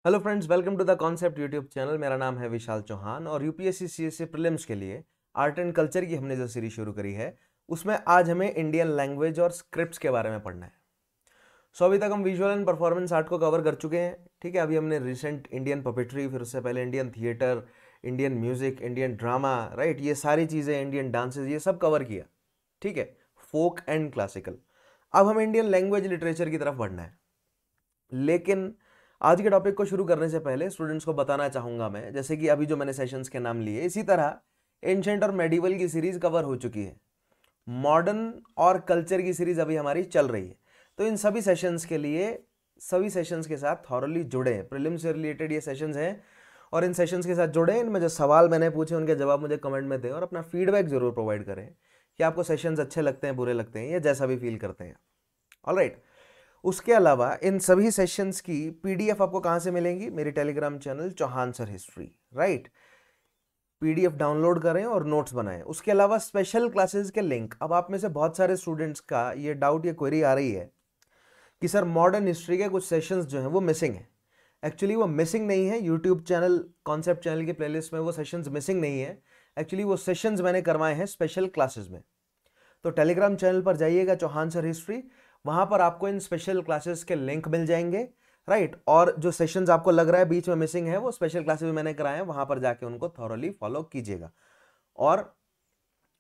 Hello friends, welcome to the concept YouTube channel. मेरा नाम है विशाल चौहान और यूपीएससी सीएससी प्रीलिम्स के लिए आर्ट एंड कल्चर की हमने जो सीरीज शुरू करी है उसमें आज हमें इंडियन लैंग्वेज और स्क्रिप्ट्स के बारे में पढ़ना है। अभी तक हम विजुअल एंड परफॉर्मेंस आर्ट को कवर कर चुके हैं। ठीक है, अभी हमने रिसेंट इंडियन पपेट्री, फिर उससे पहले Indian theatre, Indian music, Indian drama, right, ये सारी चीज़ें, इंडियन डांसेस, ये सब कवर किया। ठीक है, फोक एंड क्लासिकल। अब हमें इंडियन लैंग्वेज लिटरेचर की तरफ बढ़ना है। लेकिन आज के टॉपिक को शुरू करने से पहले स्टूडेंट्स को बताना चाहूंगा मैं, जैसे कि अभी जो मैंने सेशंस के नाम लिए, इसी तरह एंशेंट और मेडिवल की सीरीज कवर हो चुकी है। मॉडर्न और कल्चर की सीरीज अभी हमारी चल रही है। तो इन सभी सेशंस के लिए, सभी सेशंस के साथ थॉरली जुड़े हैं। प्रीलिम्स से रिलेटेड ये सेशंस हैं और इन सेशंस के साथ जुड़े। इनमें जो सवाल मैंने पूछे उनके जवाब मुझे कमेंट में दें और अपना फीडबैक जरूर प्रोवाइड करें कि आपको सेशंस अच्छे लगते हैं, बुरे लगते हैं, या जैसा भी फील करते हैं। ऑलराइट, उसके अलावा इन सभी सेशंस की पीडीएफ आपको कहां से मिलेंगी? मेरे Telegram channel Chauhan sir history, right. PDF download करें और नोट्स बनाएं। उसके अलावा स्पेशल क्लासेस के लिंक, अब आप में से बहुत सारे स्टूडेंट्स का ये डाउट, ये क्वेरी आ रही है कि सर मॉडर्न हिस्ट्री के कुछ सेशंस जो हैं वो मिसिंग है। एक्चुअली वो मिसिंग नहीं है, यूट्यूब चैनल, कॉन्सेप्ट चैनल के प्लेलिस्ट में वो सेशंस मिसिंग नहीं है। एक्चुअली वो सेशंस मैंने करवाए हैं स्पेशल क्लासेस में। तो टेलीग्राम चैनल पर जाइएगा, चौहान सर हिस्ट्री, वहां पर आपको इन स्पेशल क्लासेस के लिंक मिल जाएंगे, राइट। और जो सेशंस आपको लग रहा है बीच में मिसिंग है, वो स्पेशल क्लासेस मैंने कराए हैं, वहां पर जाके उनको थॉरली फॉलो कीजिएगा और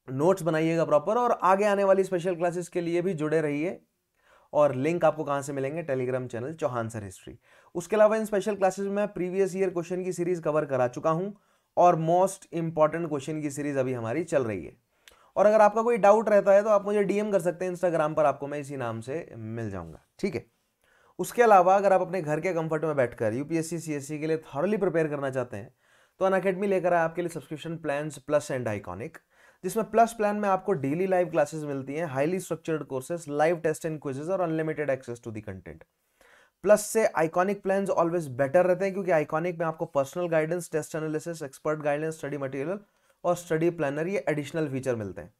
नोट्स बनाइएगा प्रॉपर। और आगे आने वाली स्पेशल क्लासेस के लिए भी जुड़े रहिए। और लिंक आपको कहां से मिलेंगे? Telegram channel Chauhan sir history. उसके अलावा इन स्पेशल क्लासेस में प्रीवियस ईयर क्वेश्चन की सीरीज कवर करा चुका हूं और मोस्ट इंपॉर्टेंट क्वेश्चन की सीरीज अभी हमारी चल रही है। और अगर आपका कोई डाउट रहता है तो आप मुझे डीएम कर सकते हैं इंस्टाग्राम पर, आपको मैं इसी नाम से मिल जाऊंगा। ठीक है। उसके अलावा अगर आप अपने घर के कंफर्ट में बैठकर यूपीएससी सीएससी के लिए थॉरली प्रिपेयर करना चाहते हैं तो अनअकैडमी लेकर आए आपके लिए subscription plans plus and iconic, जिसमें प्लस प्लान में आपको डेली लाइव क्लासेस मिलती हैं, highly structured courses, live test and quizzes और unlimited access to the content. Plus से आइकॉनिक प्लान्स ऑलवेज बेटर रहते हैं क्योंकि आइकॉनिक में आपको personal guidance, test analysis, expert guidance, study material और स्टडी प्लानर, ये एडिशनल फीचर मिलते हैं।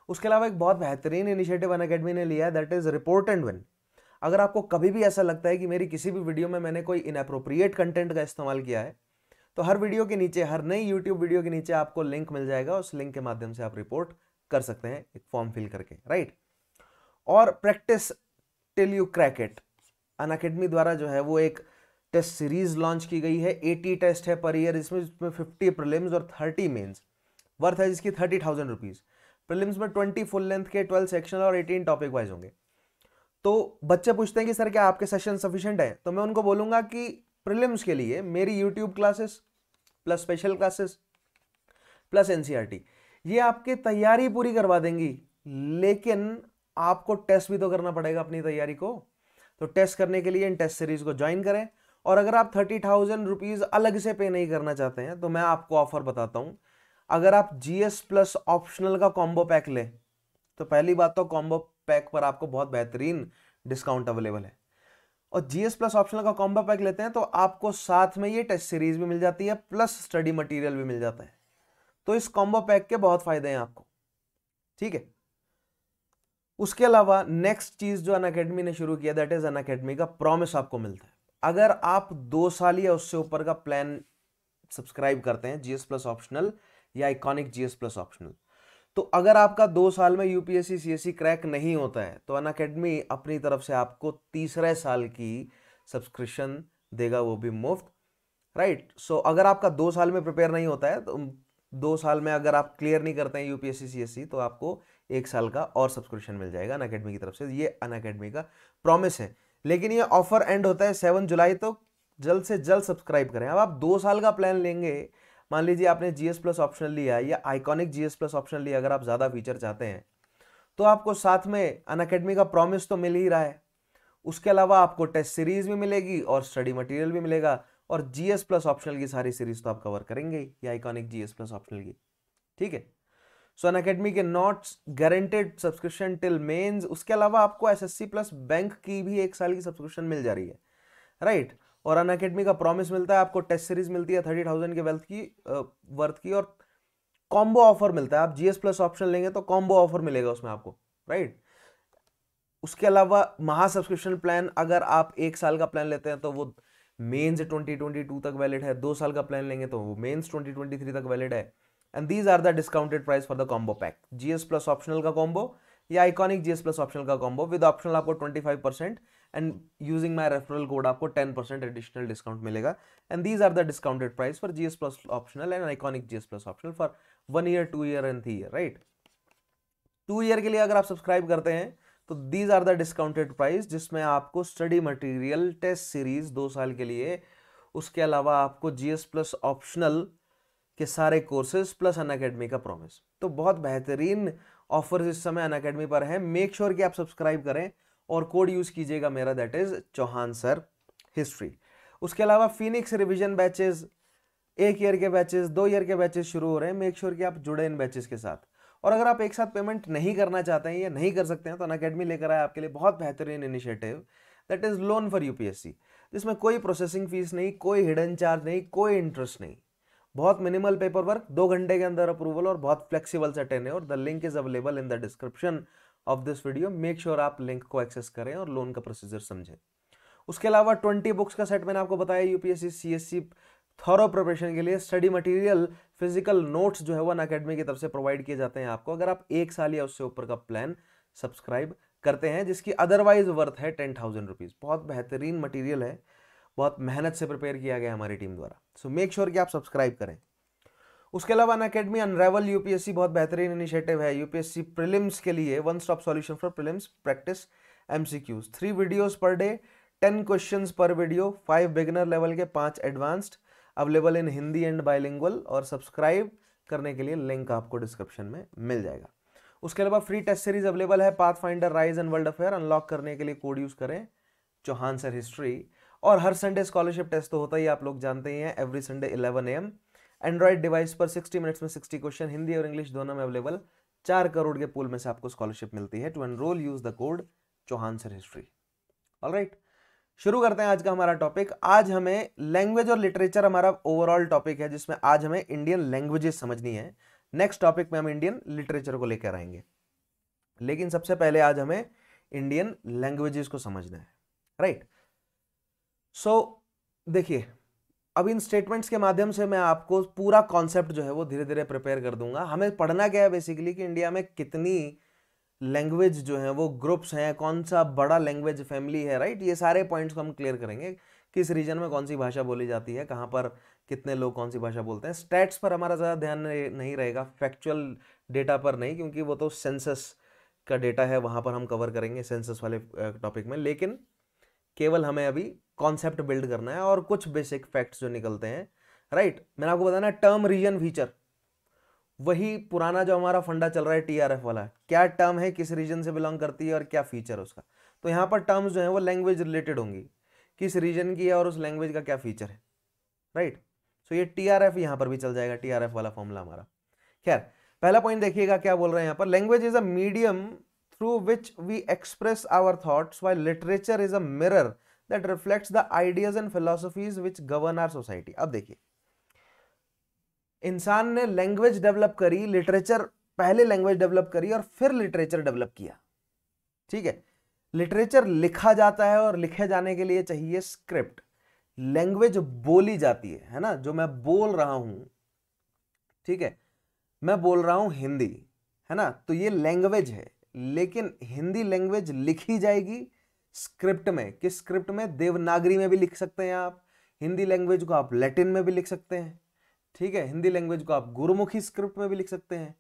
उसके अलावा एक बहुत बेहतरीन इनिशिएटिव अनअकैडमी ने लिया है, that is report and win. अगर आपको कभी भी ऐसा लगता है कि मेरी किसी भी वीडियो में मैंने कोई इनअप्रोप्रिएट कंटेंट का इस्तेमाल किया है, तो हर वीडियो के नीचे, हर नई यूट्यूब वीडियो के नीचे आपको लिंक मिल जाएगा। उस लिंक के माध्यम से आप रिपोर्ट कर सकते हैं, एक फॉर्म फिल करके, राइट। और practice till you crack it, Unacademy द्वारा जो है वो एक टेस्ट सीरीज लॉन्च की गई है। 80 टेस्ट है पर ईयर, इसमें 50 प्रीलिम्स और 30 मेंस। वर्थ है जिसकी 30,000 रुपीज। प्रीलिम्स में 20 फुल लेंथ के 12 सेक्शन और 18 टॉपिक वाइज होंगे। तो बच्चे पूछते हैं कि सर क्या आपके सेशन सफिशिएंट है? तो मैं उनको बोलूंगा कि प्रीलिम्स के लिए मेरी YouTube classes plus special classes plus NCERT, ये आपकी तैयारी पूरी करवा देंगी। लेकिन आपको टेस्ट भी तो करना पड़ेगा अपनी तैयारी को। तो टेस्ट करने के लिए इन टेस्ट सीरीज को ज्वाइन करें। और अगर आप 30,000 रुपीज अलग से पे नहीं करना चाहते हैं तो मैं आपको ऑफर बताता हूं। अगर आप जीएस प्लस ऑप्शनल का कॉम्बो पैक लें तो पहली बात तो कॉम्बो पैक पर आपको बहुत बेहतरीन डिस्काउंट अवेलेबल है। और जीएस प्लस ऑप्शनल का कॉम्बो पैक लेते हैं तो आपको साथ में ये टेस्ट सीरीज भी मिल जाती है, प्लस स्टडी मटेरियल भी मिल जाता है। तो इस कॉम्बो पैक के बहुत फायदे हैं आपको। ठीक है। उसके अलावा नेक्स्ट चीज जो अनअकैडमी ने शुरू किया, दैट इज अनअकैडमी का प्रॉमिस आपको मिलता है। अगर आप 2 साल या उससे ऊपर का प्लान सब्सक्राइब करते हैं, जीएस प्लस ऑप्शनल या आइकॉनिक जीएस प्लस ऑप्शनल, तो अगर आपका 2 साल में यूपीएससी सीएससी क्रैक नहीं होता है तो अनअकैडमी अपनी तरफ से आपको तीसरे साल की सब्सक्रिप्शन देगा, वो भी मुफ्त, राइट। सो अगर आपका 2 साल में प्रिपेयर नहीं होता है तो 2 साल में अगर आप क्लियर नहीं करते हैं यूपीएससी सीएससी तो आपको 1 साल का और सब्सक्रिप्शन मिल जाएगा अनअकैडमी की तरफ से। ये अनअकैडमी का प्रॉमिस है। लेकिन ये ऑफर एंड होता है 7 जुलाई, तो जल्द से जल्द सब्सक्राइब करें। अब आप 2 साल का प्लान लेंगे, मान लीजिए आपने जीएस प्लस ऑप्शनल लिया या आइकॉनिक जीएस प्लस ऑप्शनल लिया, अगर आप ज्यादा फीचर चाहते हैं तो आपको साथ में अनअकैडमी का प्रॉमिस तो मिल ही रहा है। उसके अलावा आपको टेस्ट सीरीज भी मिलेगी और स्टडी मटेरियल भी मिलेगा। और जीएस प्लस ऑप्शनल की सारी सीरीज तो आप कवर करेंगे या आइकॉनिक जीएस प्लस ऑप्शनल की। ठीक है। सो अनअकैडमी के notes, guaranteed subscription till mains. उसके अलावा आपको एसएससी प्लस बैंक की भी 1 साल की सब्सक्रिप्शन मिल जा रही है, राइट। और अनअकैडमी का प्रॉमिस मिलता है, आपको टेस्ट सीरीज मिलती है 30,000 के वर्थ की और कॉम्बो ऑफर मिलता है। आप जीएस प्लस ऑप्शन लेंगे तो कॉम्बो ऑफर मिलेगा उसमें आपको, राइट। उसके अलावा महा सब्सक्रिप्शन प्लान, अगर आप 1 साल का प्लान लेते हैं तो वो मेंस 2022 तक वैलिड है, 2 साल का प्लान लेंगे तो वो मेंस 2023 तक वैलिड है। And these are the discounted price for the combo pack, GS plus optional का कॉम्बो या आइकॉनिक जीएस प्लस ऑप्शनल का कॉम्बो विद ऑप्शनल आपको 25% and using my referral code आपको 10% एडिशनल डिस्काउंट मिलेगा। And these are the discounted price for GS plus optional and iconic GS plus optional for 1 year, 2 year and 3 year, right. 2 year के लिए अगर आप subscribe करते हैं तो these are the discounted price, जिसमें आपको स्टडी मटेरियल, टेस्ट सीरीज 2 साल के लिए, उसके अलावा आपको जीएस प्लस ऑप्शनल के सारे कोर्सेज प्लस अनअकैडमी का प्रॉमिस। तो बहुत बेहतरीन ऑफर्स इस समय अनअकैडमी पर हैं। मेक श्योर कि आप सब्सक्राइब करें और कोड यूज कीजिएगा मेरा, that is Chauhan sir history. उसके अलावा फिनिक्स रिवीजन बैचेस, 1 ईयर के बैचेस, 2 ईयर के बैचेस शुरू हो रहे हैं। मेक श्योर कि आप जुड़े इन बैचेस के साथ। और अगर आप एक साथ पेमेंट नहीं करना चाहते हैं या नहीं कर सकते हैं तो अनअकैडमी लेकर आए आपके लिए बहुत बेहतरीन initiative, that is loan for UPSC, जिसमें कोई प्रोसेसिंग फीस नहीं, कोई हिडन चार्ज नहीं, कोई इंटरेस्ट नहीं, बहुत मिनिमल पेपर वर्क, 2 घंटे के अंदर अप्रूवल और बहुत फ्लेक्सिबल सा टेन्योर। और the link is available in the description of this video. Make sure आप लिंक को एक्सेस करें और लोन का प्रोसीजर समझें। उसके अलावा 20 बुक्स का सेट मैंने आपको बताया यूपीएससी सीएससी थॉरो प्रिपरेशन के लिए। स्टडी मटेरियल, फिजिकल नोट्स जो है वो अनअकैडमी की तरफ से प्रोवाइड किए जाते हैं आपको, अगर आप 1 साल या उससे ऊपर का प्लान सब्सक्राइब करते हैं, जिसकी अदरवाइज वर्थ है 10,000 रुपीज। बहुत बेहतरीन मटेरियल है, बहुत मेहनत से प्रिपेयर किया गया हमारी टीम द्वारा। सो मेक श्योर कि आप सब्सक्राइब करें। उसके अलावा अनअकैडमी अनरावल यूपीएससी बहुत बेहतरीन इनिशिएटिव है यूपीएससी प्रीलिम्स के लिए। One stop solution for prelims, practice, MCQs, 3 videos per day, 10 questions पर वीडियो, 5 बिगिनर लेवल के, 5 advanced, available in Hindi and bilingual. और सब्सक्राइब करने के लिए लिंक आपको डिस्क्रिप्शन में मिल जाएगा। उसके अलावा फ्री टेस्ट सीरीज अवेलेबल है, pathfinder, rise and world affair. Unlock करने के लिए कोड यूज करें चौहान सर हिस्ट्री। और हर संडे स्कॉलरशिप टेस्ट तो होता ही, आप लोग जानते ही हैं, every Sunday 11 AM। Android device पर 60 मिनट्स में 60 क्वेश्चन, हिंदी और इंग्लिश दोनों में अवेलेबल। 4 करोड़ के पूल में से आपको स्कॉलरशिप मिलती है। To enroll use the code Chauhan sir history. Alright, शुरू करते हैं आज का हमारा टॉपिक। आज हमें लैंग्वेज और लिटरेचर हमारा ओवरऑल टॉपिक है, जिसमें आज हमें इंडियन लैंग्वेजेस समझनी है। नेक्स्ट टॉपिक में हम इंडियन लिटरेचर को लेकर आएंगे, लेकिन सबसे पहले आज हमें इंडियन लैंग्वेजेस को समझना है, राइट। सो देखिए, अब इन स्टेटमेंट्स के माध्यम से मैं आपको पूरा कॉन्सेप्ट जो है वो धीरे धीरे प्रिपेयर कर दूंगा। हमें पढ़ना क्या है बेसिकली, कि इंडिया में कितनी लैंग्वेज जो है वो ग्रुप्स हैं, कौन सा बड़ा लैंग्वेज फैमिली है, राइट। ये सारे पॉइंट्स को हम क्लियर करेंगे। किस रीजन में कौन सी भाषा बोली जाती है, कहाँ पर कितने लोग कौन सी भाषा बोलते हैं। स्टैट्स पर हमारा ज़्यादा ध्यान नहीं रहेगा, फैक्चुअल डेटा पर नहीं, क्योंकि वो तो सेंसस का डेटा है, वहाँ पर हम कवर करेंगे सेंसस वाले टॉपिक में। लेकिन केवल हमें अभी कॉन्सेप्ट बिल्ड करना है और कुछ बेसिक फैक्ट्स जो निकलते हैं, राइट। मैंने आपको बताना टर्म, रीजन, फीचर, वही पुराना जो हमारा फंडा चल रहा है टीआरएफ वाला। क्या टर्म है, किस रीजन से बिलोंग करती है और क्या फीचर उसका। तो यहाँ पर टर्म्स जो है वो लैंग्वेज रिलेटेड होंगी, किस रीजन की है और उस लैंग्वेज का क्या फीचर है, राइट। सो ये टीआरएफ यहाँ पर भी चल जाएगा, टीआरएफ वाला फॉर्मूला हमारा। खैर, पहला पॉइंट देखिएगा क्या बोल रहे हैं यहाँ पर। Language is a medium through which we express our thoughts, while literature is a mirror that reflects the ideas and philosophies which govern our society। अब देखिए, इंसान ने लैंग्वेज डेवलप करी, लिटरेचर पहले लैंग्वेज डेवलप करी और फिर लिटरेचर डेवलप किया, ठीक है। लिटरेचर लिखा जाता है और लिखे जाने के लिए चाहिए स्क्रिप्ट। लैंग्वेज बोली जाती है ना, जो मैं बोल रहा हूं, ठीक है, मैं बोल रहा हूं हिंदी, है ना, तो ये लैंग्वेज है। लेकिन हिंदी लैंग्वेज लिखी जाएगी स्क्रिप्ट में। किस स्क्रिप्ट में? देवनागरी में भी लिख सकते हैं आप, हिंदी लैंग्वेज को आप लैटिन में भी लिख सकते हैं, ठीक है। हिंदी लैंग्वेज को आप गुरुमुखी स्क्रिप्ट में भी लिख सकते हैं,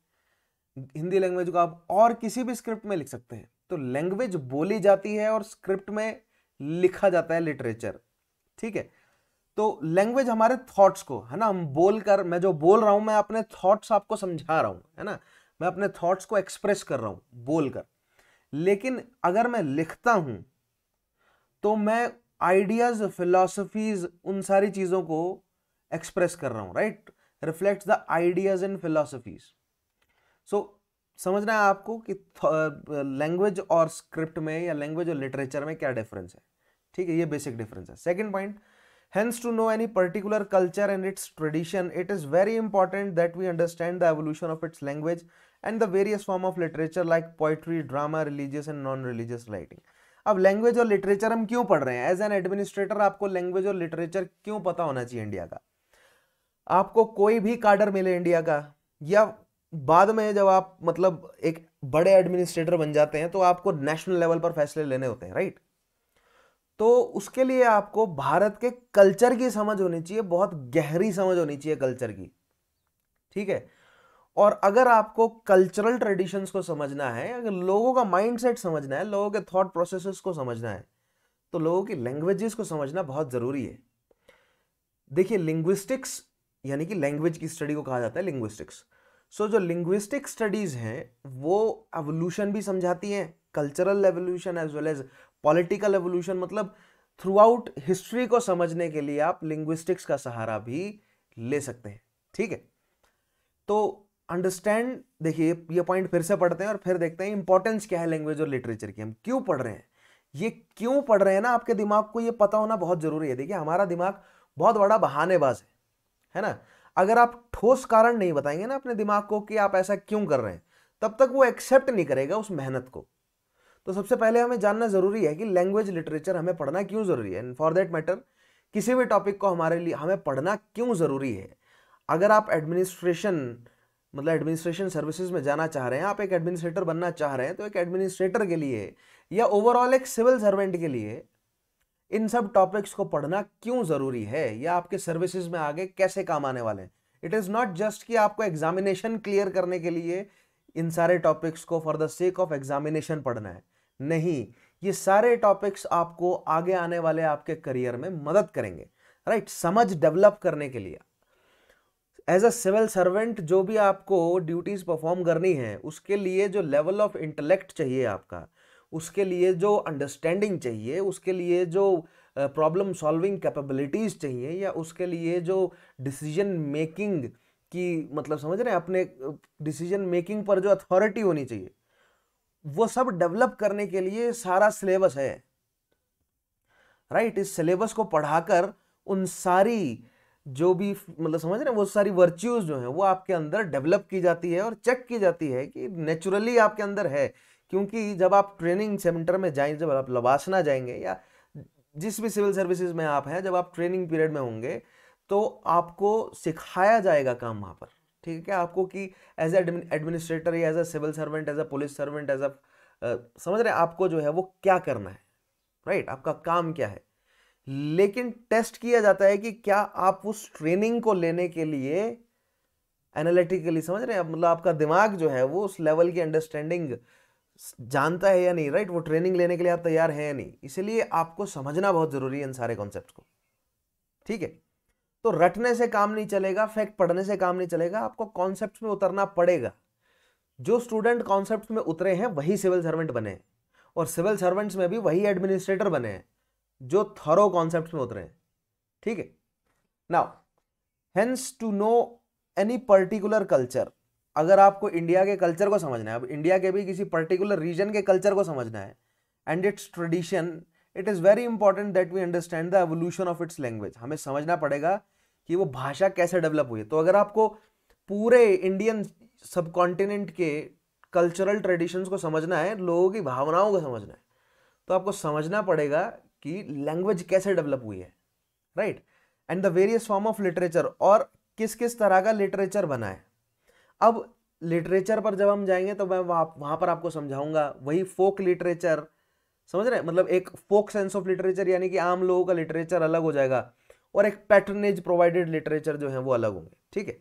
हिंदी लैंग्वेज को आप और किसी भी स्क्रिप्ट में लिख सकते हैं। तो लैंग्वेज बोली जाती है और स्क्रिप्ट में लिखा जाता है लिटरेचर, ठीक है। तो लैंग्वेज हमारे थॉट्स को, है ना, हम बोलकर, मैं जो बोल रहा हूं मैं अपने थॉट्स आपको समझा रहा हूं, है ना, मैं अपने थॉट्स को एक्सप्रेस कर रहा हूं बोलकर। लेकिन अगर मैं लिखता हूं तो मैं आइडियाज, फिलॉसफीज, उन सारी चीजों को एक्सप्रेस कर रहा हूं, right. Reflects the ideas and philosophies. So समझना है आपको कि लैंग्वेज और स्क्रिप्ट में या लैंग्वेज और लिटरेचर में क्या डिफरेंस है, ठीक है। ये बेसिक डिफरेंस है। Second point, hence to know any particular culture and its tradition, it is very important that we understand the evolution of its language and the various form of literature like poetry, drama, religious and non-religious writing। अब language और literature हम क्यों पढ़ रहे हैं? As an administrator आपको language और literature क्यों पता होना चाहिए इंडिया का? आपको कोई भी काडर मिले इंडिया का, या बाद में जब आप मतलब एक बड़े एडमिनिस्ट्रेटर बन जाते हैं तो आपको नेशनल लेवल पर फैसले लेने होते हैं, राइट? तो उसके लिए आपको भारत के कल्चर की समझ होनी चाहिए, बहुत गहरी समझ होनी चाहिए कल्चर की, ठीक है? और अगर आपको कल्चरल ट्रेडिशंस को समझना है, अगर लोगों का माइंडसेट समझना है, लोगों के थॉट प्रोसेसेस को समझना है, तो लोगों की लैंग्वेजेस को समझना बहुत जरूरी है। देखिए, लिंग्विस्टिक्स यानी कि लैंग्वेज की स्टडी को कहा जाता है लिंग्विस्टिक्स। सो जो लिंग्विस्टिक स्टडीज हैं वो एवोल्यूशन भी समझाती हैं, cultural evolution as well as political evolution. मतलब थ्रू आउट हिस्ट्री को समझने के लिए आप लिंग्विस्टिक्स का सहारा भी ले सकते हैं, ठीक है? तो अंडरस्टैंड, देखिए ये पॉइंट फिर से पढ़ते हैं और फिर देखते हैं इंपॉर्टेंस क्या है लैंग्वेज और लिटरेचर की, हम क्यों पढ़ रहे हैं। ये क्यों पढ़ रहे हैं ना, आपके दिमाग को ये पता होना बहुत जरूरी है। देखिए, हमारा दिमाग बहुत बड़ा बहानेबाज है ना? अगर आप ठोस कारण नहीं बताएंगे ना अपने दिमाग को कि आप ऐसा क्यों कर रहे हैं, तब तक वो एक्सेप्ट नहीं करेगा उस मेहनत को। तो सबसे पहले हमें जानना जरूरी है कि लैंग्वेज लिटरेचर हमें पढ़ना क्यों जरूरी है, एंड फॉर दैट मैटर किसी भी टॉपिक को हमारे लिए हमें पढ़ना क्यों जरूरी है। अगर आप एडमिनिस्ट्रेशन सर्विसेज में जाना चाह रहे हैं, आप एक एडमिनिस्ट्रेटर बनना चाह रहे हैं, तो एक एडमिनिस्ट्रेटर के लिए या ओवरऑल एक सिविल सर्वेंट के लिए इन सब टॉपिक्स को पढ़ना क्यों जरूरी है, या आपके सर्विसेज में आगे कैसे काम आने वाले हैं। इट इज नॉट जस्ट कि आपको एग्जामिनेशन क्लियर करने के लिए इन सारे टॉपिक्स को for the sake of examination पढ़ना है, नहीं, ये सारे टॉपिक्स आपको आगे आने वाले आपके करियर में मदद करेंगे, राइट? समझ डेवलप करने के लिए एज अ सिविल सर्वेंट जो भी आपको ड्यूटीज परफॉर्म करनी है, उसके लिए जो लेवल ऑफ इंटेलेक्ट चाहिए आपका, उसके लिए जो अंडरस्टैंडिंग चाहिए, उसके लिए जो प्रॉब्लम सॉल्विंग कैपेबिलिटीज चाहिए, या उसके लिए जो डिसीजन मेकिंग की, मतलब समझ रहे हैं, अपने डिसीजन मेकिंग पर जो अथॉरिटी होनी चाहिए, वो सब डेवलप करने के लिए सारा सिलेबस है, राइट? इस सिलेबस को पढ़ाकर उन सारी जो भी, मतलब समझ रहे हैं, वो सारी वर्च्यूज जो हैं वो आपके अंदर डेवलप की जाती है और चेक की जाती है कि नेचुरली आपके अंदर है। क्योंकि जब आप ट्रेनिंग सेंटर में जाएंगे, जब आप लवासना जाएंगे या जिस भी सिविल सर्विसेज में आप हैं, जब आप ट्रेनिंग पीरियड में होंगे तो आपको सिखाया जाएगा काम वहाँ पर, ठीक है? आपको कि एज एडमिनिस्ट्रेटर या as a civil servant, as a police servant, as a समझ रहे हैं, आपको जो है वो क्या करना है, राइट? आपका काम क्या है। लेकिन टेस्ट किया जाता है कि क्या आप उस ट्रेनिंग को लेने के लिए एनालिटिकली, समझ रहे हैं, मतलब आपका दिमाग जो है वो उस लेवल की अंडरस्टैंडिंग जानता है या नहीं, राइट? वो ट्रेनिंग लेने के लिए आप तैयार हैं या नहीं। इसलिए आपको समझना बहुत जरूरी है इन सारे कॉन्सेप्ट्स को, ठीक है? तो रटने से काम नहीं चलेगा, फैक्ट पढ़ने से काम नहीं चलेगा, आपको कॉन्सेप्ट्स में उतरना पड़ेगा। जो स्टूडेंट कॉन्सेप्ट्स में उतरे हैं वही सिविल सर्वेंट बने हैं, और सिविल सर्वेंट्स में भी वही एडमिनिस्ट्रेटर बने हैं जो थॉरो कॉन्सेप्ट्स में उतरे हैं, ठीक है? Now hence to know any particular culture, अगर आपको इंडिया के कल्चर को समझना है, अब इंडिया के भी किसी पर्टिकुलर रीजन के कल्चर को समझना है and its tradition, it is very important that we understand the evolution of its language. हमें समझना पड़ेगा कि वो भाषा कैसे डेवलप हुई है। तो अगर आपको पूरे इंडियन सबकॉन्टिनेंट के कल्चरल ट्रेडिशंस को समझना है, लोगों की भावनाओं को समझना है, तो आपको समझना पड़ेगा कि लैंग्वेज कैसे डेवलप हुई है, right? And the various form of literature, और किस किस तरह का लिटरेचर बना है। अब लिटरेचर पर जब हम जाएंगे तो मैं वहां पर आपको समझाऊंगा वही फोक लिटरेचर, समझ रहे हैं, मतलब एक फोक सेंस ऑफ लिटरेचर, यानी कि आम लोगों का लिटरेचर अलग हो जाएगा, और एक पैटर्नेज प्रोवाइडेड लिटरेचर जो है वो अलग होंगे, ठीक है?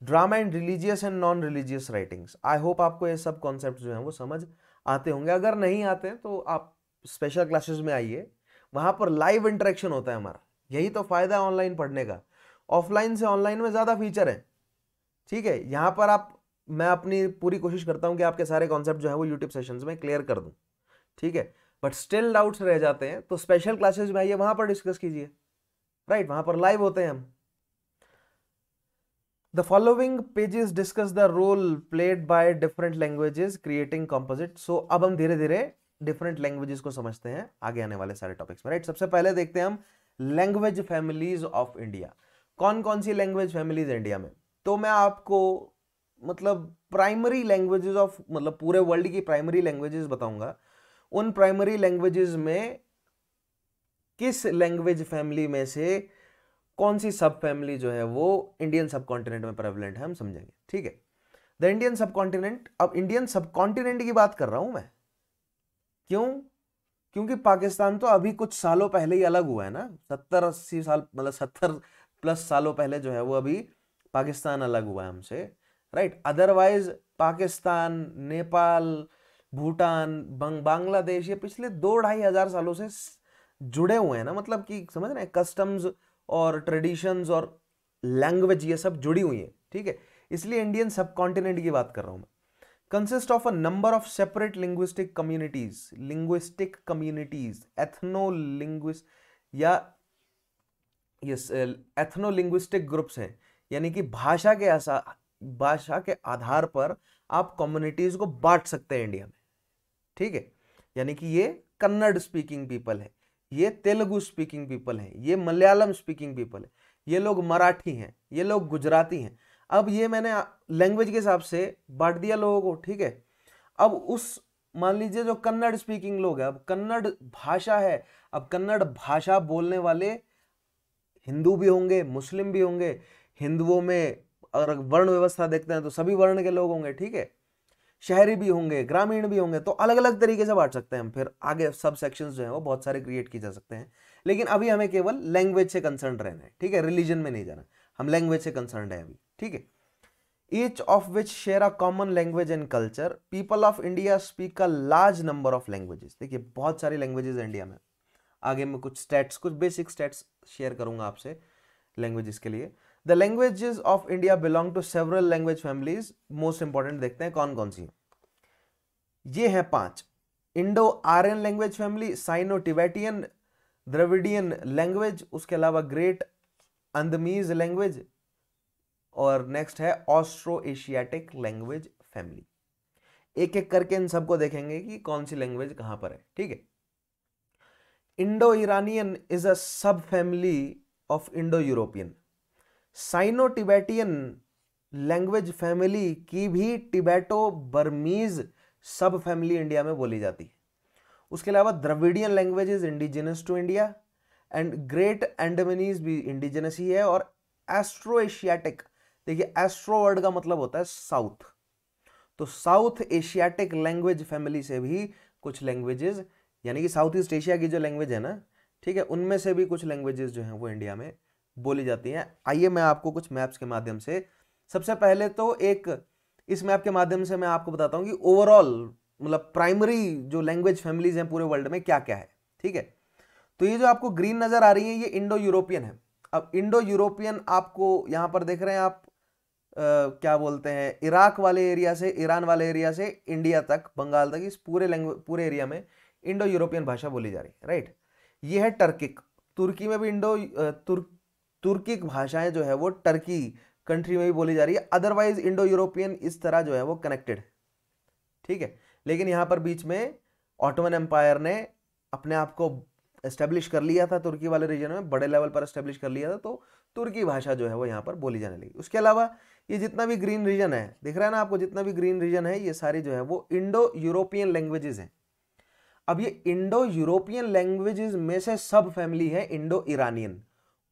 Drama and religious and non religious writings, I hope आपको ये सब कॉन्सेप्ट जो हैं वो समझ आते होंगे। अगर नहीं आते तो आप स्पेशल क्लासेस में आइए, वहां पर लाइव इंटरेक्शन होता है हमारा। यही तो फायदा है ऑनलाइन पढ़ने का, ऑफलाइन से ऑनलाइन में ज्यादा फीचर है, ठीक है? यहां पर मैं अपनी पूरी कोशिश करता हूं कि आपके सारे कॉन्सेप्ट जो है वो यूट्यूब सेशंस में क्लियर कर दूं, ठीक है? बट स्टिल डाउट्स रह जाते हैं तो स्पेशल क्लासेस में आइए, वहां पर डिस्कस कीजिए, राइट? वहां पर लाइव होते हैं हम। The following pages discuss the role played by different languages creating composite. So अब हम धीरे धीरे डिफरेंट लैंग्वेजेस को समझते हैं आगे आने वाले सारे टॉपिक्स में, राइट? सबसे पहले देखते हैं हम लैंग्वेज फैमिलीज ऑफ इंडिया। कौन कौन सी लैंग्वेज फैमिलीज है इंडिया में? तो मैं आपको मतलब प्राइमरी लैंग्वेजेस ऑफ, मतलब पूरे वर्ल्ड की प्राइमरी लैंग्वेजेस बताऊंगा। उन प्राइमरी लैंग्वेजेस में किस लैंग्वेज फैमिली में से कौन सी सब फैमिली जो है वो इंडियन सब कॉन्टिनेंट में प्रेवलेंट है, हम समझेंगे। ठीक है, द इंडियन सब कॉन्टिनेंट। अब इंडियन सब कॉन्टिनेंट की बात कर रहा हूं मैं, क्यों? क्योंकि पाकिस्तान तो अभी कुछ सालों पहले ही अलग हुआ है ना, 70-80 साल, मतलब 70+ सालों पहले जो है वो अभी पाकिस्तान अलग हुआ है हमसे, राइट। अदरवाइज पाकिस्तान, नेपाल, भूटान, बांग्लादेश ये पिछले 2-2.5 हजार सालों से जुड़े हुए हैं ना, मतलब कि समझ रहे हैं, कस्टम्स और ट्रेडिशंस और लैंग्वेज ये सब जुड़ी हुई है। ठीक है, इसलिए इंडियन सब कॉन्टिनेंट की बात कर रहा हूं मैं। consist of a number of separate linguistic communities, ethno-linguist या ethno-linguistic ग्रुप्स हैं, यानी कि भाषा के आधार पर आप कम्युनिटीज को बांट सकते हैं इंडिया में। ठीक है, यानी कि ये कन्नड़ स्पीकिंग पीपल है, ये तेलुगु स्पीकिंग पीपल है, ये मलयालम स्पीकिंग पीपल है, ये लोग मराठी हैं, ये लोग गुजराती हैं। अब ये मैंने लैंग्वेज के हिसाब से बांट दिया लोगों को। ठीक है, अब उस मान लीजिए जो कन्नड़ स्पीकिंग लोग हैं, अब कन्नड़ भाषा है, अब कन्नड़ भाषा बोलने वाले हिंदू भी होंगे, मुस्लिम भी होंगे। हिंदुओं में अगर वर्ण व्यवस्था देखते हैं तो सभी वर्ण के लोग होंगे। ठीक है, शहरी भी होंगे, ग्रामीण भी होंगे, तो अलग अलग तरीके से बांट सकते हैं हम। फिर आगे सब सेक्शंस जो हैं वो बहुत सारे क्रिएट किए जा सकते हैं, लेकिन अभी हमें केवल लैंग्वेज से कंसर्न रहना है। ठीक है, रिलीजन में नहीं जाना, हम लैंग्वेज से कंसर्न है अभी। ठीक है, each of which share a common language and culture, people of India speak a large number of languages. देखिए बहुत सारी लैंग्वेजेस है इंडिया में। आगे मैं कुछ स्टैट्स, कुछ बेसिक स्टैट्स शेयर करूंगा आपसे लैंग्वेजेस के लिए। The languages of India belong to several language families. Most important देखते हैं कौन कौन सी। ये है 5: Indo Aryan language family, Sino Tibetan, Dravidian language, उसके अलावा ग्रेट अंदमीज लैंग्वेज, और नेक्स्ट है ऑस्ट्रो एशियाटिक लैंग्वेज फैमिली। एक एक करके इन सबको देखेंगे कि कौन सी लैंग्वेज कहां पर है। ठीक है, Indo Iranian is a sub family of Indo European. Sino Tibetan language family की भी Tibeto Burmese sub family India में बोली जाती है। उसके अलावा Dravidian languages indigenous to India, and great Andamanese भी इंडिजिनस ही है। और एस्ट्रो एशियाटिक, देखिए एस्ट्रो वर्ड का मतलब होता है साउथ, तो साउथ एशियाटिक लैंग्वेज फैमिली से भी कुछ लैंग्वेजेस, यानी कि साउथ ईस्ट एशिया की जो लैंग्वेज है ना, ठीक है, उनमें से भी कुछ लैंग्वेजेस जो हैं वो इंडिया में बोली जाती हैं। आइए मैं आपको कुछ मैप्स के माध्यम से, सबसे पहले तो एक इस मैप के माध्यम से मैं आपको बताता हूं कि ओवरऑल मतलब प्राइमरी जो लैंग्वेज फैमिलीज हैं पूरे वर्ल्ड में क्या क्या है। ठीक है, तो ये जो आपको ग्रीन नजर आ रही है ये इंडो यूरोपियन है। अब इंडो यूरोपियन आपको यहां पर देख रहे हैं आप, क्या बोलते हैं, इराक वाले एरिया से, ईरान वाले एरिया से इंडिया तक, बंगाल तक, इस पूरे एरिया में इंडो यूरोपियन भाषा बोली जा रही है, राइट। ये है टर्किक, तुर्की में भी तुर्किक भाषाएं जो है वो टर्की कंट्री में भी बोली जा रही है। अदरवाइज इंडो यूरोपियन इस तरह जो है वो कनेक्टेड है। ठीक है, लेकिन यहां पर बीच में ऑटोमन एम्पायर ने अपने आप को एस्टेब्लिश कर लिया था, तुर्की वाले रीजन में बड़े लेवल पर एस्टेब्लिश कर लिया था, तो तुर्की भाषा जो है वो यहाँ पर बोली जाने लगी। उसके अलावा ये जितना भी ग्रीन रीजन है, दिख रहा है ना आपको, जितना भी ग्रीन रीजन है ये सारी जो है वो इंडो यूरोपियन लैंग्वेजेस हैं। अब ये इंडो यूरोपियन लैंग्वेजेस में से सब फैमिली है इंडो ईरानियन,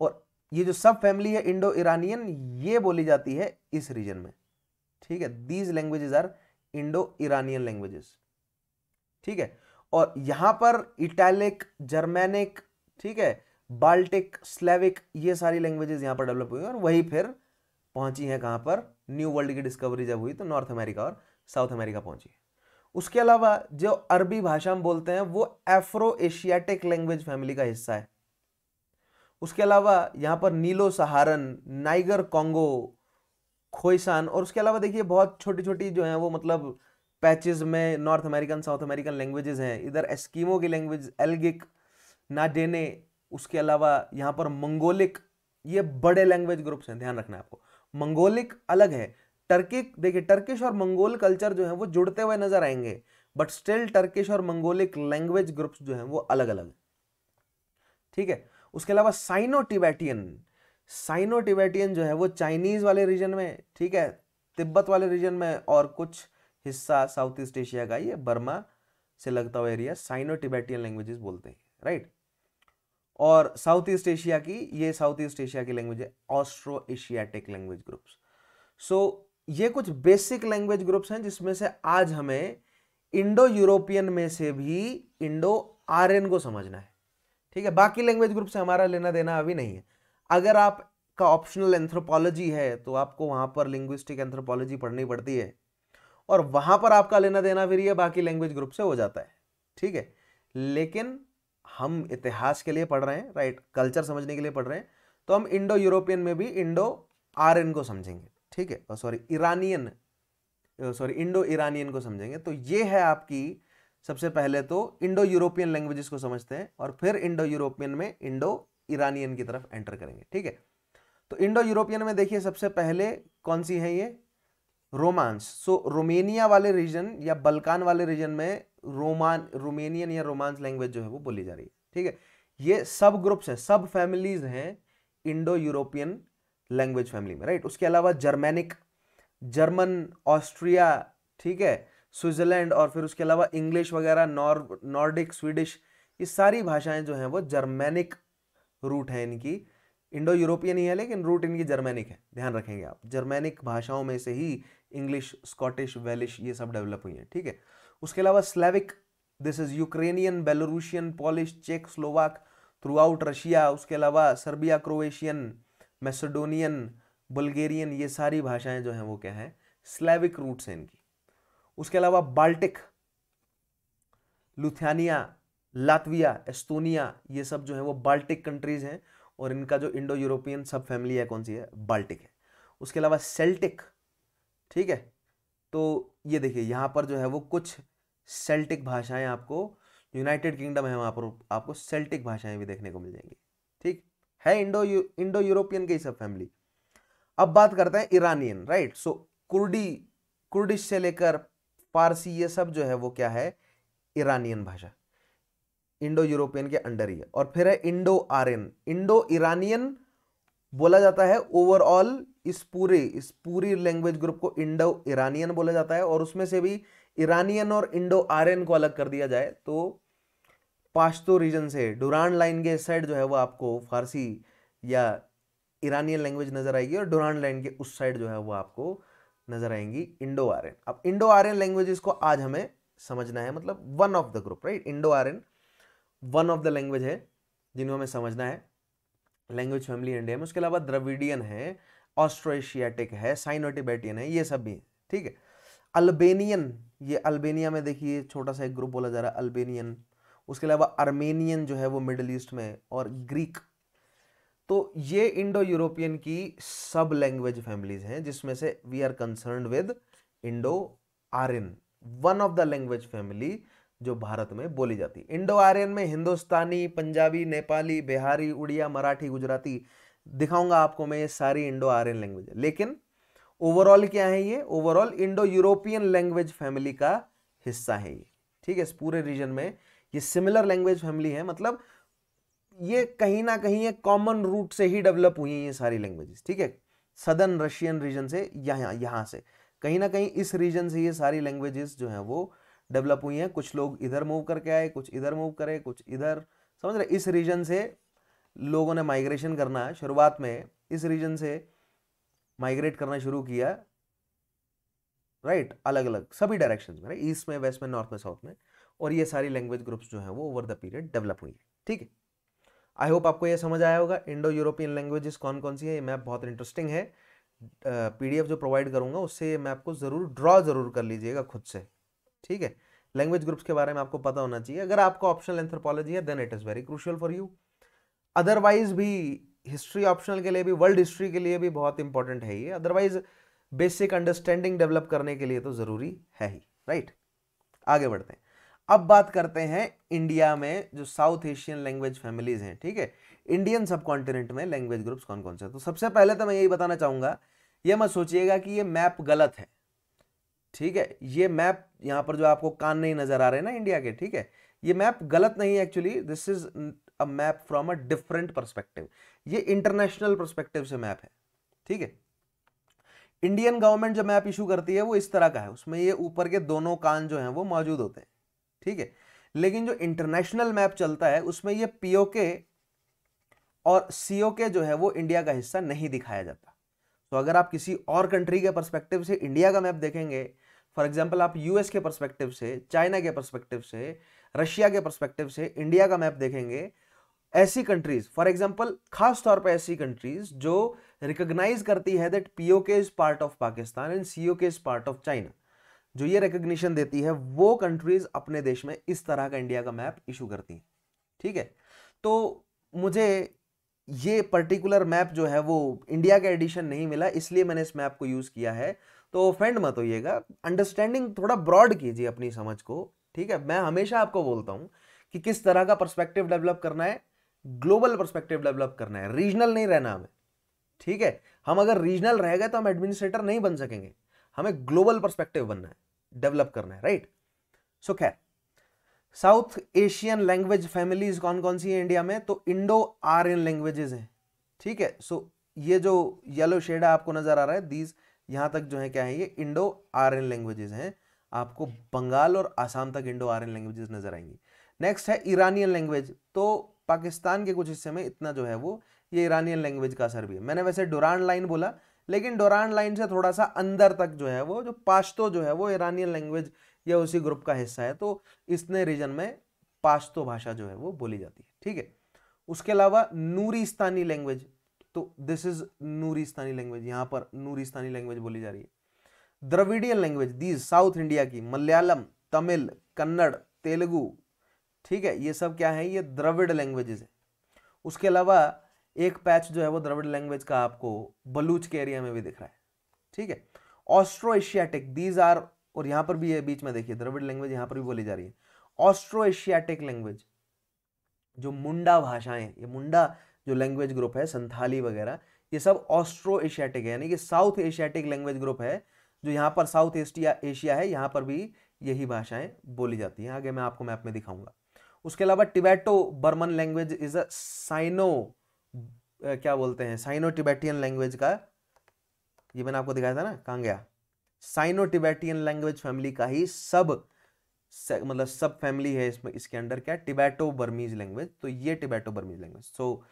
और ये जो सब फैमिली है इंडो ईरानियन ये बोली जाती है इस रीजन में। ठीक है, these languages are Indo Iranian languages. ठीक है, और यहां पर इटैलिक, जर्मेनिक, ठीक है, बाल्टिक, स्लेविक, ये सारी लैंग्वेजेस यहां पर डेवलप हुई और वही फिर पहुंची है कहां पर, न्यू वर्ल्ड की डिस्कवरी जब हुई तो नॉर्थ अमेरिका और साउथ अमेरिका पहुंची है। उसके अलावा जो अरबी भाषा हम बोलते हैं वो एफ्रो एशियाटिक लैंग्वेज फैमिली का हिस्सा है। उसके अलावा यहां पर नीलो सहारन, नाइगर कॉन्गो, खोइसान, और उसके अलावा देखिए बहुत छोटी छोटी जो है वो मतलब पैचेस में north American, south American languages हैं। इधर एस्किमो की लैंग्वेज एल्गिक, नाडेने, उसके अलावा यहाँ पर मंगोलिक, ये बड़े लैंग्वेज ग्रुप्स हैं, ध्यान रखना है आपको। मंगोलिक अलग है, टर्किक, देखिए टर्किश और मंगोल कल्चर जो है वो जुड़ते हुए नजर आएंगे, बट स्टिल टर्किश और मंगोलिक लैंग्वेज ग्रुप्स जो हैं वो अलग अलग। ठीक है, उसके अलावा साइनो टिबेटियन, साइनो टिबेटियन जो है वो चाइनीज वाले रीजन में, ठीक है, तिब्बत वाले रीजन में, और कुछ हिस्सा साउथ ईस्ट एशिया का, ये बर्मा, से लगता हुआ एरिया साइनो टिबेटियन लैंग्वेजेस बोलते हैं, राइट। और साउथ ईस्ट एशिया की, ये साउथ ईस्ट एशिया की लैंग्वेज है, ऑस्ट्रो एशियाटिक लैंग्वेज ग्रुप्स। सो ये कुछ बेसिक लैंग्वेज ग्रुप्स हैं जिसमें से आज हमें इंडो यूरोपियन में से भी इंडो आर्यन को समझना है, ठीक है। बाकी लैंग्वेज ग्रुप से हमारा लेना देना अभी नहीं है। अगर आपका ऑप्शनल एंथ्रोपोलॉजी है तो आपको वहां पर लिंग्विस्टिक एंथ्रोपोलॉजी पढ़नी पड़ती है, और वहां पर आपका लेना देना फिर ये बाकी लैंग्वेज ग्रुप से हो जाता है, ठीक है। लेकिन हम इतिहास के लिए पढ़ रहे हैं, राइट, कल्चर समझने के लिए पढ़ रहे हैं, तो हम इंडो यूरोपियन में भी इंडो आर्यन को समझेंगे, ठीक है, सॉरी इंडो ईरानियन को समझेंगे। तो ये है आपकी, सबसे पहले तो इंडो यूरोपियन लैंग्वेजेस को समझते हैं और फिर इंडो यूरोपियन में इंडो ईरानियन की तरफ एंटर करेंगे, ठीक है। तो इंडो यूरोपियन में देखिए सबसे पहले कौन सी है, ये रोमांस। सो रोमेनिया वाले रीजन या बल्कान वाले रीजन में रोमेनियन या रोमांस लैंग्वेज जो है वो बोली जा रही है, ठीक है। ये सब ग्रुप्स हैं, सब फैमिलीज हैं इंडो यूरोपियन लैंग्वेज फैमिली में, राइट। उसके अलावा जर्मैनिक, जर्मन, ऑस्ट्रिया, ठीक है, स्विट्जरलैंड, और फिर उसके अलावा इंग्लिश वगैरह, नॉर्डिक, स्वीडिश, ये सारी भाषाएं जो हैं वो जर्मैनिक रूट है इनकी। इंडो यूरोपियन ही है लेकिन रूट इनकी जर्मैनिक है, ध्यान रखेंगे आप। जर्मैनिक भाषाओं में से ही इंग्लिश, स्कॉटिश, वेलिश ये सब डेवलप हुई हैं, ठीक है। उसके अलावा Slavic, this is Ukrainian, Belorussian, Polish, चेक, स्लोवाक थ्रू आउट रशिया। उसके अलावा सर्बिया, क्रोएशियन, मैसेडोनियन, बुल्गेरियन, ये सारी भाषाएं जो हैं वो क्या है, स्लेविक रूट्स हैं इनकी। उसके अलावा बाल्टिक, लुथियानिया, लातविया, एस्टोनिया, ये सब जो है वो बाल्टिक कंट्रीज हैं, और इनका जो इंडो यूरोपियन सब फैमिली है कौन सी है, बाल्टिक है। उसके अलावा सेल्टिक, ठीक है। तो ये देखिए यहां पर जो है वो कुछ सेल्टिक भाषाएं आपको, यूनाइटेड किंगडम है वहां पर आपको सेल्टिक भाषाएं भी देखने को मिल जाएंगी, ठीक है। इंडो यूरोपियन की सब फैमिली। अब बात करते हैं ईरानियन, राइट। सो कुर्डिश से लेकर फारसी, ये सब जो है वो क्या है, ईरानियन भाषा, इंडो यूरोपियन के अंडर ही है। और फिर है इंडो आर्यन। इंडो ईरानियन बोला जाता है ओवरऑल, इस पूरी लैंग्वेज ग्रुप को इंडो ईरानियन बोला जाता है, और उसमें से भी ईरानियन और इंडो आर्यन को अलग कर दिया जाए तो पाश्तो रीजन से डुरान लाइन के साइड जो है वो आपको फारसी या ईरानियन लैंग्वेज नजर आएगी, और डुरान लाइन के उस साइड जो है वो आपको नजर आएंगी इंडो आर्यन। अब इंडो आर्यन लैंग्वेजेस को आज हमें समझना है, मतलब one of the group, right. Indo Aryan one of the language है जिन्हें हमें समझना है, लैंग्वेज फैमिली इंडिया में। उसके अलावा द्रविडियन है, ऑस्ट्रो एशियाटिक है, साइनो टिबेटियन है, ये सब भी है, ठीक है। अल्बेनियन, ये अल्बेनिया में देखिए छोटा सा एक ग्रुप बोला जा रहा है, अल्बेनियन। उसके अलावा अर्मेनियन जो है वो मिडिल ईस्ट में, और ग्रीक। तो ये इंडो यूरोपियन की सब लैंग्वेज फैमिलीज हैं जिसमें से we are concerned with Indo Aryan, one of the language family जो भारत में बोली जाती है। इंडो आर्यन में हिंदुस्तानी, पंजाबी, नेपाली, बिहारी, उड़िया, मराठी, गुजराती दिखाऊंगा आपको मैं, ये सारी इंडो आर्यन लैंग्वेज है। लेकिन ओवरऑल क्या है, ये overall Indo European language family का हिस्सा है ये, ठीक है। इस पूरे रीजन में ये सिमिलर लैंग्वेज फैमिली है, मतलब ये कहीं ना कहीं एक कॉमन रूट से ही डेवलप हुई हैं ये सारी लैंग्वेजेस, ठीक है। सदर्न रशियन रीजन से, यहाँ से कहीं ना कहीं इस रीजन से ये सारी लैंग्वेजेस जो हैं वो डेवलप हुई हैं। कुछ लोग इधर मूव करके आए, कुछ इधर मूव करे, कुछ इधर, समझ रहे। इस रीजन से लोगों ने माइग्रेशन करना, शुरुआत में इस रीजन से माइग्रेट करना शुरू किया, राइट, अलग अलग सभी डायरेक्शंस में, ईस्ट में, वेस्ट में, नॉर्थ में, साउथ में, और ये सारी लैंग्वेज ग्रुप्स जो हैं वो ओवर द पीरियड डेवलप हुई है, ठीक है। आई होप आपको ये समझ आया होगा इंडो यूरोपियन लैंग्वेजेस कौन कौन सी है। ये मैप बहुत इंटरेस्टिंग है, पीडीएफ जो प्रोवाइड करूंगा उससे मैप को जरूर ड्रॉ जरूर कर लीजिएगा खुद से, ठीक है। लैंग्वेज ग्रुप्स के बारे में आपको पता होना चाहिए। अगर आपको ऑप्शनल एंथ्रोपोलॉजी है then it is very crucial for you. Otherwise भी हिस्ट्री ऑप्शनल के लिए भी, वर्ल्ड हिस्ट्री के लिए भी बहुत इंपॉर्टेंट है ये। अदरवाइज बेसिक अंडरस्टैंडिंग डेवलप करने के लिए तो जरूरी है ही, राइट। आगे बढ़ते हैं। अब बात करते हैं इंडिया में जो साउथ एशियन लैंग्वेज फैमिलीज हैं, ठीक है। इंडियन सब कॉन्टिनेंट में लैंग्वेज ग्रुप्स कौन कौन से हैं। तो सबसे पहले तो मैं यही बताना चाहूंगा, ये मत सोचिएगा कि ये मैप गलत है, ठीक है। ये मैप यहां पर जो आपको कान नहीं नजर आ रहे हैं ना इंडिया के, ठीक है, ये मैप गलत नहीं है actually. This is a map from a different perspective. ये इंटरनेशनल पर्सपेक्टिव से मैप है, ठीक है। इंडियन गवर्नमेंट जो मैप इशू करती है वो इस तरह का है, उसमें ये ऊपर के दोनों कान जो हैं वो मौजूद होते हैं, ठीक है। लेकिन जो इंटरनेशनल मैप चलता है उसमें ये पीओके और सीओके जो है वो इंडिया का हिस्सा नहीं दिखाया जाता। तो अगर आप किसी और कंट्री के पर्सपेक्टिव से इंडिया का मैप देखेंगे, फॉर एग्जांपल आप यूएस के पर्सपेक्टिव से, चाइना के पर्सपेक्टिव से, रशिया के पर्सपेक्टिव से इंडिया का मैप देखेंगे, ऐसी कंट्रीज, फॉर एग्जांपल खास तौर पे ऐसी कंट्रीज जो रिकॉग्नाइज करती है that POK is part of Pakistan and COK is part of China, जो ये रिकॉग्निशन देती है, वो कंट्रीज अपने देश में इस तरह का इंडिया का मैप इशू करती हैं। ठीक है, तो मुझे ये पर्टिकुलर मैप जो है वो इंडिया का एडिशन नहीं मिला, इसलिए मैंने इस मैप को यूज किया है। तो ऑफेंड मत होइएगा, अंडरस्टैंडिंग थोड़ा ब्रॉड कीजिए अपनी समझ को। ठीक है, मैं हमेशा आपको बोलता हूं कि किस तरह का पर्सपेक्टिव डेवलप करना है, ग्लोबल पर्सपेक्टिव डेवलप करना है, रीजनल नहीं रहना हमें। ठीक है, हम अगर रीजनल रह गए तो हम एडमिनिस्ट्रेटर नहीं बन सकेंगे, हमें ग्लोबल पर्सपेक्टिव बनना है, डेवलप करना है, राइट। सो खैर, साउथ एशियन लैंग्वेज फैमिलीज कौन कौन सी है इंडिया में, तो इंडो आर्यन लैंग्वेजेस हैं। ठीक है, सो ये जो येलो शेड आपको नजर आ रहा है, दीज यहां तक जो है क्या है, ये इंडो आर्यन लैंग्वेजेस हैं। आपको बंगाल और आसाम तक इंडो आर्यन लैंग्वेजेस नजर आएंगी। नेक्स्ट है ईरानियन लैंग्वेज, तो पाकिस्तान के कुछ हिस्से में इतना जो है वो ये ईरानियन लैंग्वेज का असर भी है। मैंने वैसे डोरान लाइन बोला, लेकिन डोरान लाइन से थोड़ा सा अंदर तक जो है वो जो पाश्तो जो है वो ईरानियन लैंग्वेज या उसी ग्रुप का हिस्सा है, तो इसने रीजन में पाश्तो भाषा जो है वो बोली जाती है। ठीक है, उसके अलावा नूरिस्तानी लैंग्वेज, तो दिस इज नूरिस्तानी लैंग्वेज, यहां पर नूरिस्तानी लैंग्वेज बोली जा रही है। Dravidian language, these south India की मलयालम, तमिल, कन्नड़, तेलुगु, ठीक है, ये सब क्या है, ये द्रविड़ लैंग्वेजेस है। उसके अलावा एक पैच जो है वो द्रविड़ लैंग्वेज का आपको बलूच के एरिया में भी दिख रहा है। ठीक है, ऑस्ट्रो एशियाटिक, दीज आर, और यहां पर भी है बीच में देखिए द्रविड़ लैंग्वेज यहां पर भी बोली जा रही है। ऑस्ट्रो एशियाटिक लैंग्वेज, जो मुंडा भाषाएं, ये मुंडा जो लैंग्वेज ग्रुप है, संथाली वगैरह, ये सब ऑस्ट्रो एशियाटिक है, यानी कि साउथ एशियाटिक लैंग्वेज ग्रुप है, जो यहाँ पर साउथ एशिया है, यहाँ पर भी यही भाषाएं बोली जाती हैं। आगे मैं आपको मैप में दिखाऊंगा। उसके अलावा Tibeto Burman language is a Sino, क्या बोलते हैं, साइनो टिबेटियन लैंग्वेज का, ये मैंने आपको दिखाया था ना, कहाँ गया, साइनो टिबेटियन लैंग्वेज फैमिली का ही मतलब सब फैमिली है इसमें, इसके अंडर क्या, टिबेटो बर्मीज लैंग्वेज। तो ये टिबेटो बर्मीज लैंग्वेज, सो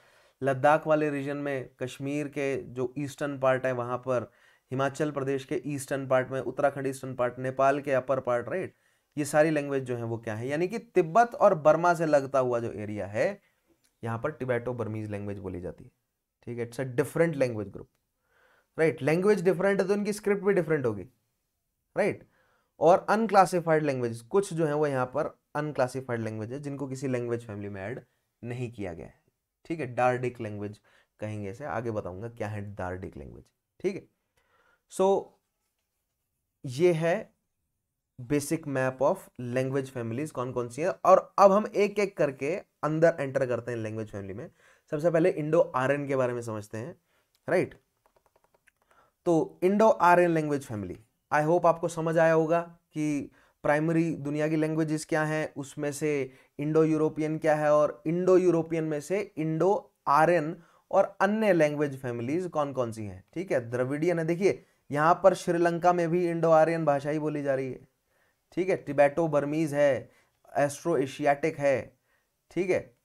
लद्दाख वाले रीजन में, कश्मीर के जो ईस्टर्न पार्ट है वहां पर, हिमाचल प्रदेश के ईस्टर्न पार्ट में, उत्तराखंड ईस्टर्न पार्ट, नेपाल के अपर पार्ट, राइट, ये सारी लैंग्वेज जो है वो क्या है, यानी कि तिब्बत और बर्मा से लगता हुआ जो एरिया है, यहाँ पर टिबेटो बर्मीज लैंग्वेज बोली जाती है। ठीक है, it's a different language group, right. Language different है तो इनकी स्क्रिप्ट भी डिफरेंट होगी, राइट। और अनक्लासिफाइड लैंग्वेज, कुछ जो है वो यहाँ पर अनक्लासिफाइड लैंग्वेज है जिनको किसी लैंग्वेज फैमिली में ऐड नहीं किया गया है। ठीक है, डार्डिक लैंग्वेज कहेंगे इसे, आगे बताऊंगा क्या है डार्डिक लैंग्वेज। ठीक है, सो ये है basic map of language families कौन कौन सी है। और अब हम एक एक करके अंदर एंटर करते हैं लैंग्वेज फैमिली में। सबसे पहले इंडो आर्यन के बारे में समझते हैं, राइट। तो Indo Aryan language family, I hope आपको समझ आया होगा कि प्राइमरी दुनिया की लैंग्वेजेस क्या हैं, उसमें से इंडो यूरोपियन क्या है, और इंडो यूरोपियन में से इंडो आर्यन और अन्य लैंग्वेज फैमिलीज कौन कौन सी हैं। ठीक है, द्रविडियन है, देखिए यहां पर श्रीलंका में भी इंडो आर्यन भाषा ही बोली जा रही है। ठीक है, टिबेटो बर्मीज है, एस्ट्रो एशियाटिक है। ठीक है,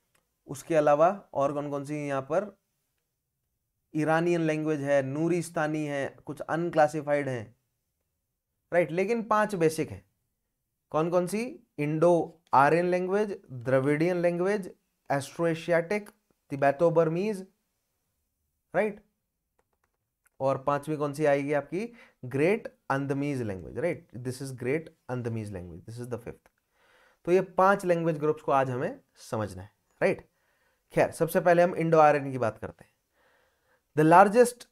उसके अलावा और कौन कौन सी यहाँ पर, ईरानियन लैंग्वेज है, नूरिस्तानी है, कुछ अनक्लासिफाइड है, राइट। लेकिन 5 बेसिक है, कौन कौन सी, Indo Aryan language, Dravidian language, Austro Asiatic, Tibeto Burmese, right. और 5वीं कौन सी आएगी आपकी, great Andamanese language, right, this is great Andamanese language, this is the 5th। तो ये 5 लैंग्वेज ग्रुप्स को आज हमें समझना है, राइट। खैर, सबसे पहले हम इंडो आर्यन की बात करते हैं। The largest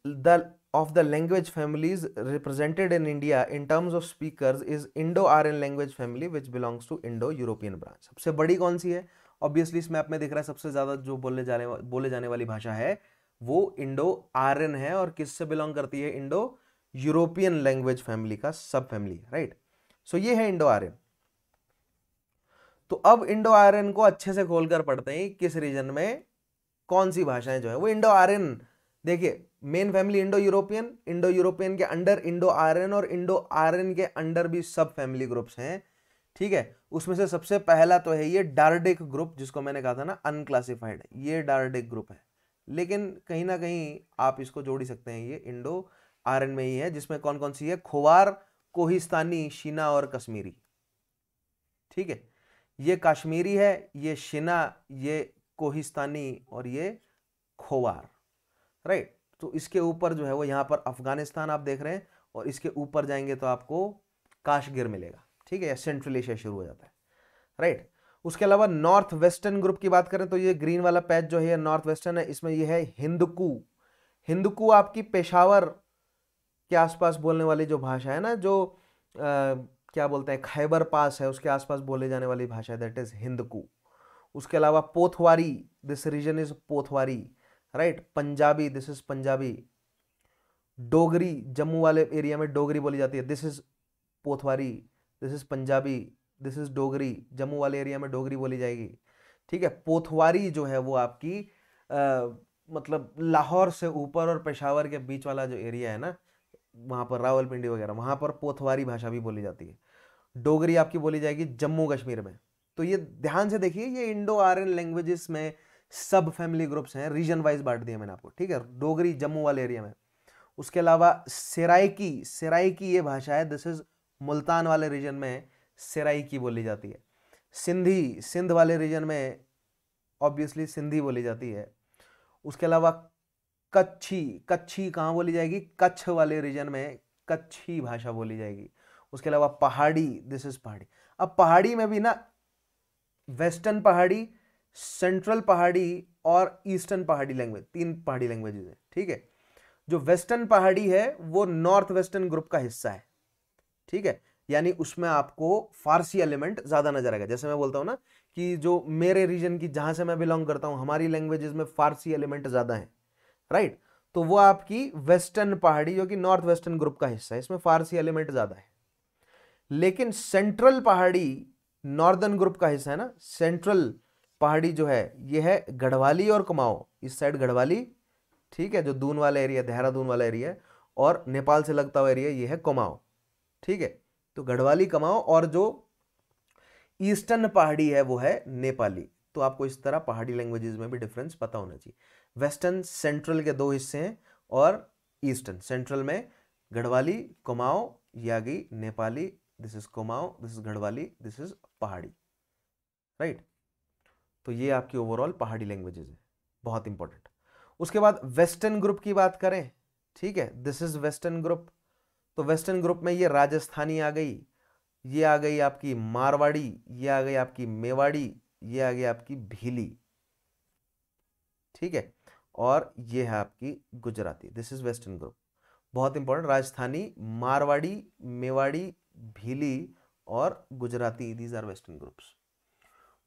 of the language families represented in India in terms of speakers is Indo-Aryan language family which belongs to Indo-European branch। सबसे बड़ी कौन सी है, ऑब्वियसली इस मैप में दिख रहा है, सबसे ज्यादा जो बोले जाने वाली भाषा है वो इंडो आर्यन है, और किससे बिलोंग करती है, इंडो यूरोपियन लैंग्वेज फैमिली का सब फैमिली है, राइट। सो ये है इंडो आर्यन। तो अब इंडो आर्यन को अच्छे से खोलकर पढ़ते हैं, किस रीजन में कौन सी भाषाएं जो है वो इंडो आर्यन, देखिए मेन फैमिली इंडो यूरोपियन के अंडर इंडो आर्यन, और इंडो आर्यन के अंडर भी सब फैमिली ग्रुप्स हैं ठीक है। उसमें से सबसे पहला तो है ये डार्डिक ग्रुप, जिसको मैंने कहा था ना अनक्लासिफाइड, ये डार्डिक ग्रुप है, लेकिन कहीं ना कहीं आप इसको जोड़ ही सकते हैं, ये इंडो आर्यन में ही है, जिसमें कौन कौन सी है, खोवार, कोहिस्तानी, शीना और कश्मीरी। ठीक है, ये कश्मीरी है, ये शीना, ये कोहिस्तानी और ये खोवार, राइट। तो इसके ऊपर जो है वो यहां पर अफगानिस्तान आप देख रहे हैं, और इसके ऊपर जाएंगे तो आपको काशगिर मिलेगा। ठीक है, या सेंट्रल एशिया शुरू हो जाता है, राइट। उसके अलावा नॉर्थ वेस्टर्न ग्रुप की बात करें तो ये ग्रीन वाला पैच जो है नॉर्थ वेस्टर्न है, इसमें ये है हिंदकू। हिंदकू आपकी पेशावर के आसपास बोलने वाली जो भाषा है ना, जो क्या बोलते हैं, खैबर पास है उसके आसपास बोले जाने वाली भाषा है, दैट इज हिंदकू। उसके अलावा Pothwari, this region is Pothwari, right. Punjabi, this is Punjabi. Dogri, Jammu वाले एरिया में डोगरी बोली जाती है, this is Pothwari, this is Punjabi, this is Dogri, Jammu वाले एरिया में डोगरी बोली जाएगी। ठीक है, पोथवारी जो है वो आपकी मतलब लाहौर से ऊपर और पेशावर के बीच वाला जो एरिया है ना, वहां पर रावलपिंडी वगैरह, वहां पर पोथवारी भाषा भी बोली जाती है। डोगरी आपकी बोली जाएगी जम्मू कश्मीर में। तो ये ध्यान से देखिए, ये इंडो आर्यन लैंग्वेजेस में सब फैमिली ग्रुप्स हैं, रीजन वाइज बांट दिया मैंने आपको। ठीक है, डोगरी जम्मू वाले एरिया में। उसके अलावा सराइकी, सराइकी ये भाषा है, दिस इज मुल्तान वाले रीजन में सराइकी बोली जाती है। सिंधी, सिंध वाले रीजन में ऑब्वियसली सिंधी बोली जाती है। उसके अलावा कच्छी, कच्छी कहाँ बोली जाएगी, कच्छ वाले रीजन में कच्छी भाषा बोली जाएगी। उसके अलावा पहाड़ी, दिस इज पहाड़ी। अब पहाड़ी में भी ना वेस्टर्न पहाड़ी, सेंट्रल पहाड़ी और ईस्टर्न पहाड़ी लैंग्वेज, 3 पहाड़ी लैंग्वेजेस है। ठीक है, जो वेस्टर्न पहाड़ी है वो नॉर्थ वेस्टर्न ग्रुप का हिस्सा है। ठीक है, यानी उसमें आपको फारसी एलिमेंट ज्यादा नजर आएगा। जैसे मैं बोलता हूं ना कि जो मेरे रीजन की, जहां से मैं बिलोंग करता हूं, हमारी लैंग्वेजेस में फारसी एलिमेंट ज्यादा है, राइट। तो वो आपकी वेस्टर्न पहाड़ी जो कि नॉर्थ वेस्टर्न ग्रुप का हिस्सा है, इसमें फारसी एलिमेंट ज्यादा है। लेकिन सेंट्रल पहाड़ी नॉर्दर्न ग्रुप का हिस्सा है ना, सेंट्रल पहाड़ी जो है ये है गढ़वाली और कुमाऊं, इस साइड गढ़वाली, ठीक है, जो दून वाला एरिया, देहरादून वाला एरिया, और नेपाल से लगता हुआ एरिया ये है कुमाऊं। ठीक है, तो गढ़वाली, कुमाऊं, और जो ईस्टर्न पहाड़ी है वो है नेपाली। तो आपको इस तरह पहाड़ी लैंग्वेजेस में भी डिफरेंस पता होना चाहिए। वेस्टर्न सेंट्रल के 2 हिस्से हैं, और ईस्टर्न, सेंट्रल में गढ़वाली, कुमाऊं, ये आ गई Nepali, this is Kumaon, this is Garhwali, this is पहाड़ी, राइट। तो ये आपकी ओवरऑल पहाड़ी लैंग्वेजेस है, बहुत इंपॉर्टेंट। उसके बाद वेस्टर्न ग्रुप की बात करें, ठीक है, दिस इज वेस्टर्न ग्रुप। तो वेस्टर्न ग्रुप में ये राजस्थानी आ गई, ये आ गई आपकी मारवाड़ी, ये आ गई आपकी मेवाड़ी, ये आ गई आपकी भीली। ठीक है, और ये है आपकी Gujarati, this is western group. बहुत इंपॉर्टेंट, राजस्थानी, मारवाड़ी, मेवाड़ी, भीली और Gujarati, these are western groups.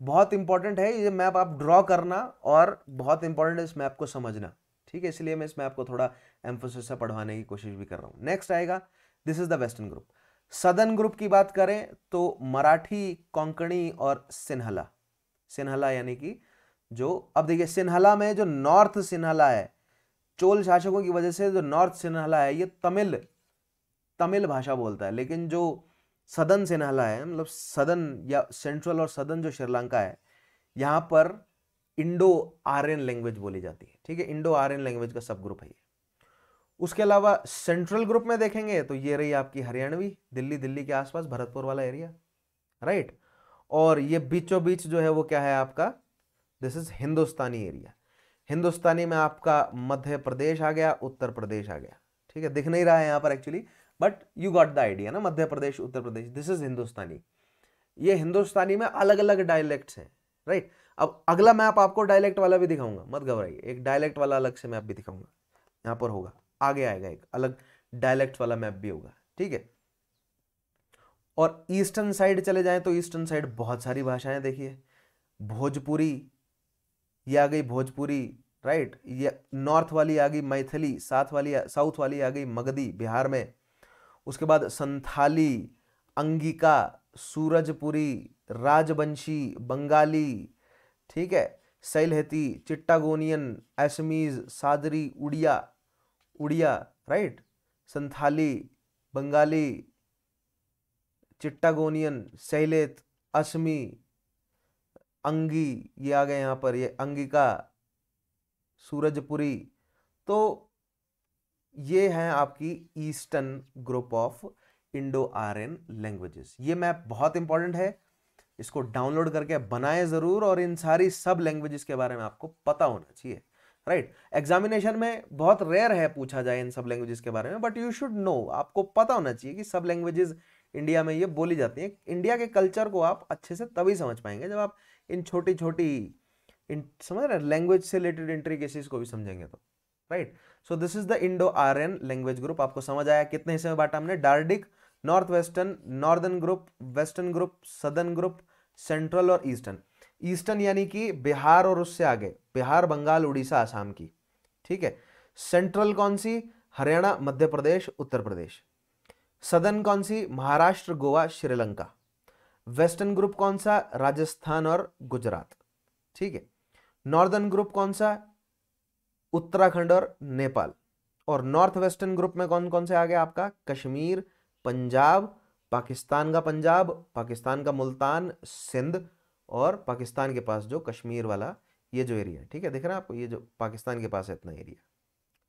बहुत इंपॉर्टेंट है ये मैप आप ड्रॉ करना, और बहुत इंपॉर्टेंट है इस मैप को समझना। ठीक है, इसलिए मैं इस मैप को थोड़ा एम्फोसिस से पढ़वाने की कोशिश भी कर रहा हूं। नेक्स्ट आएगा, this is the western group. Southern group की बात करें तो मराठी, कोंकणी और सिन्हला। सिन्हला यानी कि जो, अब देखिए सिन्हला में जो नॉर्थ सिन्हला है, चोल शासकों की वजह से जो नॉर्थ सिन्हला है ये तमिल, तमिल भाषा बोलता है। लेकिन जो सदर्न सिन्हला है, मतलब सदर्न या सेंट्रल और सदर्न जो श्रीलंका है, यहां पर इंडो आर्यन लैंग्वेज बोली जाती है। ठीक है, इंडो आर्यन लैंग्वेज का सब ग्रुप है ये। उसके अलावा सेंट्रल ग्रुप में देखेंगे तो ये रही आपकी हरियाणवी, दिल्ली, दिल्ली के आसपास भरतपुर वाला एरिया, राइट। और ये बीचों बीच जो है वो क्या है आपका, दिस इज हिंदुस्तानी एरिया। हिंदुस्तानी में आपका मध्य प्रदेश आ गया, उत्तर प्रदेश आ गया। ठीक है, दिख नहीं रहा है यहां पर actually, but you got the idea ना, मध्य प्रदेश, उत्तर प्रदेश, दिस इज हिंदुस्तानी। ये हिंदुस्तानी में अलग अलग डायलेक्ट्स हैं, राइट। अब अगला मैप आपको डायलेक्ट वाला भी दिखाऊंगा, मत घबराइए, एक डायलेक्ट वाला अलग से मैप भी दिखाऊंगा, यहां पर होगा, आगे आएगा एक अलग डायलेक्ट वाला मैप भी होगा। ठीक है, और ईस्टर्न साइड चले जाएं तो ईस्टर्न साइड बहुत सारी भाषाएं, देखिए भोजपुरी, ये आ गई भोजपुरी, राइट। ये नॉर्थ वाली आ गई मैथिली, साउथ वाली आ गई मगधी बिहार में। उसके बाद संथाली, अंगिका, सूरजपुरी, राजवंशी, बंगाली, ठीक है, सैलहेती, चिट्टागोनियन, असमीज, सादरी, उड़िया, उड़िया, राइट, संथाली, बंगाली, चिट्टागोनियन, सैलेत, असमी, अंगी, ये आ गए यहाँ पर, ये अंगिका, सूरजपुरी। तो ये है आपकी eastern group of Indo Aryan languages. ये मैप बहुत इंपॉर्टेंट है, इसको डाउनलोड करके बनाएं जरूर, और इन सारी सब लैंग्वेजेस के बारे में आपको पता होना चाहिए, राइट। एग्जामिनेशन में बहुत रेयर है पूछा जाए इन सब लैंग्वेजेस के बारे में, बट यू शुड नो, आपको पता होना चाहिए कि सब लैंग्वेजेस इंडिया में ये बोली जाती हैं। इंडिया के कल्चर को आप अच्छे से तभी समझ पाएंगे जब आप इन छोटी छोटी समझ रहे लैंग्वेज से रिलेटेड इंट्रिकेसीज को भी समझेंगे तो, right. So this is the Indo Aryan language group. आपको समझ आया कितने हिस्से में बांटा हमने? Dardic, north western, northern group, western group, southern group, central और ईस्टर्न। ईस्टर्न यानी कि बिहार और उससे आगे, बिहार, बंगाल, उड़ीसा, आसाम की, ठीक है। सेंट्रल कौन सी? हरियाणा, मध्य प्रदेश, उत्तर प्रदेश। सदर्न कौन सी? महाराष्ट्र, गोवा, श्रीलंका। वेस्टर्न ग्रुप कौन सा? राजस्थान और गुजरात, ठीक है। नॉर्दर्न ग्रुप कौन सा? उत्तराखंड और नेपाल। और नॉर्थ वेस्टर्न ग्रुप में कौन कौन से आ गया आपका? कश्मीर, पंजाब, पाकिस्तान का पंजाब, पाकिस्तान का मुल्तान, सिंध, और पाकिस्तान के पास जो कश्मीर वाला ये जो एरिया है, ठीक है, दिख रहा है आपको, ये जो पाकिस्तान के पास है इतना एरिया,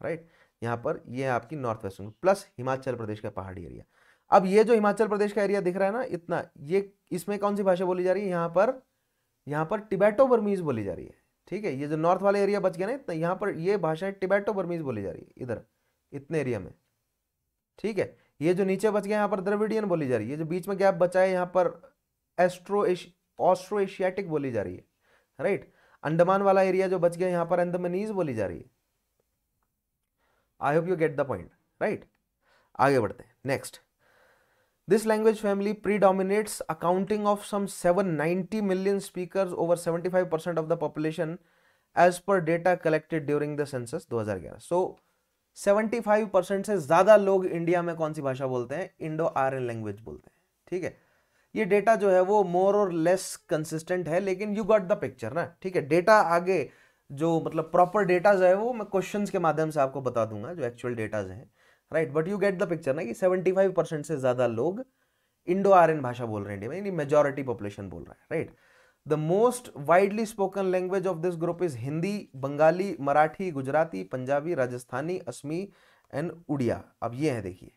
राइट। यहाँ पर ये आपकी north western plus Himachal Pradesh का पहाड़ी एरिया। अब ये जो हिमाचल प्रदेश का एरिया दिख रहा है ना इतना, ये इसमें कौन सी भाषा बोली जा रही है? यहाँ पर टिबेटो बर्मीज बोली जा रही है, ठीक है। ये जो नॉर्थ वाला एरिया बच गया ना इतना, यहाँ पर ये भाषा टिबेटो बर्मीज बोली जा रही है इधर इतने एरिया में, ठीक है। ये जो नीचे बच गया यहाँ पर द्रविडियन बोली जा रही है, ये जो बीच में गैप बचा है यहाँ पर ऑस्ट्रो एशियाटिक बोली जा रही है, राइट। अंडमान वाला एरिया जो बच गया यहाँ पर अंडमानीज बोली जा रही है। I hope you get the point, right. आगे बढ़ते हैं, next. This language family predominates, accounting of some 790 million speakers, over 75% of the population, as per data collected during the census 2011. So 75% से ज्यादा लोग इंडिया में कौन सी भाषा बोलते हैं? इंडो आर्यन लैंग्वेज बोलते हैं, ठीक है। ये डेटा जो है वो मोर और लेस कंसिस्टेंट है, लेकिन यू गॉट द पिक्चर ना, ठीक है। डेटा आगे जो मतलब प्रॉपर डेटा जो है वो मैं क्वेश्चंस के माध्यम से आपको बता दूंगा जो एक्चुअल डेटाज हैं, right. But you get the picture ना कि 75% से ज्यादा लोग इंडो आर्यन भाषा बोल रहे हैं इंडिया में, यानी मेजॉरिटी पॉपुलेशन बोल रहा है, right. The most widely spoken language of this group is Hindi, Bengali, Marathi, Gujarati, Punjabi, Rajasthani, Assamese and Oriya. अब ये है देखिए,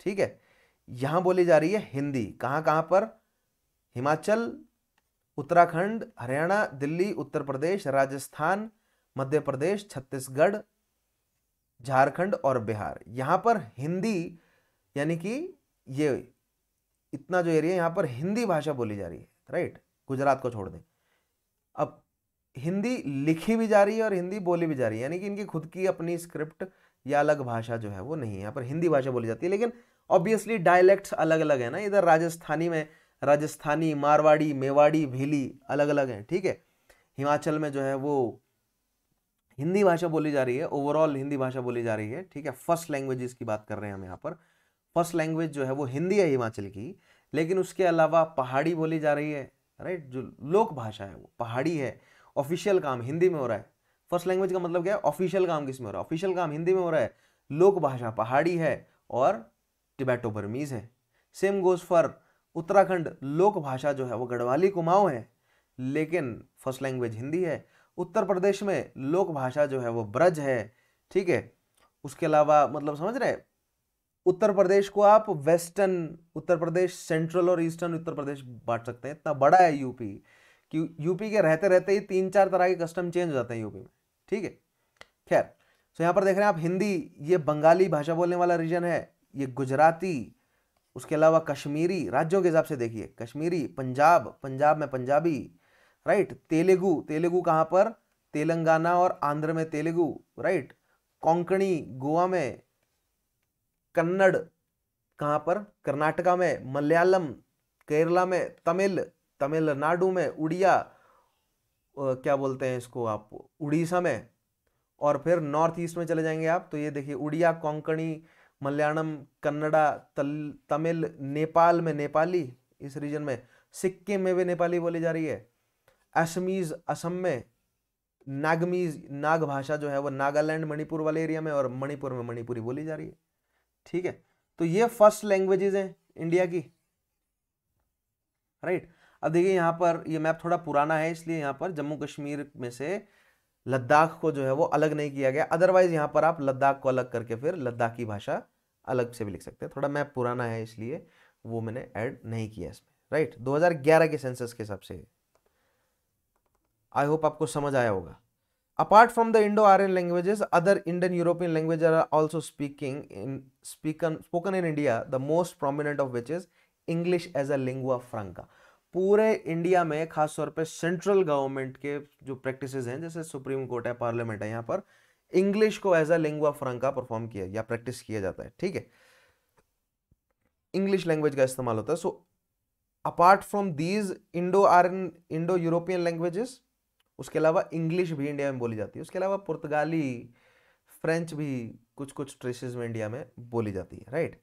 ठीक है, यहां बोली जा रही है हिंदी। कहां कहां पर? हिमाचल, उत्तराखंड, हरियाणा, दिल्ली, उत्तर प्रदेश, राजस्थान, मध्य प्रदेश, छत्तीसगढ़, झारखंड और बिहार। यहां पर हिंदी यानी कि ये इतना जो एरिया यहां पर हिंदी भाषा बोली जा रही है, राइट। गुजरात को छोड़ दें। अब हिंदी लिखी भी जा रही है और हिंदी बोली भी जा रही है, यानी कि इनकी खुद की अपनी स्क्रिप्ट या अलग भाषा जो है वो नहीं है। यहाँ पर हिंदी भाषा बोली जाती है, लेकिन ऑब्वियसली डायलेक्ट्स अलग अलग है ना। इधर राजस्थानी में राजस्थानी, मारवाड़ी, मेवाड़ी, भीली अलग अलग हैं, ठीक है। हिमाचल में जो है वो हिंदी भाषा बोली जा रही है, ओवरऑल हिंदी भाषा बोली जा रही है, ठीक है। फर्स्ट लैंग्वेजेस की बात कर रहे हैं हम यहाँ पर। फर्स्ट लैंग्वेज जो है वो हिंदी है हिमाचल की, लेकिन उसके अलावा पहाड़ी बोली जा रही है, राइट। जो लोक भाषा है वो पहाड़ी है। ऑफिशियल काम हिंदी में हो रहा है। फर्स्ट लैंग्वेज का मतलब क्या है? ऑफिशियल काम किस में हो रहा है? ऑफिशियल काम हिंदी में हो रहा है। लोक भाषा पहाड़ी है और टिबेटो बर्मीज है। सेम गोज फॉर उत्तराखंड, लोक भाषा जो है वो गढ़वाली कुमाऊं है, लेकिन फर्स्ट लैंग्वेज हिंदी है। उत्तर प्रदेश में लोक भाषा जो है वो ब्रज है, ठीक है। उसके अलावा मतलब समझ रहे हैं, उत्तर प्रदेश को आप वेस्टर्न उत्तर प्रदेश, सेंट्रल और ईस्टर्न उत्तर प्रदेश बांट सकते हैं। इतना बड़ा है यूपी कि यूपी के रहते रहते ही 3-4 तरह के कस्टम चेंज हो जाते हैं यूपी में, ठीक है। खैर, तो यहाँ पर देख रहे हैं आप हिंदी, ये बंगाली भाषा बोलने वाला रीजन है, ये गुजराती, उसके अलावा कश्मीरी, राज्यों के हिसाब से देखिए, कश्मीरी, पंजाब, पंजाब में पंजाबी, राइट। तेलुगु, तेलुगु कहाँ पर? तेलंगाना और आंध्र में तेलुगु, राइट। कोंकणी गोवा में, कन्नड़ कहाँ पर? कर्नाटका में, मलयालम केरला में, तमिल तमिलनाडु में, उड़िया क्या बोलते हैं इसको आप, उड़ीसा में। और फिर नॉर्थ ईस्ट में चले जाएंगे आप तो ये देखिए उड़िया, कोंकणी, मलयालम, कन्नड़ा, तमिल, नेपाल में नेपाली, इस रीजन में। सिक्किम में भी नेपाली बोली जा रही है। असमीज असम में, नागमीज नाग भाषा जो है वो नागालैंड मणिपुर वाले एरिया में, और मणिपुर में मणिपुरी बोली जा रही है, ठीक है। तो ये फर्स्ट लैंग्वेजेस हैं इंडिया की, राइट। अब देखिए यहाँ पर ये मैप थोड़ा पुराना है, इसलिए यहाँ पर जम्मू कश्मीर में से लद्दाख को जो है वो अलग नहीं किया गया। अदरवाइज यहाँ पर आप लद्दाख को अलग करके फिर लद्दाखी भाषा अलग से भी लिख सकते हैं। थोड़ा मैप पुराना है इसलिए वो मैंने ऐड नहीं किया इसमें, राइट। 2011 के सेंसस के हिसाब से। आई होप आपको समझ आया होगा। Apart from the Indo Aryan languages, other Indian European language are also spoken in India, the most prominent of which is English as a lingua franca. पूरे इंडिया में खासतौर पे सेंट्रल गवर्नमेंट के जो प्रैक्टिसेस हैं, जैसे सुप्रीम कोर्ट है, parliament है, यहाँ पर इंग्लिश को as a lingua franca perform किया या प्रैक्टिस किया जाता है, ठीक है। इंग्लिश लैंग्वेज का इस्तेमाल होता है। So apart from these Indo Aryan Indo European languages, उसके अलावा इंग्लिश भी इंडिया में बोली जाती है। उसके अलावा पुर्तगाली, फ्रेंच भी कुछ कुछ ट्रेसेस में इंडिया में बोली जाती है, राइट।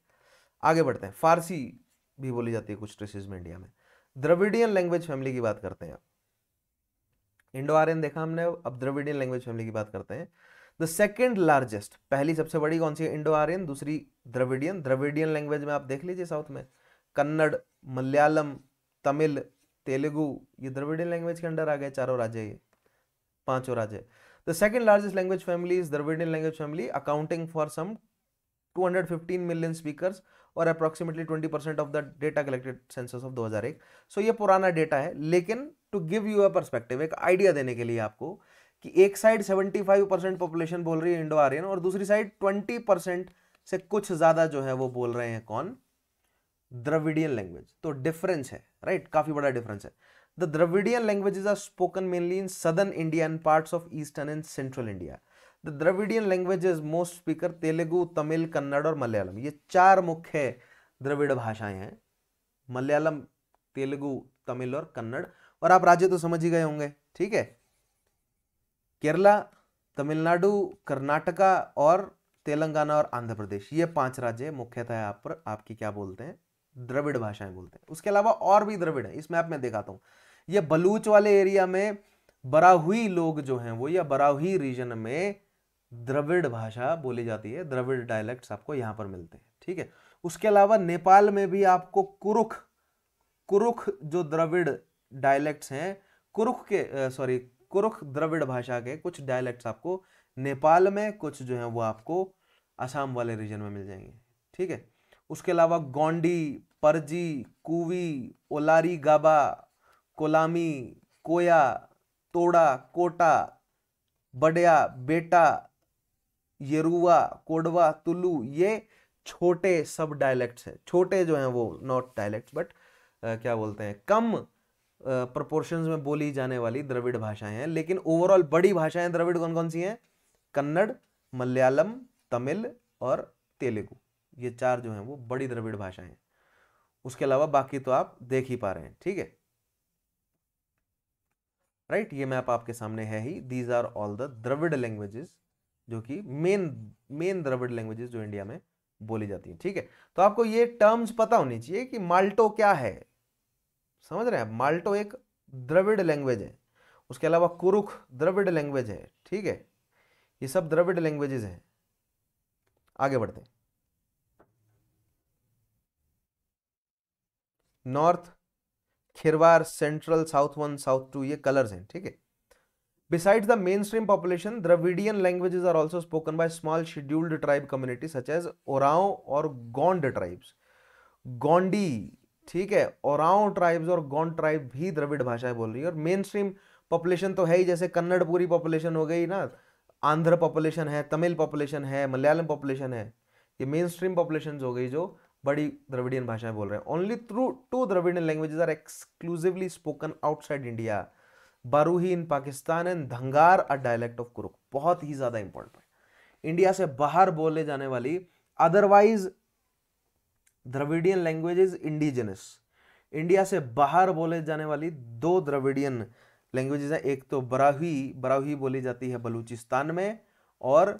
आगे बढ़ते हैं। फारसी भी बोली जाती है कुछ ट्रेसेस में इंडिया में। द्रविडियन लैंग्वेज फैमिली की बात करते हैं। इंडो आर्यन देखा हमने, अब द्रविडियन लैंग्वेज फैमिली की बात करते हैं। द सेकेंड लार्जेस्ट, पहली सबसे बड़ी कौन सी है? इंडो आर्यन, दूसरी द्रविडियन। द्रविडियन लैंग्वेज में आप देख लीजिए साउथ में कन्नड़, मलयालम, तमिल, तेलुगु, ये द्रविडियन लैंग्वेज के अंडर आ गए चारों राज्य, ये पांचों राज्य। The second largest language family is Dravidian language family, accounting for some 215 million speakers और approximately 20% of the data collected census of 2001। So ये पुराना डेटा है, लेकिन to give you a perspective, एक आइडिया देने के लिए आपको, कि एक साइड 75% पॉपुलेशन बोल रही है इंडो आर्यन और दूसरी साइड 20% से कुछ ज्यादा जो है वो बोल रहे हैं कौन? Dravidian language. तो डिफरेंस है, राइट, काफी बड़ा डिफरेंस है। The Dravidian languages are spoken mainly in southern India and parts of eastern and central India. The Dravidian languages most speaker Telugu, Tamil, Kannada और मलयालम, ये चार मुख्य द्रविड़ भाषाएं हैं। मलयालम, तेलुगु, तमिल और कन्नड़। और आप राज्य तो समझ ही गए होंगे, ठीक है। केरला, तमिलनाडु, कर्नाटका और तेलंगाना और आंध्र प्रदेश, ये 5 राज्य मुख्यतः यहाँ पर आपकी क्या बोलते हैं? द्रविड़ भाषाएं बोलते हैं। उसके अलावा और भी द्रविड़ है, इस मैप में दिखाता हूं। ये बलूच वाले एरिया में बराहुई लोग जो हैं वो, या बराहुई रीजन में द्रविड़ भाषा बोली जाती है। द्रविड़ डायलेक्ट्स आपको यहां पर मिलते हैं, ठीक है। उसके अलावा नेपाल में भी आपको कुरुख, कुरुख जो द्रविड़ डायलेक्ट्स हैं, कुरुख द्रविड़ भाषा के कुछ डायलेक्ट्स आपको नेपाल में, कुछ जो है वो आपको असम वाले रीजन में मिल जाएंगे, ठीक है। उसके अलावा गोंडी, परजी, कुवी, ओलारी गाबा, कोलामी, कोया, तोड़ा, कोटा, बड़िया, बेटा, येरुआ, कोडवा, तुलु, ये छोटे सब डायलेक्ट्स हैं। छोटे जो हैं वो नॉट डायलेक्ट्स बट क्या बोलते हैं, कम प्रोपोर्शंस में बोली जाने वाली द्रविड़ भाषाएं हैं। लेकिन ओवरऑल बड़ी भाषाएं द्रविड़ कौन कौन सी हैं? कन्नड़, मलयालम, तमिल और तेलुगु, ये 4 जो हैं वो बड़ी द्रविड़ भाषाएं हैं। उसके अलावा बाकी तो आप देख ही पा रहे हैं, ठीक है, राइट। ये मैप आपके सामने है ही। These are all the Dravid languages, जो कि मेन द्रविड़ लैंग्वेजेस जो इंडिया में बोली जाती है, ठीक है। तो आपको ये टर्म्स पता होनी चाहिए कि माल्टो क्या है, समझ रहे हैं? माल्टो एक द्रविड़ लैंग्वेज है। उसके अलावा कुरुख द्रविड़ लैंग्वेज है, ठीक है। ये सब द्रविड़ लैंग्वेजेस हैं। आगे बढ़ते हैं। North, Khirwar, central, south 1, south 2, ये कलर्स हैं, ठीक है। Besides the mainstream population, Dravidian languages are also spoken by small scheduled tribe communities such as Orao और Gond tribes. गोंडी, ठीक है, ओराओं ट्राइब्स और गोंड ट्राइब भी द्रविड़ भाषाएं बोल रही है। और मेन स्ट्रीम पॉपुलेशन तो है ही, जैसे कन्नड़ पूरी पॉपुलेशन हो गई ना, आंध्र पॉपुलेशन है, तमिल पॉपुलेशन है, मलयालम पॉपुलेशन है, ये मेन स्ट्रीम पॉपुलेशन हो गई जो बड़ी द्रविडियन भाषाएं बोल रहे हैं। Only through 2 Dravidian languages are exclusively spoken outside India, Brahui in Pakistan and Dhangar a dialect of Kurukh. बहुत ही ज्यादा इंपॉर्टेंट है। इंडिया से बाहर बोले जाने वाली otherwise Dravidian languages indigenous, India से बाहर बोले जाने वाली 2 द्रविडियन लैंग्वेजेस है। एक तो बराहुई बोली जाती है बलूचिस्तान में, और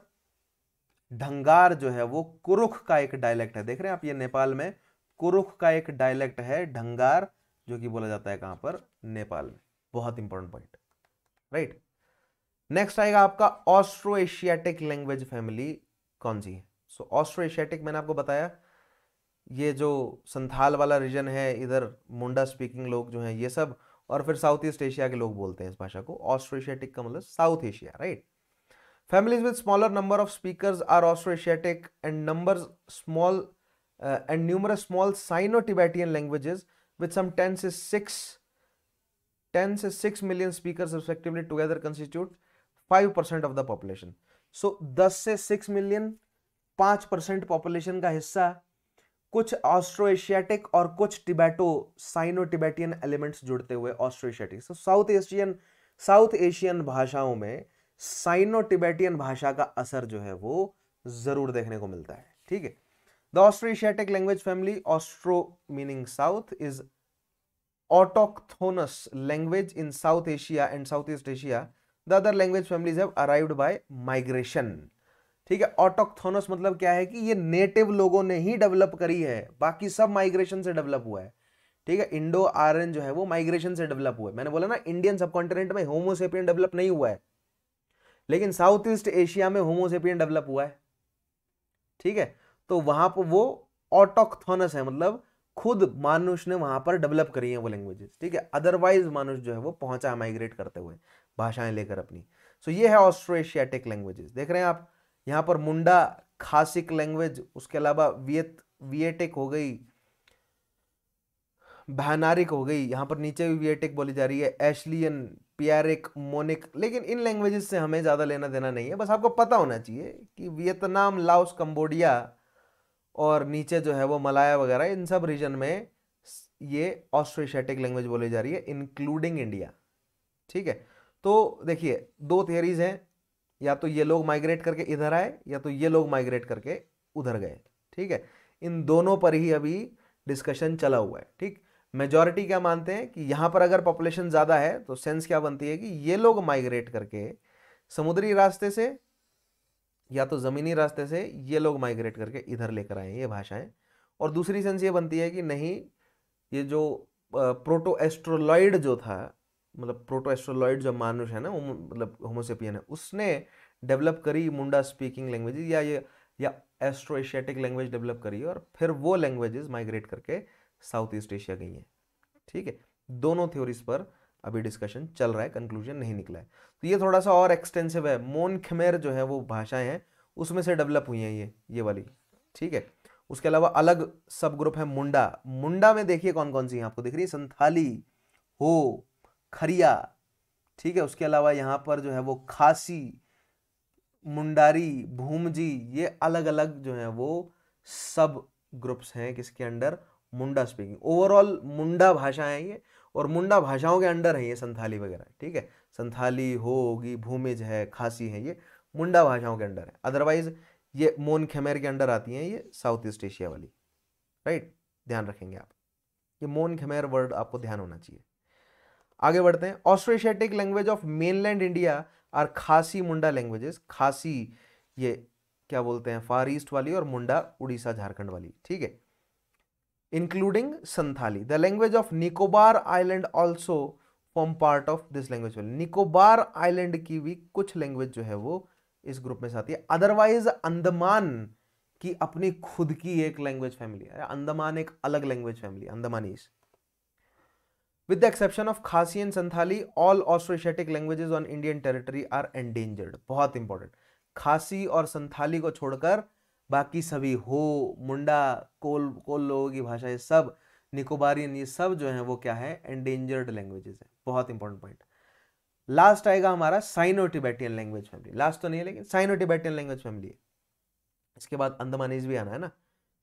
ढंगार जो है वो कुरुख का एक डायलेक्ट है। देख रहे हैं आप, ये नेपाल में कुरुख का एक डायलेक्ट है ढंगार, जो कि बोला जाता है कहां पर? नेपाल में। बहुत इंपॉर्टेंट पॉइंट, राइट। नेक्स्ट आएगा आपका ऑस्ट्रो एशियाटिक लैंग्वेज फैमिली कौन सी है? सो ऑस्ट्रो एशियाटिक मैंने आपको बताया, ये जो संथाल वाला रीजन है, इधर मुंडा स्पीकिंग लोग जो हैं ये सब, और फिर साउथ ईस्ट एशिया के लोग बोलते हैं इस भाषा को। ऑस्ट्रोएशियाटिक का मतलब south Asia, right. Families with smaller number of speakers are Austroasiatic, and numerous small Sino-Tibetan languages with some 10 से 6 million speakers respectively together constitute 5% of the population. So 10 से 6 million 5% पॉपुलेशन का हिस्सा कुछ ऑस्ट्रो-एशियाटिक और कुछ Tibeto cyano Tibetan elements जुड़ते हुए Austro-Asiatic. So south Asian भाषाओं में साइनो टिबेटियन भाषा का असर जो है वो जरूर देखने को मिलता है, ठीक है। The Austro-Asiatic language family, Austro meaning south, is autochthonous language in South Asia and Southeast Asia. The other language families have arrived by migration. ठीक है, autochthonous मतलब क्या है कि ये नेटिव लोगों ने ही डेवलप करी है, बाकी सब माइग्रेशन से डेवलप हुआ है, ठीक है। इंडो आर्यन जो है वो माइग्रेशन से डेवलप हुआ है। मैंने बोला ना इंडियन सबकॉन्टिनेंट में होमोसेपियन डेवलप नहीं हुआ है, लेकिन साउथ ईस्ट एशिया में होमोसेपियन डेवलप हुआ है, ठीक है। तो वहां पर वो ऑटोक्थोनस है, मतलब खुद मानुष ने वहां पर डेवलप करी है वो लैंग्वेजेस, ठीक है। अदरवाइज मानुष जो है वो पहुंचा माइग्रेट करते हुए भाषाएं लेकर अपनी। सो ये है ऑस्ट्रो-एशियाटिक लैंग्वेजेस। देख रहे हैं आप यहाँ पर मुंडा खासिक लैंग्वेज, उसके अलावा वियेटिक हो गई, भानारिक हो गई, यहाँ पर नीचे भी वियेटिक बोली जा रही है, एशलियन, पियारिक, मोनिक। लेकिन इन लैंग्वेजेस से हमें ज़्यादा लेना देना नहीं है, बस आपको पता होना चाहिए कि वियतनाम, लाओस, कंबोडिया और नीचे जो है वो मलाया वगैरह, इन सब रीजन में ये ऑस्ट्रो-एशियाटिक लैंग्वेज बोली जा रही है, इंक्लूडिंग इंडिया, ठीक है। तो देखिए दो थियरीज हैं, या तो ये लोग माइग्रेट करके इधर आए या तो ये लोग माइग्रेट करके उधर गए, ठीक है। इन दोनों पर ही अभी डिस्कशन चला हुआ है, ठीक। मेजॉरिटी क्या मानते हैं कि यहां पर अगर पॉपुलेशन ज्यादा है तो सेंस क्या बनती है कि ये लोग माइग्रेट करके समुद्री रास्ते से या तो जमीनी रास्ते से ये लोग माइग्रेट करके इधर लेकर आए ये भाषाएं। और दूसरी सेंस ये बनती है कि नहीं, ये जो प्रोटो एस्ट्रोलॉइड जो था, मतलब प्रोटो एस्ट्रोलॉइड जो मानुष है ना, मतलब होमोसेपियन है, उसने डेवलप करी मुंडा स्पीकिंग लैंग्वेजेस या एस्ट्रो-एशियाटिक लैंग्वेज डेवलप करी, और फिर वो लैंग्वेजेस माइग्रेट करके साउथ ईस्ट एशिया गई हैं, ठीक है। दोनों थ्योरीज पर अभी डिस्कशन चल रहा है, कंक्लूजन नहीं निकला है। तो ये थोड़ा सा और एक्सटेंसिव है। मोन खमेर जो है वो भाषाएं हैं, उसमें से डेवलप हुई हैं ये वाली, ठीक है। उसके अलावा अलग सब ग्रुप है मुंडा। मुंडा में देखिए कौन कौन सी हैं आपको दिख रही है, संथाली, हो, खरिया, ठीक है। उसके अलावा यहाँ पर जो है वो खासी, मुंडारी, भूमजी, ये अलग अलग जो है वो सब ग्रुप्स हैं किसके अंडर, मुंडा स्पीकिंग। ओवरऑल मुंडा भाषा है ये, और मुंडा भाषाओं के अंडर है ये संथाली वगैरह, ठीक है। संथाली होगी, भूमिज है, खासी है, ये मुंडा भाषाओं के अंडर है। अदरवाइज ये मोन खमेर के अंडर आती हैं ये साउथ ईस्ट एशिया वाली, राइट। ध्यान रखेंगे आप, ये मोन खमेर वर्ड आपको ध्यान होना चाहिए। आगे बढ़ते हैं। Austro Asiatic language of mainland India are Khasi Munda languages. खासी ये क्या बोलते हैं, फार ईस्ट वाली, और मुंडा उड़ीसा झारखंड वाली, ठीक है, including Santhali. The language of Nicobar island also form part of this language family. Nicobar island की भी कुछ लैंग्वेज जो है वो इस ग्रुप में से आती है। अदरवाइज अंडमान की अपनी खुद की एक लैंग्वेज फैमिली है, अंडमान एक अलग language family, Andamanese. With the exception of Khasi and Santhali, all Austroasiatic languages on Indian territory are endangered. बहुत इंपॉर्टेंट, खासी और संथाली को छोड़कर बाकी सभी, हो, मुंडा, कोल लोगों की भाषा, ये सब निकोबारियन, ये सब जो है वो क्या है, एंडेंजर्ड लैंग्वेजेस है। बहुत इंपॉर्टेंट पॉइंट। लास्ट आएगा हमारा Sino Tibetan language family. Last तो नहीं है लेकिन साइनो टिबेटियन लैंग्वेज फैमिली है। इसके बाद अंडमानीज भी आना है ना,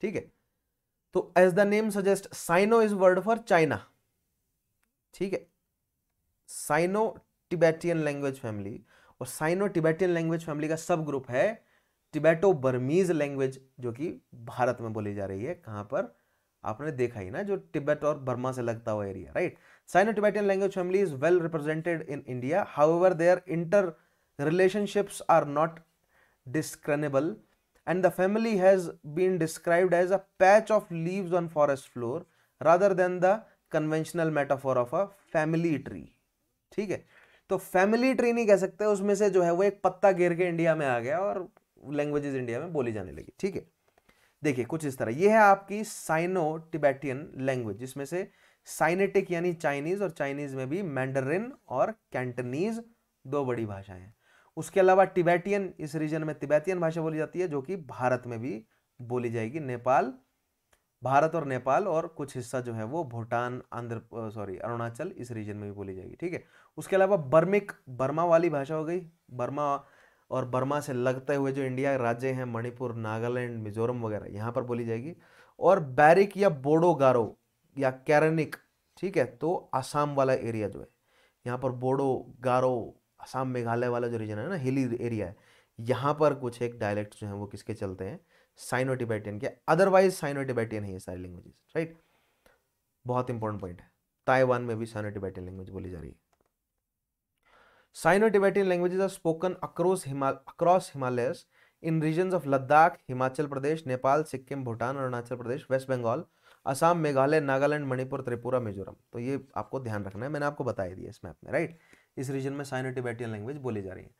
ठीक है। तो as the name suggest, Sino is word for China, ठीक है। साइनो टिबेटियन लैंग्वेज फैमिली, और साइनो टिबेटियन लैंग्वेज फैमिली का सब ग्रुप है टिबेटो बर्मीज लैंग्वेज, जो कि भारत में बोली जा रही है। कहां पर, आपने देखा ही ना, जो तिब्बत और बर्मा से लगता हुआ area, right. Sino Tibetan language family is well represented in India, however there inter relationships are not discernible, and the family has been described as a patch of leaves on forest floor rather than the conventional metaphor of a family tree, ठीक है। तो family tree नहीं कह सकते, उसमें से जो है वो एक पत्ता गिर के इंडिया में आ गया और लैंग्वेजेस इंडिया में बोली जाने लगी, ठीक है। देखिए कुछ इस तरह, ये है आपकी साइनो टिबेटियन लैंग्वेज, जिसमें से साइनेटिक यानी चाइनीज, और चाइनीज में भी मैंडरिन और कैंटनीज दो बड़ी भाषाएं हैं। उसके अलावा टिबेटियन, इस रीजन में तिब्बतियन भाषा बोली जाती है, जो कि भारत में भी बोली जाएगी। नेपाल, भारत और नेपाल और कुछ हिस्सा जो है वो भूटान, अरुणाचल, इस रीजन में भी बोली जाएगी। ठीक है, उसके अलावा बर्मिक, बर्मा वाली भाषा हो गई, बर्मा, और बर्मा से लगते हुए जो इंडिया के राज्य हैं, मणिपुर, नागालैंड, मिजोरम वगैरह, यहाँ पर बोली जाएगी। और बैरिक या बोडो गारो या कैरनिक, ठीक है, तो आसाम वाला एरिया जो है, यहाँ पर बोडो गारो, आसाम मेघालय वाला जो रीजन है ना, हिली एरिया है, यहाँ पर कुछ एक डायलेक्ट जो है वो किसके चलते हैं, साइनो टिबेटियन के। अदरवाइज साइनो टिबेटियन है ये सारी लैंग्वेजेस, राइट। बहुत इंपॉर्टेंट पॉइंट है, ताइवान में भी साइनो टिबेटियन लैंग्वेज बोली जा रही है। Sino Tibetan languages are spoken across Himalayas in regions of Ladakh, Himachal Pradesh, Nepal, Sikkim, Bhutan, Arunachal Pradesh, West Bengal, Assam, Meghalaya, Nagaland, Manipur, Tripura, Mizoram. तो ये आपको ध्यान रखना है, मैंने आपको बता दिया इस मैप में, राइट। इस रीजन में साइनो टिबेटियन लैंग्वेज बोली जा रही है।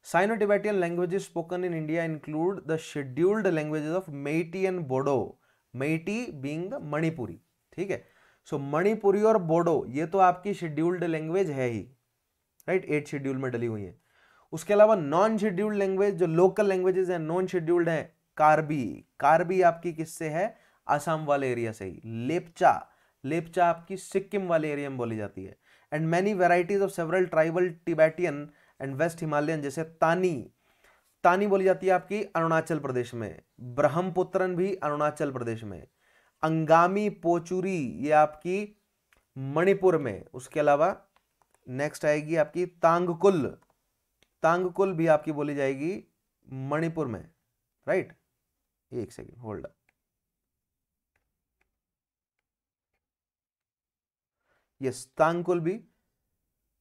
Sino Tibetan languages spoken in India include the scheduled languages of Meitei and Bodo, Meitei being the Manipuri, ठीक है। सो मणिपुरी और बोडो ये तो आपकी शेड्यूल्ड लैंग्वेज है ही, राइट, 8 शेड्यूल में डली हुई है। उसके अलावा नॉन शेड्यूल्ड लैंग्वेज जो लोकल लैंग्वेजेस हैं, नॉन शेड्यूल्ड है, कार्बी, कार्बी आपकी किससे है, आसाम वाले एरिया से ही। लेपचा, लेपचा आपकी सिक्किम वाले एरिया में बोली जाती है। And many varieties of several tribal Tibetan and west Himalayan, जैसे तानी, तानी बोली जाती है आपकी अरुणाचल प्रदेश में, ब्रह्मपुत्रन भी अरुणाचल प्रदेश में, अंगामी पोचुरी ये आपकी मणिपुर में। उसके अलावा नेक्स्ट आएगी आपकी तांगकुल, तांगकुल भी आपकी बोली जाएगी मणिपुर में, राइट। एक सेकेंड होल्ड अप, यस, तांगकुल भी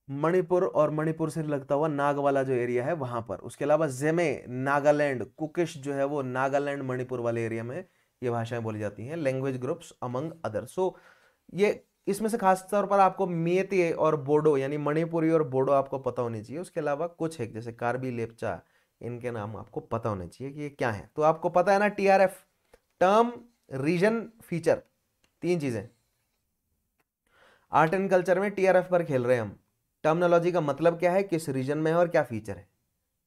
मणिपुर और मणिपुर से लगता हुआ नाग वाला जो एरिया है वहां पर। उसके अलावा जेमे नागालैंड, कुकिश जो है वो नागालैंड मणिपुर वाले एरिया में ये भाषाएं बोली जाती हैं। लैंग्वेज ग्रुप्स अमंग अदर, सो ये इसमें से खास तौर पर आपको मेते और बोडो यानी मणिपुरी और बोडो आपको पता होनी चाहिए। उसके अलावा कुछ है जैसे कार्बी, लेपचा, इनके नाम आपको पता होने चाहिए कि ये क्या है। तो आपको पता है ना, टीआरएफ, टर्म, रीजन, फीचर, 3 चीजें। आर्ट एंड कल्चर में टीआरएफ पर खेल रहे हैं हम। टर्मिनोलॉजी का मतलब क्या है, किस रीजन में है और क्या फीचर है,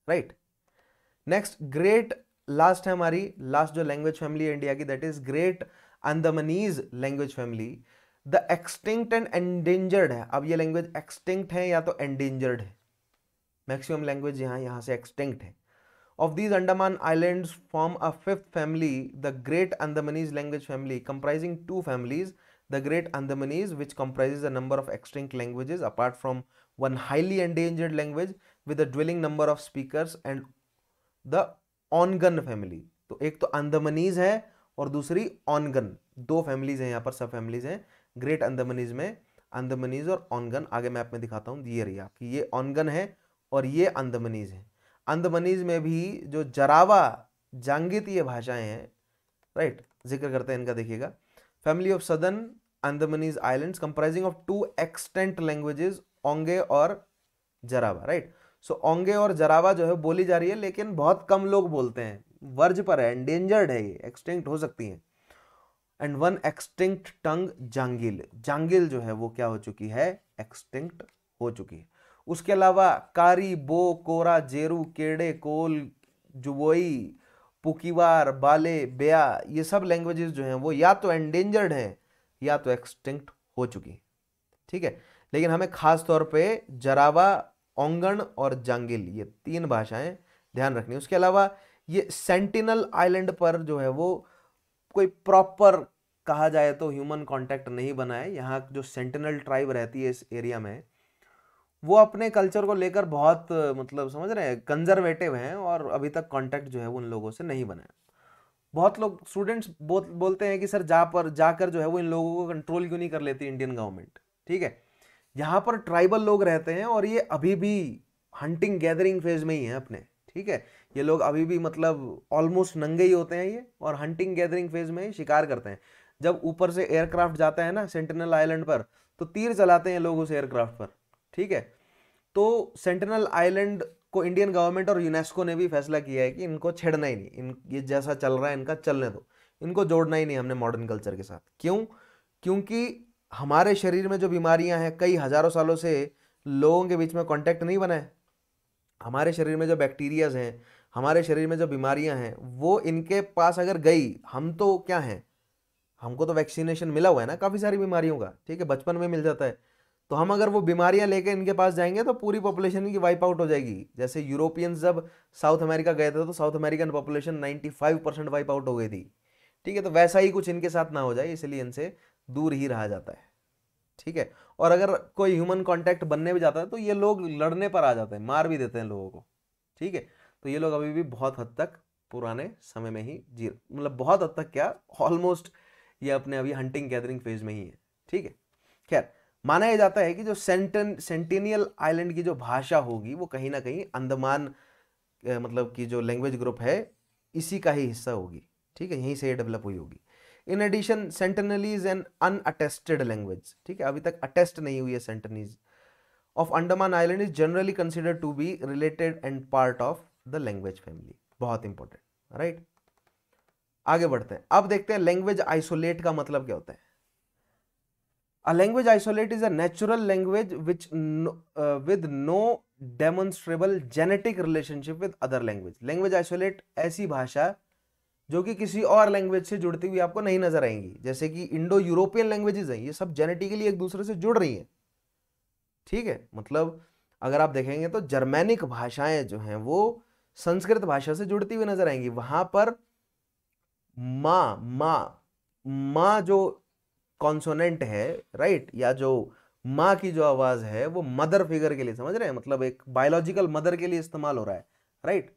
राइट। नेक्स्ट ग्रेट, लास्ट है हमारी लास्ट जो लैंग्वेज फैमिली है इंडिया की, that is great Andamanese language family. The extinct and endangered है। अब ये लैंग्वेज एक्सटिंक्ट है या तो एंडेंजर्ड है, मैक्सिमम लैंग्वेज यहां से एक्सटिंक्ट है। Of these Andaman Islands form a 5th family, the Great Andamanese language family, comprising 2 families, the Great Andamanese, which comprises a number of extinct languages apart from one highly endangered language with a dwelling number of speakers, and the Ongan family. तो एक तो Andamanese है और दूसरी ऑनगन, 2 families हैं यहाँ पर, सब फैमिलीज हैं ग्रेट अंडमानीज में, अंडमानीज और ऑनगन। आगे मैप में दिखाता हूँ, ये रही आपकी, ये ऑनगन है और ये अंडमानीज है। अंडमानीज में भी जो जरावा, जांगितीय भाषाएं हैं, राइट, जिक्र करते हैं इनका, देखिएगा। Family of southern Andamanese islands comprising of 2 extant languages, Onge और जरावा, राइट। सो ओंगे और जरावा जो है बोली जा रही है, लेकिन बहुत कम लोग बोलते हैं, वर्ज पर है, एंडेंजर्ड है, ये एक्सटिंक्ट हो सकती है। एंड 1 एक्सटिंक्ट टंग जांगिल, जांगिल जो है वो क्या हो चुकी है, एक्सटिंक्ट हो चुकी है। उसके अलावा कारी, बो, कोरा, जेरू, केड़े, कोल, जुबोई, पुकीवार, बाले, बेया, ये सब लैंग्वेजेस जो हैं वो या तो एंडेंजर्ड हैं या तो एक्सटिंक्ट हो चुकी, ठीक है। लेकिन हमें खास तौर पे जरावा, ओंगन और जांगिल, ये 3 भाषाएं ध्यान रखनी। उसके अलावा ये सेंटिनल आइलैंड पर जो है वो कोई प्रॉपर कहा जाए तो ह्यूमन कांटेक्ट नहीं बना है। यहाँ जो सेंटिनल ट्राइब रहती है इस एरिया में, वो अपने कल्चर को लेकर बहुत मतलब समझ रहे हैं, कंजर्वेटिव हैं, और अभी तक कांटेक्ट जो है उन लोगों से नहीं बना है। बहुत लोग स्टूडेंट्स बोलते हैं कि सर जाकर जो है वो इन लोगों को कंट्रोल क्यों नहीं कर लेती इंडियन गवर्नमेंट, ठीक है। यहाँ पर ट्राइबल लोग रहते हैं और ये अभी भी हंटिंग गैदरिंग फेज में ही है अपने, ठीक है। ये लोग अभी भी मतलब ऑलमोस्ट नंगे ही होते हैं ये, और हंटिंग गैदरिंग फेज में ही शिकार करते हैं। जब ऊपर से एयरक्राफ्ट जाता है ना सेंटिनल आइलैंड पर, तो तीर चलाते हैं लोग उस एयरक्राफ्ट पर, ठीक है। तो सेंटिनल आइलैंड को इंडियन गवर्नमेंट और यूनेस्को ने भी फैसला किया है कि इनको छेड़ना ही नहीं, ये जैसा चल रहा है इनका चलने दो, इनको जोड़ना ही नहीं हमने मॉडर्न कल्चर के साथ। क्यों? क्योंकि हमारे शरीर में जो बीमारियां हैं कई हजारों सालों से लोगों के बीच में कांटेक्ट नहीं बना है। हमारे शरीर में जो बैक्टीरियाज हैं, हमारे शरीर में जो बीमारियां हैं, वो इनके पास अगर गई, हम तो क्या हैं, हमको तो वैक्सीनेशन मिला हुआ है ना काफ़ी सारी बीमारियों का, ठीक है, बचपन में मिल जाता है। तो हम अगर वो बीमारियां लेके इनके पास जाएंगे तो पूरी पॉपुलेशन की वाइप आउट हो जाएगी। जैसे यूरोपियंस जब साउथ अमेरिका गए थे तो south American population 95% wipe out हो गई थी, ठीक है। तो वैसा ही कुछ इनके साथ ना हो जाए, इसलिए इनसे दूर ही रहा जाता है, ठीक है। और अगर कोई ह्यूमन कांटेक्ट बनने भी जाता है तो ये लोग लड़ने पर आ जाते हैं, मार भी देते हैं लोगों को, ठीक है। तो ये लोग अभी भी बहुत हद तक पुराने समय में ही जी, मतलब बहुत हद तक क्या, ऑलमोस्ट ये अपने अभी हंटिंग गैदरिंग फेज में ही है, ठीक है। खैर, माना यह जाता है कि जो सेंटिनियल आइलैंड की जो भाषा होगी वो कहीं ना कहीं अंडमान मतलब कि जो लैंग्वेज ग्रुप है इसी का ही हिस्सा होगी, ठीक है, यहीं से ये डेवलप हुई होगी। In addition Sentinelese an unattested language, ठीक है, अभी तक अटेस्ट नहीं हुई है Sentinelese of Andaman island, is generally considered to be related and part of the language family. बहुत इंपॉर्टेंट, राइट। आगे बढ़ते हैं, अब देखते हैं लैंग्वेज आइसोलेट का मतलब क्या होता है। A language isolate is a natural language which with no demonstrable genetic relationship with other language. Language isolate ऐसी भाषा जो कि किसी और लैंग्वेज से जुड़ती हुई आपको नहीं नजर आएंगी, जैसे कि इंडो यूरोपियन लैंग्वेजेस हैं, ये सब जेनेटिकली एक दूसरे से जुड़ रही हैं, ठीक है। मतलब अगर आप देखेंगे तो जर्मैनिक भाषाएं जो हैं वो संस्कृत भाषा से जुड़ती हुई नजर आएंगी। वहां पर माँ माँ माँ जो कॉन्सोनेंट है, राइट, या जो माँ की जो आवाज है वो मदर फिगर के लिए, समझ रहे हैं, मतलब एक बायोलॉजिकल मदर के लिए इस्तेमाल हो रहा है, राइट।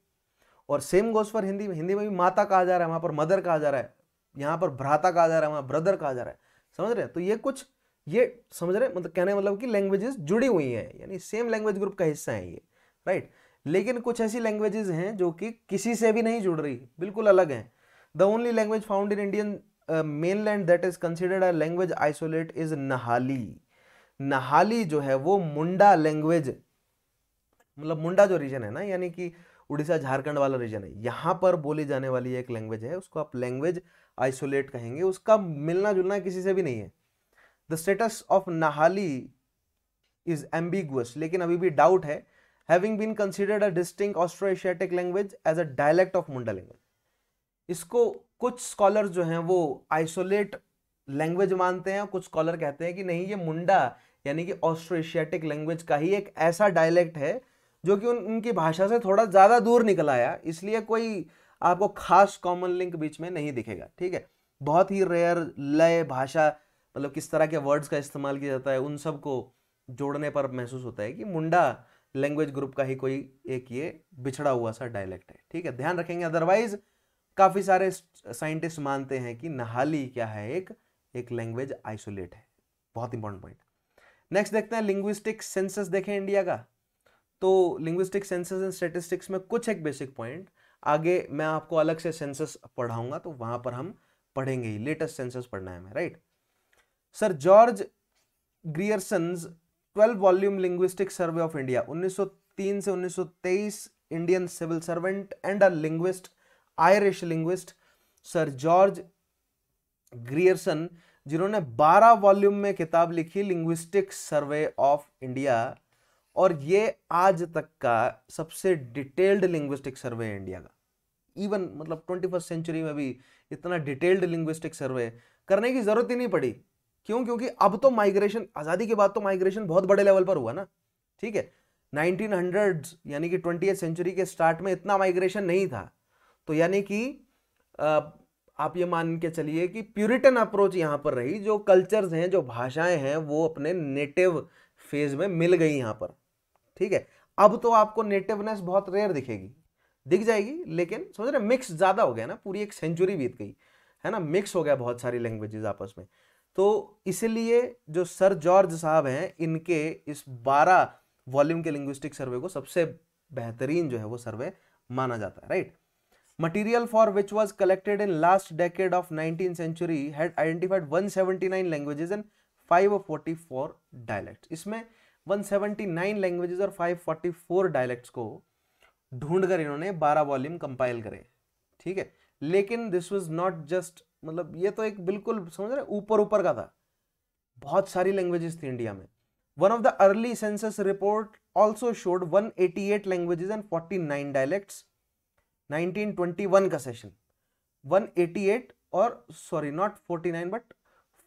और सेम गोज फॉर हिंदी में, हिंदी में भी माता कहा जा रहा है, वहां पर मदर कहा जा रहा है, यहाँ पर भ्राता कहा जा रहा है, वहां ब्रदर कहा जा रहा है, समझ रहे हैं। तो ये कुछ, ये समझ रहे हैं, मतलब कहने मतलब कि लैंग्वेजेस जुड़ी हुई हैं, यानी सेम लैंग्वेज ग्रुप का हिस्सा है ये, राइट। लेकिन कुछ ऐसी लैंग्वेजेस हैं जो कि किसी से भी नहीं जुड़ रही, बिल्कुल अलग हैं। The only language found in Indian mainland that is considered a language isolate is Nahali. Nahali जो है वो मुंडा लैंग्वेज, मतलब मुंडा जो रीजन है ना, यानी कि उड़ीसा झारखंड वाला रीजन है, यहां पर बोली जाने वाली एक लैंग्वेज है, उसको आप लैंग्वेज आइसोलेट कहेंगे। उसका मिलना जुलना किसी से भी नहीं है। The status of Nahali is ambiguous, लेकिन अभी भी डाउट है। Having been considered a distinct Austro Asiatic language as a dialect of Munda language, इसको कुछ स्कॉलर जो हैं वो आइसोलेट लैंग्वेज मानते हैं, कुछ स्कॉलर कहते हैं कि नहीं, ये मुंडा यानी कि ऑस्ट्रो एशियाटिक लैंग्वेज का ही एक ऐसा डायलेक्ट है जो कि उनकी भाषा से थोड़ा ज्यादा दूर निकल आया, इसलिए कोई आपको खास कॉमन लिंक बीच में नहीं दिखेगा, ठीक है। बहुत ही रेयर लय, भाषा, मतलब किस तरह के वर्ड्स का इस्तेमाल किया जाता है, उन सब को जोड़ने पर महसूस होता है कि मुंडा लैंग्वेज ग्रुप का ही कोई एक ये बिछड़ा हुआ सा डायलेक्ट है, ठीक है, ध्यान रखेंगे। अदरवाइज काफी सारे साइंटिस्ट मानते हैं कि नहाली क्या है, एक लैंग्वेज आइसोलेट है। बहुत इंपॉर्टेंट पॉइंट। नेक्स्ट देखते हैं लिंग्विस्टिक सेंसस, देखें इंडिया का। तो लिंग्विस्टिक सेंसस एंड स्टैटिस्टिक्स में कुछ एक बेसिक पॉइंट, आगे मैं आपको अलग से सेंसस पढ़ाऊंगा तो वहां पर हम पढ़ेंगे ही, लेटेस्ट सेंसस पढ़ना है हमें, right. Sir George Grierson's 12 volume linguistic survey of India 1903 से 1923, Indian civil servant and a linguist, Irish linguist sir George Grierson, जिन्होंने 12 वॉल्यूम में किताब लिखी लिंग्विस्टिक सर्वे ऑफ इंडिया, और ये आज तक का सबसे डिटेल्ड लिंग्विस्टिक सर्वे है इंडिया का। इवन मतलब 21st सेंचुरी में भी इतना डिटेल्ड लिंग्विस्टिक सर्वे करने की जरूरत ही नहीं पड़ी। क्यों? क्योंकि अब तो माइग्रेशन, आजादी के बाद तो माइग्रेशन बहुत बड़े लेवल पर हुआ ना, ठीक है। 1900s यानी कि 20th सेंचुरी के स्टार्ट में इतना माइग्रेशन नहीं था, तो यानी कि आप ये मान के चलिए कि प्यूरिटन अप्रोच यहां पर रही, जो कल्चर्स हैं, जो भाषाएं हैं, वो अपने नेटिव फेज में मिल गई यहां पर, ठीक है। अब तो आपको नेटिवनेस बहुत रेयर दिख जाएगी, लेकिन समझ रहे मिक्स ज्यादा हो गया ना, पूरी एक सेंचुरी बीत गई है ना, मिक्स हो गया बहुत सारी लैंग्वेजेस आपस में। तो इसलिए जो सर जॉर्ज साहब हैं, इनके इस 12 वॉल्यूम के लिंग्विस्टिक सर्वे को सबसे बेहतरीन जो है वो सर्वे माना जाता है, right. Material for which was collected in last decade of 19th century had identified 179 languages and 544 dialects. इसमें 179 लैंग्वेजेस और 544 डायलेक्ट्स को ढूंढकर इन्होंने 12 वॉल्यूम कंपाइल करे, ठीक है। लेकिन दिस वाज नॉट जस्ट मतलब ये तो एक बिल्कुल समझ रहे ऊपर ऊपर का था, बहुत सारी लैंग्वेजेस थी इंडिया में। One of the early census report also showed 188 languages and 49 dialects. 1921 का सेशन 188 और सॉरी नॉट 49 बट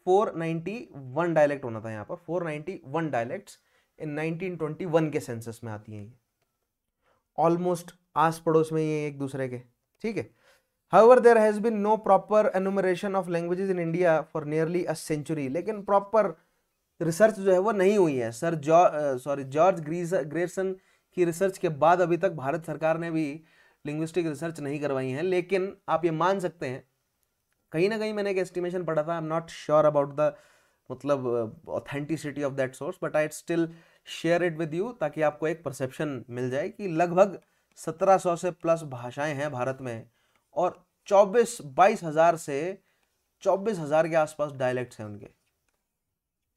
491 डायलेक्ट होना था यहाँ पर, 491 डायलेक्ट्स इन 1921 के सेंसस में आती हैं ये, ऑलमोस्ट आस पड़ोस में ये एक दूसरे के, ठीक है। However, there has been no proper enumeration of languages in India for nearly a century. लेकिन प्रॉपर रिसर्च जो है वो नहीं हुई है। सर जॉर्ज ग्रेयरसन की रिसर्च के बाद अभी तक भारत सरकार ने भी लिंग्विस्टिक रिसर्च नहीं करवाई है। लेकिन आप ये मान सकते हैं, कहीं ना कहीं मैंने एक एस्टिमेशन पढ़ा था, I am not sure about the मतलब authenticity of that source, but I still share it with you ताकि आपको एक परसेप्शन मिल जाए कि लगभग 1700 से प्लस भाषाएं हैं भारत में और 22 हजार से 24,000 के आसपास डायलेक्ट्स हैं उनके,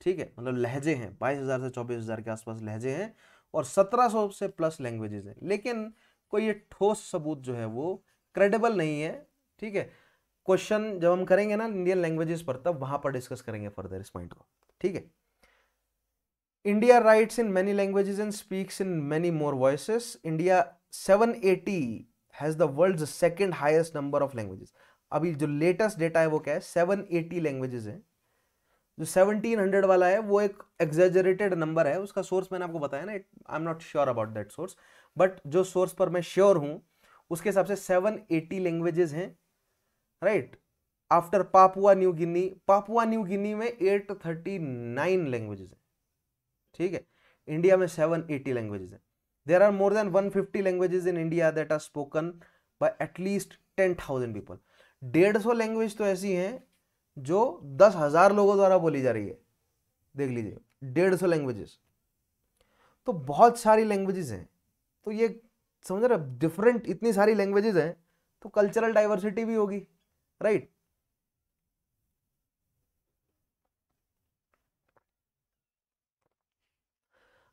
ठीक है, मतलब लहजे हैं, 22,000 से 24,000 के आसपास लहजे हैं और 1700 से प्लस लैंग्वेजेस हैं। लेकिन कोई ये ठोस सबूत जो है वो क्रेडिबल नहीं है, ठीक है। क्वेश्चन जब हम करेंगे ना इंडियन लैंग्वेजेस पर, तब वहां पर डिस्कस करेंगे फर्दर इस पॉइंट को, ठीक है। India writes in many languages and speaks in many more voices. India 780 has the world's second highest number of languages. अभी जो लेटेस्ट डेटा है वो क्या है, 780 लैंग्वेजेस है। जो 1700 वाला है वो एक एग्जेजरेटेड नंबर है, उसका सोर्स मैंने आपको बताया ना, आई am not sure about that source, but जो सोर्स पर मैं श्योर हूं उसके हिसाब से 780 लैंग्वेजेस हैं, right. After Papua New Guinea, Papua New Guinea में 839 लैंग्वेजेस है, ठीक है। इंडिया में 780 लैंग्वेजेस है। There are more than 150 languages in India that are spoken by at least 10,000 people. 150 language तो ऐसी हैं जो 10,000 लोगों द्वारा बोली जा रही है, देख लीजिए 150 लैंग्वेजेस, तो बहुत सारी लैंग्वेजेस हैं। तो ये समझ रहे, डिफरेंट इतनी सारी लैंग्वेजेस हैं तो कल्चरल डाइवर्सिटी भी होगी, राइट।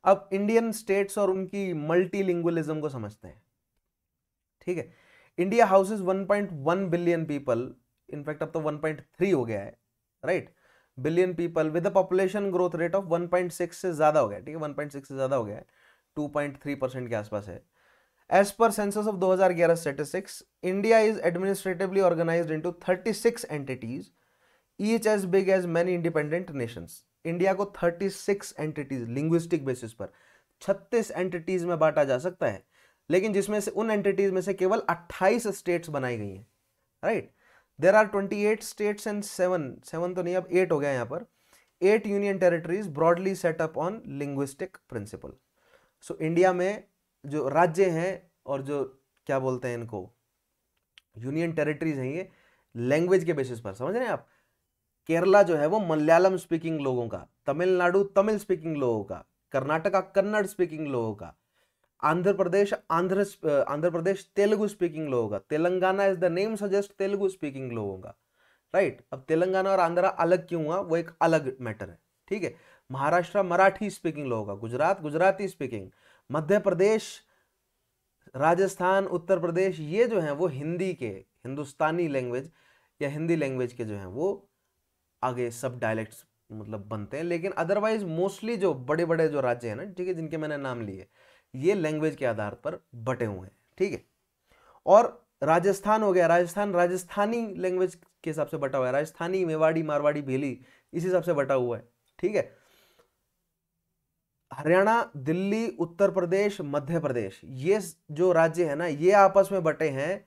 अब इंडियन स्टेट्स और उनकी मल्टीलिंगुअलिज्म को समझते हैं, ठीक है। India houses 1.1 billion people, in fact अब तो 1.3 हो गया है, right, billion people with a population growth rate of 1.6 से ज्यादा हो गया, ठीक है, 1.6 से ज्यादा हो गया है, 2.3% के आसपास है। As per census of 2011 statistics, India is administratively organized into 36 entities, each as big as many independent nations. India को 36 एंटिटीज लिंग्विस्टिक बेसिस पर 36 एंटिटीज में बांटा जा सकता है, लेकिन जिसमें से उन एंटिटीज में से केवल 28 स्टेट्स बनाई गई हैं, right. There are 28 states and 7 तो नहीं, अब 8 हो गया यहाँ पर, 8 union territories broadly set up on linguistic principle. So India में जो राज्य हैं और जो क्या बोलते हैं इनको यूनियन टेरिटरीज हैं, ये लैंग्वेज के बेसिस पर, समझ रहे हैं आप। केरला जो है वो मलयालम स्पीकिंग लोगों का, तमिलनाडु तमिल स्पीकिंग लोगों का, कर्नाटका कन्नड़ स्पीकिंग लोगों का, आंध्र प्रदेश तेलुगु स्पीकिंग लोगों का, Telangana is the name suggest Telugu speaking लोगों का, राइट। अब तेलंगाना और आंध्रा अलग क्यों हुआ वो एक अलग मैटर है, ठीक है। महाराष्ट्र मराठी स्पीकिंग लोगों का, गुजरात गुजराती स्पीकिंग, मध्य प्रदेश, राजस्थान, उत्तर प्रदेश, ये जो है वो हिंदी के, हिंदुस्तानी लैंग्वेज या हिंदी लैंग्वेज के जो है वो आगे सब डायलेक्ट्स मतलब बनते हैं। लेकिन अदरवाइज मोस्टली जो बड़े बड़े जो राज्य हैं ना, ठीक है, जिनके मैंने नाम लिए, ये लैंग्वेज के आधार पर बटे हुए हैं, ठीक है। और राजस्थान हो गया, राजस्थान राजस्थानी लैंग्वेज के हिसाब से बटा हुआ है, राजस्थानी, मेवाड़ी, मारवाड़ी, भेली, इस हिसाब से बटा हुआ है, ठीक है। हरियाणा, दिल्ली, उत्तर प्रदेश, मध्य प्रदेश, ये जो राज्य है ना, ये आपस में बटे हैं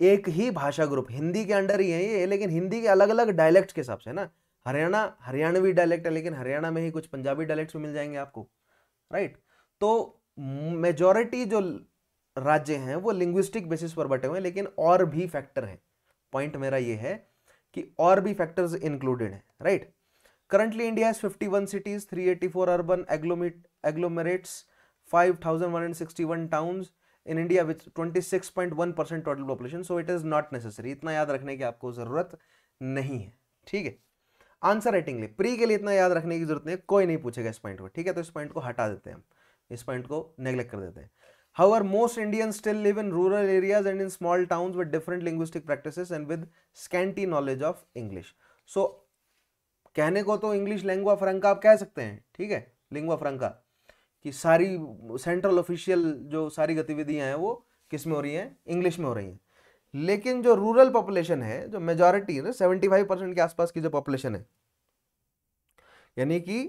एक ही भाषा ग्रुप, हिंदी के अंडर ही है ये, लेकिन हिंदी के अलग अलग डायलेक्ट के हिसाब से ना। हरियाणा हरियाणवी डायलेक्ट है, लेकिन हरियाणा में ही कुछ पंजाबी डायलेक्ट्स भी मिल जाएंगे आपको, राइट। तो मेजॉरिटी जो राज्य हैं वो लिंग्विस्टिक बेसिस पर बटे हुए हैं, लेकिन और भी फैक्टर हैं। पॉइंट मेरा ये है कि और भी फैक्टर्स इंक्लूडेड हैं, right. Currently India has 51 cities, 384 urban agglomerates, 5,161 towns in India with 26.1% total population, so it is not necessary, इतना याद रखने की आपको जरूरत नहीं है, ठीक है। आंसर राइटिंग लिए प्री के लिए इतना याद रखने की जरूरत नहीं है, कोई नहीं पूछेगा इस पॉइंट को, ठीक है। तो इस पॉइंट को हटा देते हैं हम, इस पॉइंट को नेग्लेक्ट कर देते हैं। However, most Indians still live in rural areas and in small towns with different linguistic practices and with scanty knowledge of English. So कहने को तो इंग्लिश lingua franca आप कह सकते हैं, ठीक है, lingua franca, कि सारी सेंट्रल ऑफिशियल जो सारी गतिविधियां हैं वो किस में हो रही हैं, इंग्लिश में हो रही हैं। लेकिन जो रूरल पॉपुलेशन है, जो मेजॉरिटी है, 75% के आसपास की जो पॉपुलेशन है, यानी कि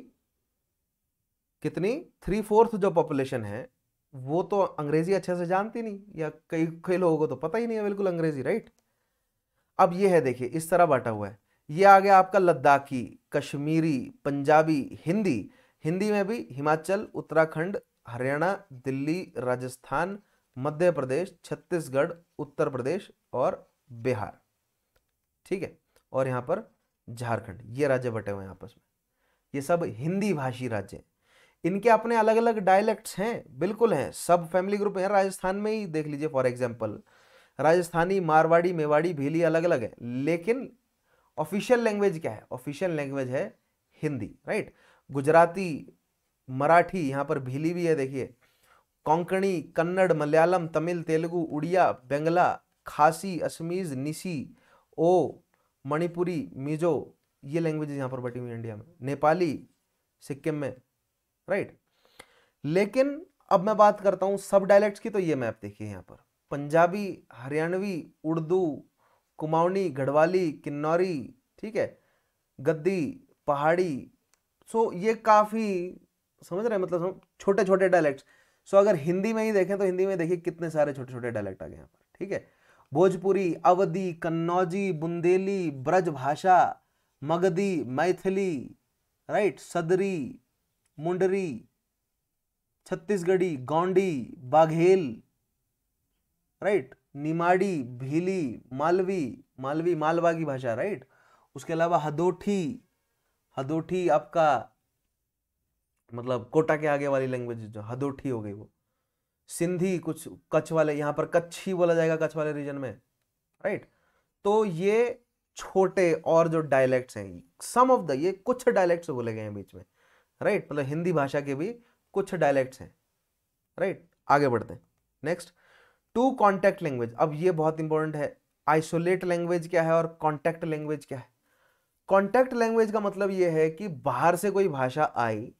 कितनी, 3/4 जो पॉपुलेशन है, वो तो अंग्रेजी अच्छे से जानती नहीं, या कई कई लोगों को तो पता ही नहीं है बिल्कुल अंग्रेजी, राइट। अब ये है, देखिए इस तरह बांटा हुआ है। ये आ गया आपका लद्दाखी, कश्मीरी, पंजाबी, हिंदी, हिंदी में भी हिमाचल, उत्तराखंड, हरियाणा, दिल्ली, राजस्थान, मध्य प्रदेश, छत्तीसगढ़, उत्तर प्रदेश और बिहार, ठीक है, और यहाँ पर झारखंड, ये राज्य बटे हुए हैं आपस में। ये सब हिंदी भाषी राज्य हैं। इनके अपने अलग अलग डायलेक्ट्स हैं, बिल्कुल हैं, सब फैमिली ग्रुप हैं। राजस्थान में ही देख लीजिए फॉर एग्जांपल, राजस्थानी, मारवाड़ी, मेवाड़ी, भीली अलग अलग है, लेकिन ऑफिशियल लैंग्वेज क्या है, ऑफिशियल लैंग्वेज है हिंदी, राइट। गुजराती, मराठी, यहाँ पर भीली भी है, देखिए, कोंकणी, कन्नड़, मलयालम, तमिल, तेलुगु, उड़िया, बंगला, खासी, असमीज, निसी, ओ, मणिपुरी, मिजो, ये लैंग्वेजेस यहाँ पर बटी हुई इंडिया में, नेपाली सिक्किम में, राइट। लेकिन अब मैं बात करता हूं सब डायलेक्ट्स की, तो ये मैप देखिए यहाँ पर, पंजाबी, हरियाणवी, उर्दू, कुमाऊनी, गढ़वाली, किन्नौरी, ठीक है, गद्दी, पहाड़ी। सो ये काफी, समझ रहे हैं, मतलब छोटे छोटे डायलेक्ट्स। सो अगर हिंदी में ही देखें तो हिंदी में देखिए कितने सारे छोटे छोटे डायलेक्ट आ गए यहाँ पर, ठीक है। भोजपुरी, अवधी, कन्नौजी, बुंदेली, ब्रज भाषा, मगधी, मैथिली, राइट, सदरी, मुंडरी, छत्तीसगढ़ी, गोंडी, बाघेल, राइट, निमाड़ी, भीली, मालवी, मालवी मालवा की भाषा, राइट। उसके अलावा हदोठी, हदोठी आपका मतलब कोटा के आगे वाली लैंग्वेज जो हदोठी हो गई वो, सिंधी, कुछ कच्छ वाले, यहाँ पर कच्छ ही बोला जाएगा कच्छ वाले रीजन में, राइट। तो ये छोटे और जो डायलेक्ट्स हैं, सम ऑफ द, ये कुछ डायलेक्ट्स बोले गए हैं बीच में, राइट, मतलब हिंदी भाषा के भी कुछ डायलेक्ट्स हैं, राइट। आगे बढ़ते हैं, नेक्स्ट, टू कॉन्टैक्ट लैंग्वेज। अब ये बहुत इंपॉर्टेंट है, आइसोलेट लैंग्वेज क्या है और कॉन्टैक्ट लैंग्वेज क्या है। कॉन्टैक्ट लैंग्वेज का मतलब ये है कि बाहर से कोई भाषा आई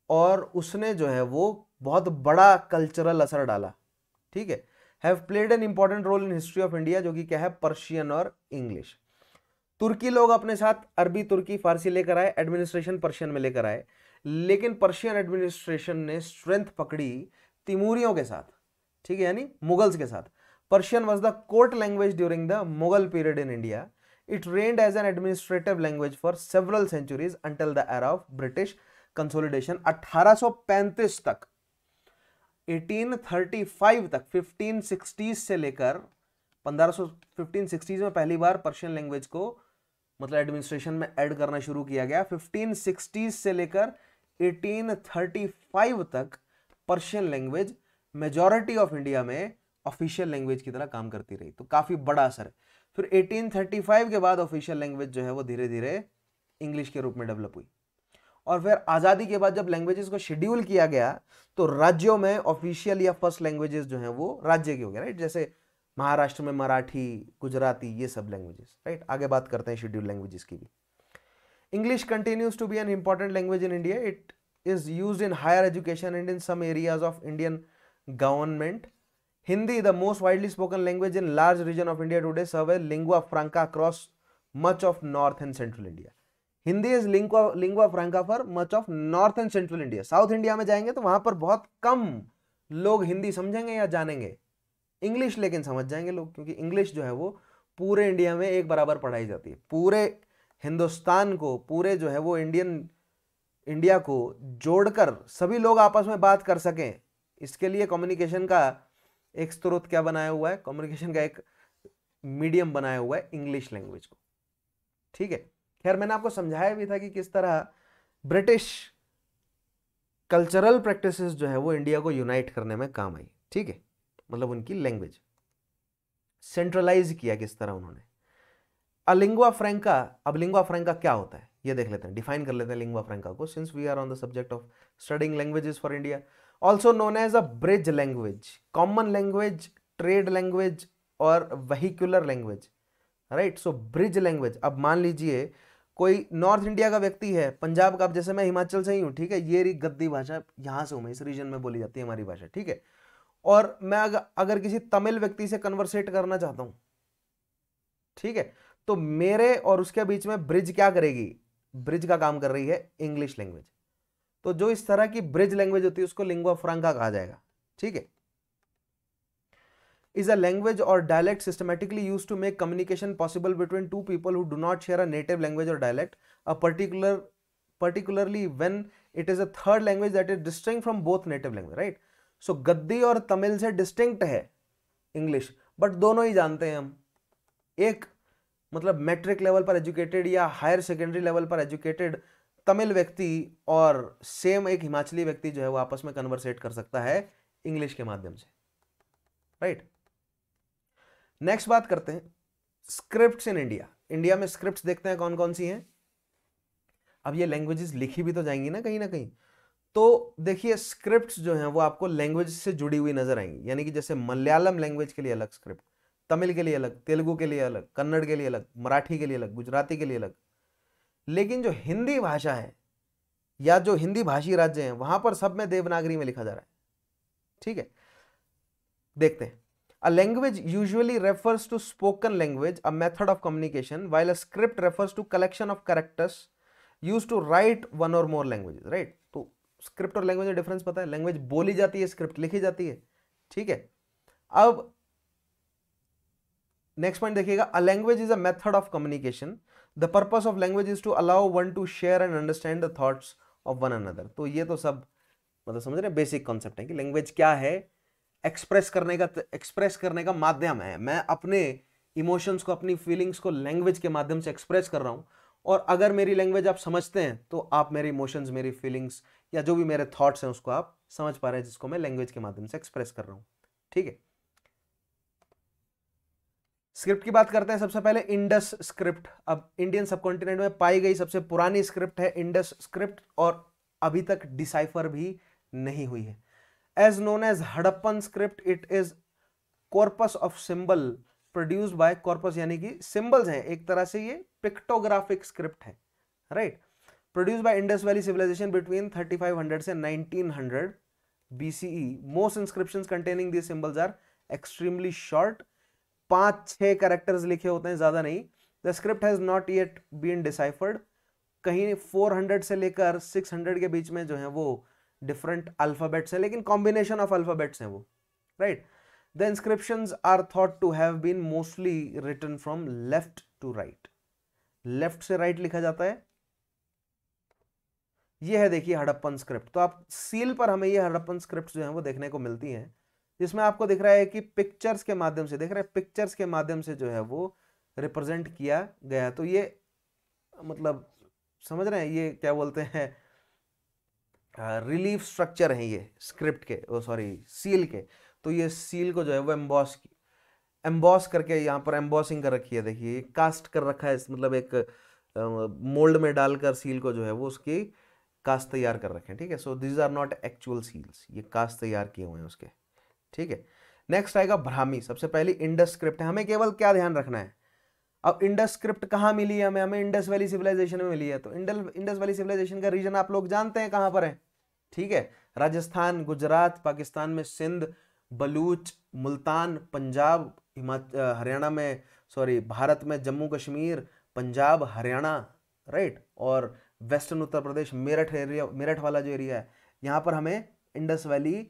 और उसने जो है वो बहुत बड़ा कल्चरल असर डाला, ठीक है। Have played an important role in history of India, जो कि क्या है, पर्शियन और इंग्लिश। तुर्की लोग अपने साथ अरबी, तुर्की, फारसी लेकर आए, एडमिनिस्ट्रेशन पर्शियन में लेकर आए, लेकिन पर्शियन एडमिनिस्ट्रेशन ने स्ट्रेंथ पकड़ी तिमूरियों के साथ, ठीक है, यानी मुगल्स के साथ। Persian was the court language during the Mughal period in India. It reigned as an administrative language for several centuries until the era of British consolidation. 1835 तक, 1835 तक, 1560 से लेकर 1560 में पहली बार पर्शियन लैंग्वेज को मतलब एडमिनिस्ट्रेशन में ऐड करना शुरू किया गया। 1560 से लेकर 1835 तक Persian language majority of India में ऑफिशियल लैंग्वेज की तरह काम करती रही, तो काफी बड़ा असर है। फिर 1835 के बाद ऑफिशियल लैंग्वेज जो है वो धीरे धीरे इंग्लिश के रूप में डेवलप हुई। और फिर आजादी के बाद जब लैंग्वेजेस को शेड्यूल किया गया तो राज्यों में ऑफिशियल या फर्स्ट लैंग्वेजेस जो हैं वो राज्य के हो गए, राइट। जैसे महाराष्ट्र में मराठी, गुजराती, ये सब लैंग्वेजेस, राइट। आगे बात करते हैं शेड्यूल लैंग्वेजेस की भी। English continues to be an important language in India. It is used in higher education and in some areas of Indian government. Hindi, the most widely spoken language in large region of India today, serve as lingua franca across much of north and central India. Hindi is lingua franca for much of north and central India. South India में जाएंगे तो वहां पर बहुत कम लोग हिंदी समझेंगे या जानेंगे, इंग्लिश लेकिन समझ जाएंगे लोग, क्योंकि इंग्लिश जो है वो पूरे इंडिया में एक बराबर पढ़ाई जाती है। पूरे हिंदुस्तान को, पूरे जो है वो इंडिया को जोड़कर सभी लोग आपस में बात कर सकें, इसके लिए कम्युनिकेशन का एक स्रोत क्या बनाया हुआ है, कम्युनिकेशन का एक मीडियम बनाया हुआ है इंग्लिश लैंग्वेज को, ठीक है। खैर मैंने आपको समझाया भी था कि किस तरह ब्रिटिश कल्चरल प्रैक्टिसेस जो है वो इंडिया को यूनाइट करने में काम आई, ठीक है, मतलब उनकी लैंग्वेज सेंट्रलाइज किया किस तरह उन्होंने। लिंगुआ फ्रैंका, अब लिंगुआ फ्रैंका क्या होता है ये देख लेते हैं, डिफाइन कर लेते हैं लिंगुआ फ्रैंका को, since we are on the subject of studying languages for India. Also known as a bridge language, common language, trade language और vehicular language, right. So bridge language, अब मान लीजिए कोई नॉर्थ इंडिया का व्यक्ति है, पंजाब का, अब जैसे मैं हिमाचल से ही हूं, ठीक है, ये रही गद्दी भाषा, यहां से हूं मैं, इस रीजन में बोली जाती है हमारी भाषा, ठीक है। और मैं अगर किसी तमिल व्यक्ति से कन्वर्सेट करना चाहता हूं, ठीक है, तो मेरे और उसके बीच में ब्रिज क्या करेगी, ब्रिज का काम कर रही है इंग्लिश लैंग्वेज। तो जो इस तरह की ब्रिज लैंग्वेज होती है उसको लिंगुआ फ्रैंका कहा जाएगा, ठीक है। is a language or dialect systematically used to make communication possible between two people who do not share a native language or dialect, particularly when it is a third language that is distinct from both native language, right? So गद्दी और तमिल से distinct है English, but दोनों ही जानते हैं हम। एक मतलब matric level पर एजुकेटेड या हायर सेकेंडरी लेवल पर एजुकेटेड तमिल व्यक्ति और सेम एक हिमाचली व्यक्ति जो है वो आपस में कन्वर्सेट कर सकता है इंग्लिश के माध्यम से, राइट। नेक्स्ट बात करते हैं स्क्रिप्ट्स इन इंडिया। इंडिया में स्क्रिप्ट्स देखते हैं कौन कौन सी हैं। अब ये लैंग्वेजेस लिखी भी तो जाएंगी ना कहीं, तो देखिए स्क्रिप्ट्स जो हैं वो आपको लैंग्वेज से जुड़ी हुई नजर आएंगी, यानी कि जैसे मलयालम लैंग्वेज के लिए अलग स्क्रिप्ट, तमिल के लिए अलग, तेलुगु के लिए अलग, कन्नड़ के लिए अलग, मराठी के लिए अलग, गुजराती के लिए अलग। लेकिन जो हिंदी भाषा है या जो हिंदी भाषी राज्य हैं वहां पर सब में देवनागरी में लिखा जा रहा है, ठीक है। देखते हैं। A language usually refers to spoken language, a method of communication, while a script refers to collection of characters used to write one or more languages, right? तो स्क्रिप्ट और लैंग्वेज में डिफरेंस पता है, लैंग्वेज बोली जाती है, script लिखी जाती है, ठीक है। अब नेक्स्ट पॉइंट देखिएगा, a language is a method of communication, the purpose of language is to allow one to share and understand the thoughts of one another. तो ये तो सब मतलब समझ रहे बेसिक कॉन्सेप्ट है कि लैंग्वेज क्या है, एक्सप्रेस करने का माध्यम है। मैं अपने इमोशंस को, अपनी फीलिंग्स को लैंग्वेज के माध्यम से एक्सप्रेस कर रहा हूं, और अगर मेरी लैंग्वेज आप समझते हैं तो आप मेरे इमोशंस, मेरी फीलिंग्स या जो भी मेरे थॉट्स हैं उसको आप समझ पा रहे हैं, जिसको मैं लैंग्वेज के माध्यम से एक्सप्रेस कर रहा हूं, ठीक है। स्क्रिप्ट की बात करते हैं। सबसे पहले इंडस स्क्रिप्ट। अब इंडियन सबकॉन्टिनेंट में पाई गई सबसे पुरानी स्क्रिप्ट है इंडस स्क्रिप्ट, और अभी तक डिसाइफर भी नहीं हुई है। As known as Harappan script, it is corpus of symbol produced by corpus, यानी कि symbols हैं, एक तरह से ये पिक्टोग्राफिक स्क्रिप्ट है, right. Produced by Indus valley civilization between 3500 से 1900 BCE. Most inscriptions containing these symbols are extremely short. 5-6 characters लिखे होते हैं, ज्यादा नहीं। The script has not yet been deciphered. कहीं 400 से लेकर 600 के बीच में जो है वो डिफरेंट अल्फाबेट्स है, लेकिन कॉम्बिनेशन ऑफ अल्फाबेट्स हैं वो, right. The inscriptions are thought to have been mostly written from left to right, left से राइट लिखा जाता है। ये है देखिए हड़प्पन स्क्रिप्ट। तो आप सील पर हमें ये हड़प्पन स्क्रिप्ट जो है वो देखने को मिलती हैं, जिसमें आपको दिख रहा है कि पिक्चर्स के माध्यम से, देख रहे हैं, पिक्चर्स के माध्यम से जो है वो रिप्रेजेंट किया गया। तो ये मतलब समझ रहे हैं ये क्या बोलते हैं, रिलीफ स्ट्रक्चर है ये स्क्रिप्ट के, सील के। तो ये सील को जो है वो एम्बॉस करके यहाँ पर एम्बॉसिंग कर रखी है, देखिए कास्ट कर रखा है, मतलब एक मोल्ड में डालकर सील को जो है वो उसकी कास्ट तैयार कर रखे हैं, ठीक है। So this are not actual seals, ये कास्ट तैयार किए हुए हैं उसके, ठीक है। नेक्स्ट आएगा ब्राह्मी। सबसे पहली इंडस स्क्रिप्ट है। हमें केवल क्या ध्यान रखना है, अब इंडस स्क्रिप्ट कहाँ मिली है हमें इंडस वैली सिविलाइजेशन में मिली है। तो इंडस वैली सिविलाइजेशन का रीजन आप लोग जानते हैं कहां पर है, ठीक है। राजस्थान, गुजरात, पाकिस्तान में सिंध, बलूच, मुल्तान, पंजाब, हरियाणा में, भारत में जम्मू कश्मीर, पंजाब, हरियाणा, राइट, और वेस्टर्न उत्तर प्रदेश, मेरठ वाला जो एरिया है, यहां पर हमें इंडस वैली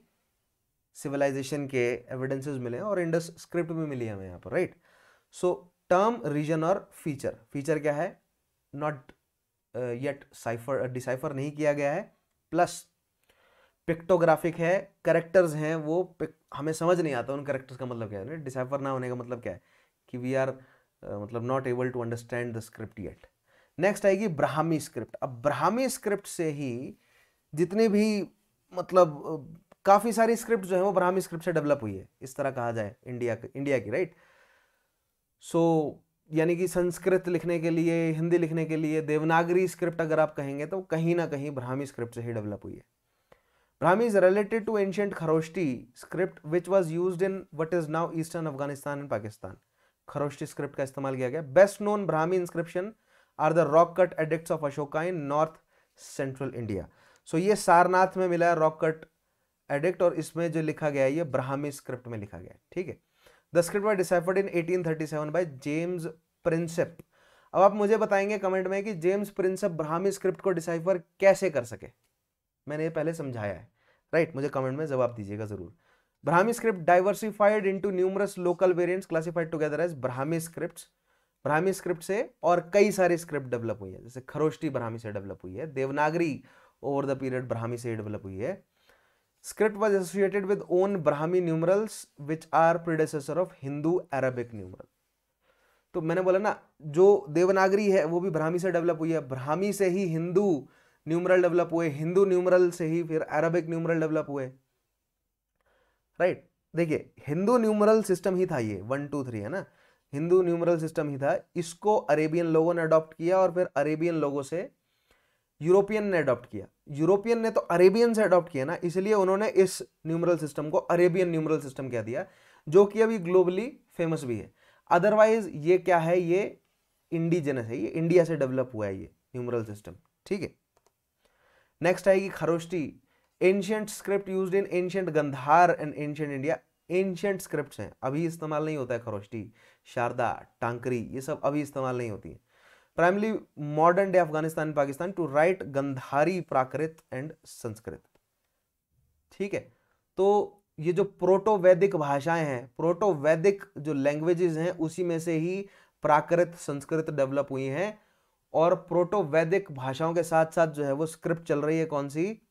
सिविलाइजेशन के एविडेंसेस मिले और इंडस स्क्रिप्ट भी मिली है हमें यहाँ पर, राइट। सो टर्म, रीजन और फीचर। फीचर क्या है, नॉट येट डिसाइफर नहीं किया गया है, प्लस पिक्टोग्राफिक है, कैरेक्टर्स हैं वो हमें समझ नहीं आता उन कैरेक्टर्स का मतलब क्या है। डिसाइफर ना होने का मतलब क्या है कि वी आर मतलब not able to understand the script yet. Next आएगी ब्राह्मी स्क्रिप्ट। अब ब्राह्मी स्क्रिप्ट से ही जितनी भी मतलब काफी सारी स्क्रिप्ट जो है वो ब्राह्मी स्क्रिप्ट से डेवलप हुई है, इस तरह कहा जाए इंडिया की, राइट। सो यानी कि संस्कृत लिखने के लिए, हिंदी लिखने के लिए देवनागरी स्क्रिप्ट अगर आप कहेंगे तो कहीं ना कहीं ब्राह्मी स्क्रिप्ट से ही डेवलप हुई है। Brahmi is related to ancient Kharoshti script which was used in what is now eastern Afghanistan and Pakistan. Kharoshti script का इस्तेमाल किया गया. Best known Brahmi inscription are the rock cut edicts of Ashoka in north central India. So ये सारनाथ में मिला है rock cut edict और इसमें जो लिखा गया है ये ब्राह्मी स्क्रिप्ट में लिखा गया है. ठीक है. The script was deciphered in 1837 by James Prinsep. अब आप मुझे बताएंगे कमेंट में कि जेम्स प्रिंसेप ब्राह्मी स्क्रिप्ट को डिसाइफर कैसे कर सके. मैंने ये पहले समझाया है, राइट. मुझे कमेंट में जवाब दीजिएगा जरूर. Brahmi script diversified into numerous local variants classified together as Brahmi scripts. Brahmi script से और कई सारी स्क्रिप्ट डेवलप हुई है, जैसे खरोष्टी ब्राह्मी से डेवलप हुई है, Devanagari over the period Brahmi से डेवलप हुई है. Script was associated with own Brahmi numerals which are predecessor of Hindu Arabic numeral. तो मैंने बोला ना, जो देवनागरी है वो भी ब्राह्मी से डेवलप हुई है, ब्राह्मी से ही हिंदू न्यूमरल डेवलप हुए, हिंदू न्यूमरल से ही फिर अरबिक न्यूमरल डेवलप हुए, राइट. देखिए हिंदू न्यूमरल सिस्टम ही था ये 1 2 3 है ना, हिंदू न्यूमरल सिस्टम ही था. इसको अरेबियन लोगों ने अडॉप्ट किया और फिर अरेबियन लोगों से यूरोपियन ने अडॉप्ट किया. यूरोपियन ने तो अरेबियन से अडॉप्ट किया ना, इसलिए उन्होंने इस न्यूमरल सिस्टम को अरेबियन न्यूमरल सिस्टम कह दिया, जो कि अभी ग्लोबली फेमस भी है. अदरवाइज ये क्या है, ये इंडिजिनस है, ये इंडिया से डेवलप हुआ है ये न्यूमरल सिस्टम. ठीक है. नेक्स्ट आएगी Kharoshthi. Ancient script used in ancient Gandhara and ancient India. Ancient scripts हैं, अभी इस्तेमाल नहीं होता है खरोष्टी, शारदा, टांकरी, ये सब अभी इस्तेमाल नहीं होती है. Primarily modern day Afghanistan Pakistan to write Gandhari, Prakrit and Sanskrit. ठीक है. तो ये जो प्रोटो वैदिक भाषाएं हैं, प्रोटो वैदिक जो लैंग्वेजेस हैं, उसी में से ही प्राकृत, संस्कृत डेवलप हुई हैं. और प्रोटो वैदिक भाषाओं के साथ साथ जो है वो स्क्रिप्ट चल रही है कौन सी,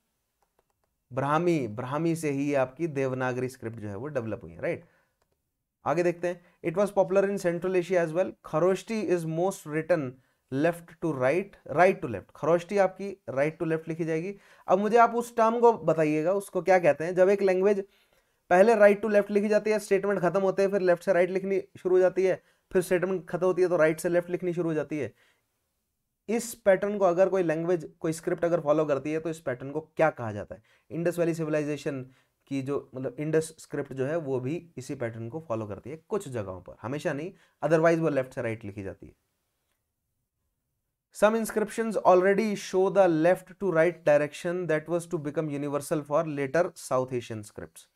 ब्राह्मी. ब्राह्मी से ही आपकी देवनागरी स्क्रिप्ट जो है वो डेवलप हुई है, राइट. आगे देखते हैं. It was popular in Central Asia as well. Kharoshthi is most written left to right, right to left. Kharoshthi आपकी राइट टू लेफ्ट लिखी जाएगी. अब मुझे आप उस टर्म को बताइएगा, उसको क्या कहते हैं, जब एक लैंग्वेज पहले राइट टू लेफ्ट लिखी जाती है, स्टेटमेंट खत्म होते हैं, फिर लेफ्ट से राइट लिखनी शुरू हो जाती है, फिर स्टेटमेंट खत्म होती है तो राइट से लेफ्ट लिखनी शुरू हो जाती है. इस पैटर्न को अगर कोई लैंग्वेज, कोई स्क्रिप्ट अगर फॉलो करती है तो इस पैटर्न को क्या कहा जाता है. इंडस वैली सिविलाइजेशन की जो मतलब इंडस स्क्रिप्ट जो है वो भी इसी पैटर्न को फॉलो करती है कुछ जगहों पर, हमेशा नहीं, अदरवाइज वो लेफ्ट से राइट लिखी जाती है. Some inscriptions already show the left to right direction that was to become universal for later South Asian scripts.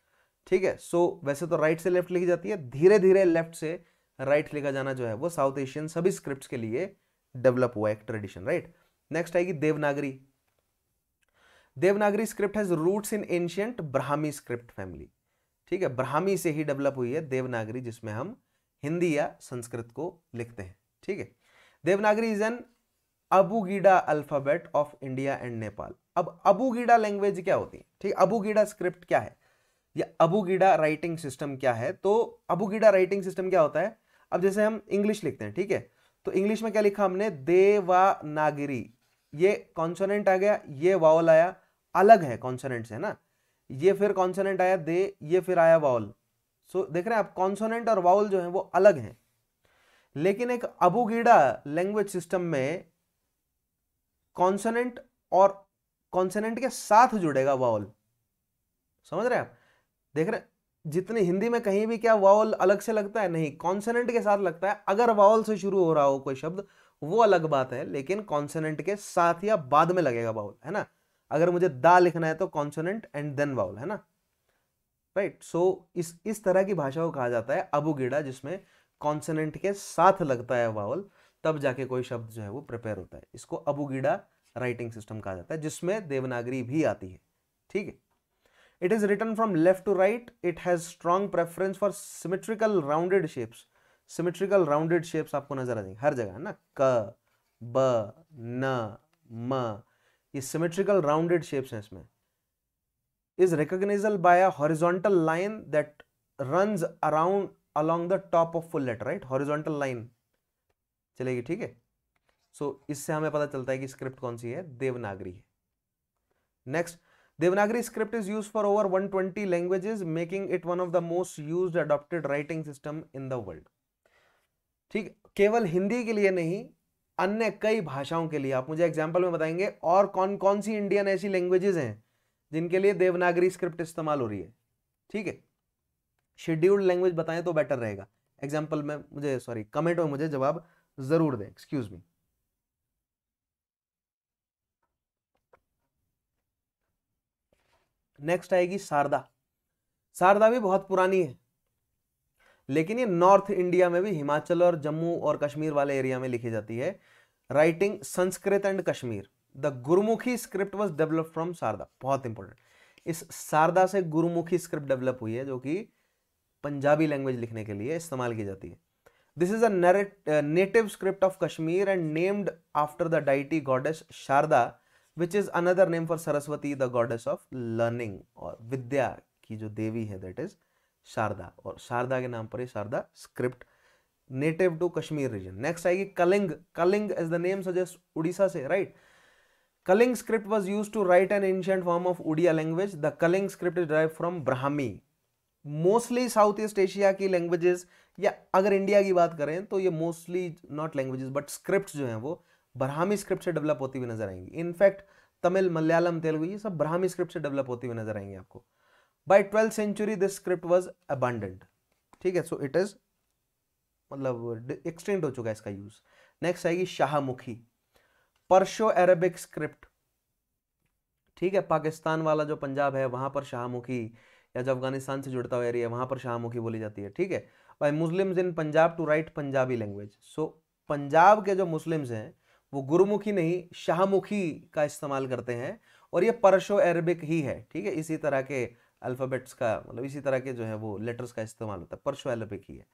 ठीक है. सो वैसे तो राइट से लेफ्ट लिखी जाती है, धीरे धीरे लेफ्ट से राइट लिखा जाना जो है वो साउथ एशियन सभी स्क्रिप्ट्स के लिए डेवलप हुआ एक ट्रेडिशन, राइट. नेक्स्ट आएगी Devanagari. Devanagari script has roots in ancient Brahmi script family. ठीक है. ब्राह्मी से ही डेवलप हुई है देवनागरी, जिसमें हम हिंदी या संस्कृत को लिखते हैं. ठीक है. Devanagari is an abugida alphabet of India and Nepal. अब अबुगीडा लैंग्वेज क्या होती है, ठीक. अबुगीडा स्क्रिप्ट क्या है, या अबुगीडा राइटिंग सिस्टम क्या है. तो अबुगीडा राइटिंग सिस्टम क्या होता है, अब जैसे हम इंग्लिश लिखते हैं, ठीक है, तो इंग्लिश में क्या लिखा हमने, देवनागरी. ये कॉन्सोनेंट आ गया, ये वावल आया, अलग है कॉन्सोनेंट से, है ना. ये फिर कॉन्सोनेंट आया दे, ये फिर आया वावल. सो देख रहे हैं आप, कॉन्सोनेंट और वावल जो है वो अलग हैं. लेकिन एक अबुगीडा लैंग्वेज सिस्टम में कॉन्सोनेंट और कॉन्सोनेंट के साथ जुड़ेगा वावल. समझ रहे हैं आप, देख रहे हैं, जितने हिंदी में कहीं भी क्या वावल अलग से लगता है, नहीं, कॉन्सोनेंट के साथ लगता है. अगर वावल से शुरू हो रहा हो कोई शब्द वो अलग बात है, लेकिन कॉन्सोनेंट के साथ या बाद में लगेगा वावल, है ना. अगर मुझे दा लिखना है तो कॉन्सोनेंट एंड देन वावल, है ना, राइट. सो इस तरह की भाषा को कहा जाता है अबुगीडा, जिसमें कॉन्सोनेंट के साथ लगता है वावल, तब जाके कोई शब्द जो है वो प्रिपेयर होता है. इसको अबुगीडा राइटिंग सिस्टम कहा जाता है, जिसमें देवनागरी भी आती है. ठीक है. It is written from left to right. It has strong preference for symmetrical rounded shapes. Symmetrical rounded shapes आपको नजर आ जाएंगे हर जगह, है ना, क, ब, न, म, ये सिमेट्रिकल राउंडेड शेप्स हैं इसमें. Is recognizable by a horizontal line that runs around along the top of full letter, right. Horizontal line चलेगी. ठीक है. सो इससे हमें पता चलता है कि स्क्रिप्ट कौन सी है, देवनागरी है. Next, Devanagari script is used for over 120 languages, making it one of the most used adopted writing system in the world. ठीक. केवल हिंदी के लिए नहीं, अन्य कई भाषाओं के लिए. आप मुझे एग्जांपल में बताएंगे और कौन कौन सी इंडियन ऐसी लैंग्वेजेस हैं जिनके लिए देवनागरी स्क्रिप्ट इस्तेमाल हो रही है, ठीक है। शेड्यूल्ड लैंग्वेज बताएं तो बेटर रहेगा। एग्जाम्पल में मुझे, सॉरी, कमेंट में मुझे जवाब जरूर दें, एक्सक्यूज मी। नेक्स्ट आएगी शारदा। शारदा भी बहुत पुरानी है, लेकिन ये नॉर्थ इंडिया में भी हिमाचल और जम्मू और कश्मीर वाले एरिया में लिखी जाती है। Writing Sanskrit and Kashmir. The Gurmukhi script was developed from Sharada. बहुत इंपॉर्टेंट, इस शारदा से गुरुमुखी स्क्रिप्ट डेवलप हुई है, जो कि पंजाबी लैंग्वेज लिखने के लिए इस्तेमाल की जाती है। This is a native script of Kashmir and named after the deity goddess Sharada, which is another name for Saraswati, the goddess of learning, और विद्या की जो देवी है, दैट इज शारदा, और शारदा के नाम पर ही Sharada script, native to Kashmir region. Next आएगी Kalinga. Kalinga as the name suggest, Orissa से, right. Kalinga script was used to write an ancient form of Oriya language. The Kalinga script is derived from Brahmi. Mostly south east Asia की languages, या अगर इंडिया की बात करें तो ये mostly not languages but script जो हैं वो ब्राह्मी स्क्रिप्ट से डेवलप होती हुई नजर आएंगी। इनफैक्ट तमिल, मलयालम, तेलुगु, ये सब ब्राह्मी स्क्रिप्ट से डेवलप होती हुई नजर आएंगे आपको। By 12th century this script was abundant, ठीक है। सो इट इज, मतलब एक्सटेंड हो चुका है इसका यूज। नेक्स्ट आएगी शाहमुखी, पर्शो अरेबिक स्क्रिप्ट, ठीक है। पाकिस्तान वाला जो पंजाब है वहां पर शाहमुखी, या जो अफगानिस्तान से जुड़ता हुआ एरिया है वहां पर शाहमुखी बोली जाती है, ठीक है। By Muslims in Punjab to write Punjabi language. So Punjab के जो मुस्लिम्स हैं वो गुरुमुखी नहीं, शाहमुखी का इस्तेमाल करते हैं, और ये पर्शो अरेबिक ही है, ठीक है। इसी तरह के अल्फाबेट्स का, मतलब इसी तरह के जो है वो लेटर्स का इस्तेमाल होता है, पर्शो अरेबिक ही है।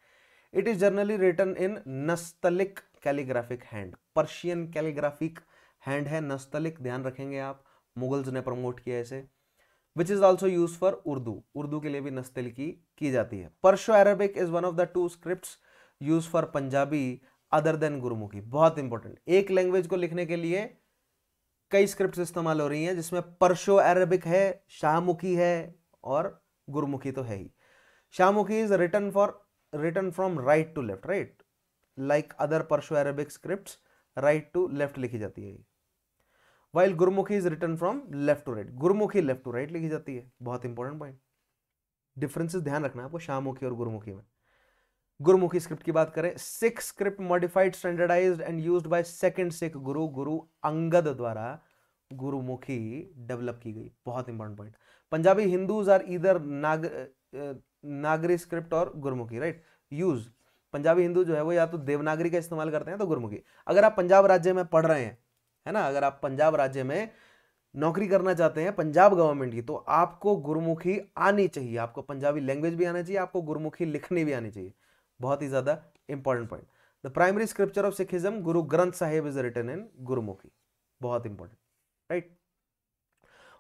It is generally written in nastaliq calligraphic hand. Persian calligraphic hand है नस्तलिक, ध्यान रखेंगे आप, मुगल्स ने प्रमोट किया इसे। Which is also use for Urdu, Urdu के लिए भी नस्तलिकी की जाती है। Perso Arabic is one of the 2 scripts use for Punjabi other than Gurmukhi. बहुत इंपॉर्टेंट, एक लैंग्वेज को लिखने के लिए कई स्क्रिप्ट्स इस्तेमाल हो रही हैं, जिसमें पर्शो अरेबिक है, शाहमुखी है, और गुरुमुखी तो है ही। Shahmukhi is written from right to left, right, like other Perso Arabic scripts, right to left लिखी जाती है। While Gurmukhi is written from left to right, Gurmukhi left to right लिखी जाती है। बहुत इंपॉर्टेंट पॉइंट, डिफरेंसेस ध्यान रखना है आपको शाहमुखी और गुरुमुखी में। गुरुमुखी स्क्रिप्ट की बात करें, Sikh script modified, standardized and used by second Sikh Guru, Guru Angad द्वारा गुरुमुखी डेवलप की गई। बहुत important point. Punjabi Hindus are इधर नागरी स्क्रिप्ट और गुरुमुखी, राइट। यूज, पंजाबी हिंदू जो है वो या तो देवनागरी का इस्तेमाल करते हैं तो गुरुमुखी। अगर आप पंजाब राज्य में पढ़ रहे हैं, है ना, अगर आप पंजाब राज्य में नौकरी करना चाहते हैं पंजाब गवर्नमेंट की, तो आपको गुरुमुखी आनी चाहिए, आपको पंजाबी लैंग्वेज भी आना चाहिए, आपको गुरुमुखी लिखनी भी आनी चाहिए। बहुत ही ज्यादा important point. The primary scripture of Sikhism Guru Granth Sahib is written in Gurmukhi. बहुत इंपॉर्टेंट, राइट।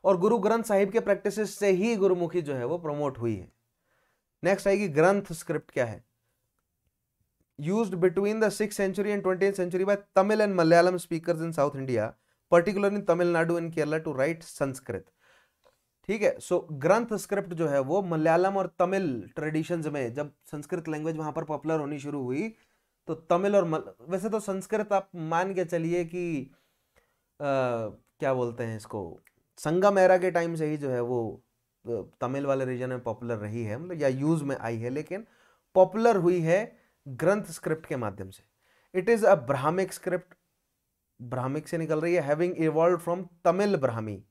और गुरु ग्रंथ साहिब के प्रैक्टिसेस से ही गुरुमुखी जो है वो प्रमोट हुई है। नेक्स्ट आएगी ग्रंथ स्क्रिप्ट। क्या है? Used between the 6th century and 20th century by Tamil and Malayalam speakers in South India, particularly in Tamil Nadu and Kerala, to write Sanskrit. ठीक है। सो ग्रंथ स्क्रिप्ट जो है वो मलयालम और तमिल ट्रेडिशंस में, जब संस्कृत लैंग्वेज वहां पर पॉपुलर होनी शुरू हुई, तो तमिल और वैसे तो संस्कृत आप मान के चलिए कि क्या बोलते हैं इसको, संगम एरा के टाइम से ही जो है वो तमिल वाले रीजन में पॉपुलर रही है, मतलब या यूज में आई है, लेकिन पॉपुलर हुई है ग्रंथ स्क्रिप्ट के माध्यम से। It is a Brahmic script, ब्राह्मिक से निकल रही है, having evolve from Tamil Brahmi.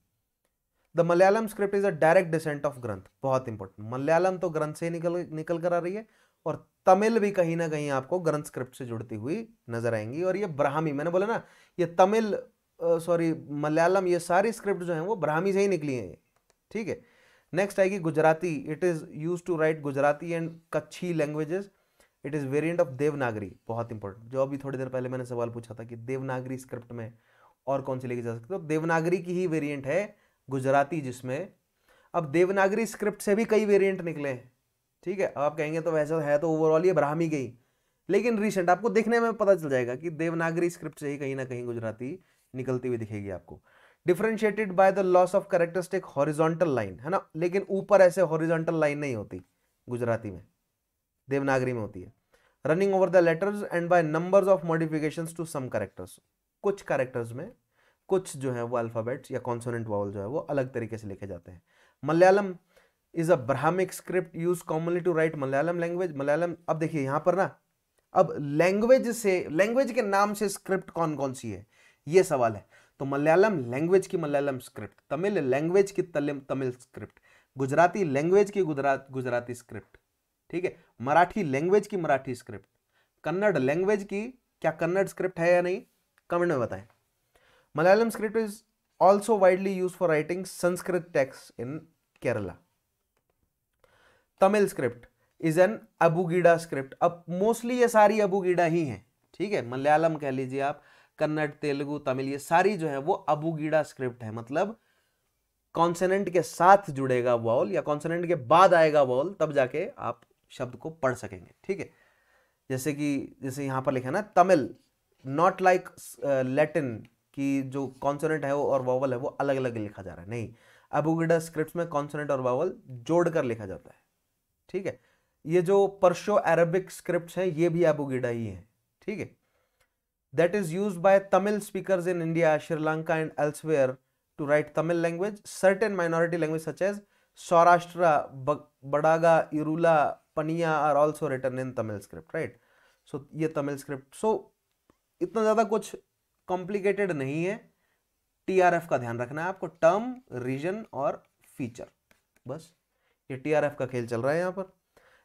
The Malayalam script is a direct descent of ग्रंथ। बहुत इंपॉर्टेंट, मलयालम तो ग्रंथ से निकल कर आ रही है, और तमिल भी कहीं ना कहीं आपको ग्रंथ स्क्रिप्ट से जुड़ती हुई नजर आएंगी। और ये ब्राह्मी, मैंने बोला ना, ये तमिल, सॉरी, मलयालम, ये सारी स्क्रिप्ट जो है वो ब्राह्मी से ही निकली है, ठीक है। नेक्स्ट आएगी Gujarati. It is use to write Gujarati and Kutchi languages. It is variant of Devanagari. बहुत इंपॉर्टेंट, जो अभी थोड़ी देर पहले मैंने सवाल पूछा था कि देवनागरी स्क्रिप्ट में और कौन सी लिखी जा सकती है, तो देवनागरी की ही वेरिएंट है गुजराती, जिसमें अब देवनागरी स्क्रिप्ट से भी कई वेरिएंट निकले हैं, ठीक है। अब आप कहेंगे तो वैसा है तो ओवरऑल ये ब्राह्मी गई, लेकिन रिसेंट आपको देखने में पता चल जाएगा कि देवनागरी स्क्रिप्ट से ही कहीं ना कहीं गुजराती निकलती हुई दिखेगी आपको। Differentiated by the loss of characteristic horizontal line, है ना, लेकिन ऊपर ऐसे हॉरिजॉन्टल लाइन नहीं होती गुजराती में, देवनागरी में होती है। Running over the letters and by numbers of modifications to some characters, कुछ कैरेक्टर्स में कुछ जो है वो अल्फ़ाबेट्स या कॉन्सोनेंट वावल जो है वो अलग तरीके से लिखे जाते हैं। Malayalam is a Brahmic script use commonly to write Malayalam language. Malayalam, अब देखिए यहां पर ना, अब लैंग्वेज के नाम से स्क्रिप्ट कौन कौन सी है ये सवाल है। तो मलयालम लैंग्वेज की मलयालम स्क्रिप्ट, तमिल लैंग्वेज की तमिल स्क्रिप्ट, गुजराती लैंग्वेज की गुजराती स्क्रिप्ट, ठीक है, मराठी लैंग्वेज की मराठी स्क्रिप्ट, कन्नड़ लैंग्वेज की, क्या कन्नड़ स्क्रिप्ट है या नहीं, कमेंट में बताएं। Malayalam script is also widely use for writing Sanskrit text in Kerala. Tamil script is an abugida script. अब मोस्टली ये सारी अबुगीडा ही हैं, ठीक है, मलयालम कह लीजिए आप, कन्नड़, तेलुगु, तमिल, ये सारी जो है वो अबुगीडा स्क्रिप्ट है। मतलब कॉन्सोनेंट के साथ जुड़ेगा वॉल या कॉन्सोनेंट के बाद आएगा वॉल, तब जाके आप शब्द को पढ़ सकेंगे, ठीक है। जैसे यहां पर लिखा है ना, तमिल नॉट लाइक लैटिन की जो कॉन्सोनेंट है वो और वॉवल है वो अलग अलग लिखा जा रहा है, नहीं, अबुगीडा स्क्रिप्ट में कॉन्सोनेंट और वॉवल जोड़कर लिखा जाता है, ठीक है। ये जो पर्शियो अरबिक स्क्रिप्ट्स हैं ये भी अबुगीडा ही है, ठीक है। That is used by Tamil speakers in India, Sri Lanka and elsewhere to write Tamil language. Certain minority language such as Saurashtra, Badaga, Irula, Paniya are also written in Tamil script, right. So ये तमिल स्क्रिप्ट, सो इतना ज्यादा कुछ कॉम्प्लिकेटेड नहीं है। टीआरएफ का ध्यान रखना है आपको, टर्म, रीजन और फीचर, बस ये टीआरएफ का खेल चल रहा है यहां पर।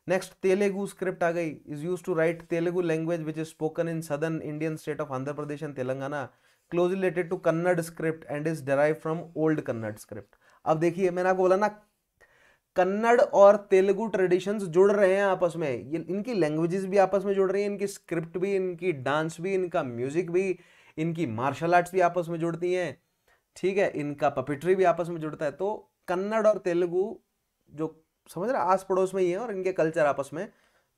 नेक्स्ट तेलुगु स्क्रिप्ट आ गई, is used to write Telugu language which is spoken in southern Indian state of Andhra Pradesh and Telangana, closely related to Kannada script and is derive from old Kannada script. अब देखिए मैंने आपको बोला ना, कन्नड़ और तेलुगु ट्रेडिशंस जुड़ रहे हैं आपस में, ये इनकी लैंग्वेजेस भी आपस में जुड़ रही हैं, इनकी स्क्रिप्ट भी, इनकी डांस भी, इनका म्यूजिक भी, इनकी मार्शल आर्ट्स भी आपस में जुड़ती हैं, ठीक है, इनका पपेट्री भी आपस में जुड़ता है। तो कन्नड़ और तेलुगु जो समझ रहे आस पड़ोस में ही है और इनके कल्चर आपस में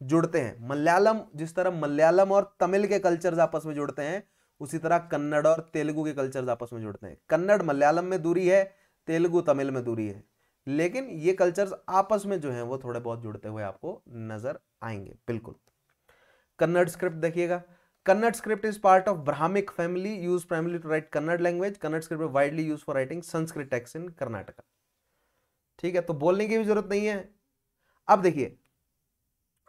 जुड़ते हैं। मलयालम, जिस तरह मलयालम और तमिल के कल्चर्स आपस में जुड़ते हैं, उसी तरह कन्नड़ और तेलुगु के कल्चर्स आपस में जुड़ते हैं। कन्नड़ मलयालम में दूरी है, तेलुगु तमिल में दूरी है, लेकिन ये कल्चर्स आपस में जो है वो थोड़े बहुत जुड़ते हुए आपको नजर आएंगे, बिल्कुल। कन्नड़ स्क्रिप्ट देखिएगा, Kannada script is part of Brahmic family, use primarily to write Kannada language. Kannada script widely use for writing Sanskrit text in Karnataka, ठीक है, तो बोलने की भी जरूरत नहीं है। अब देखिए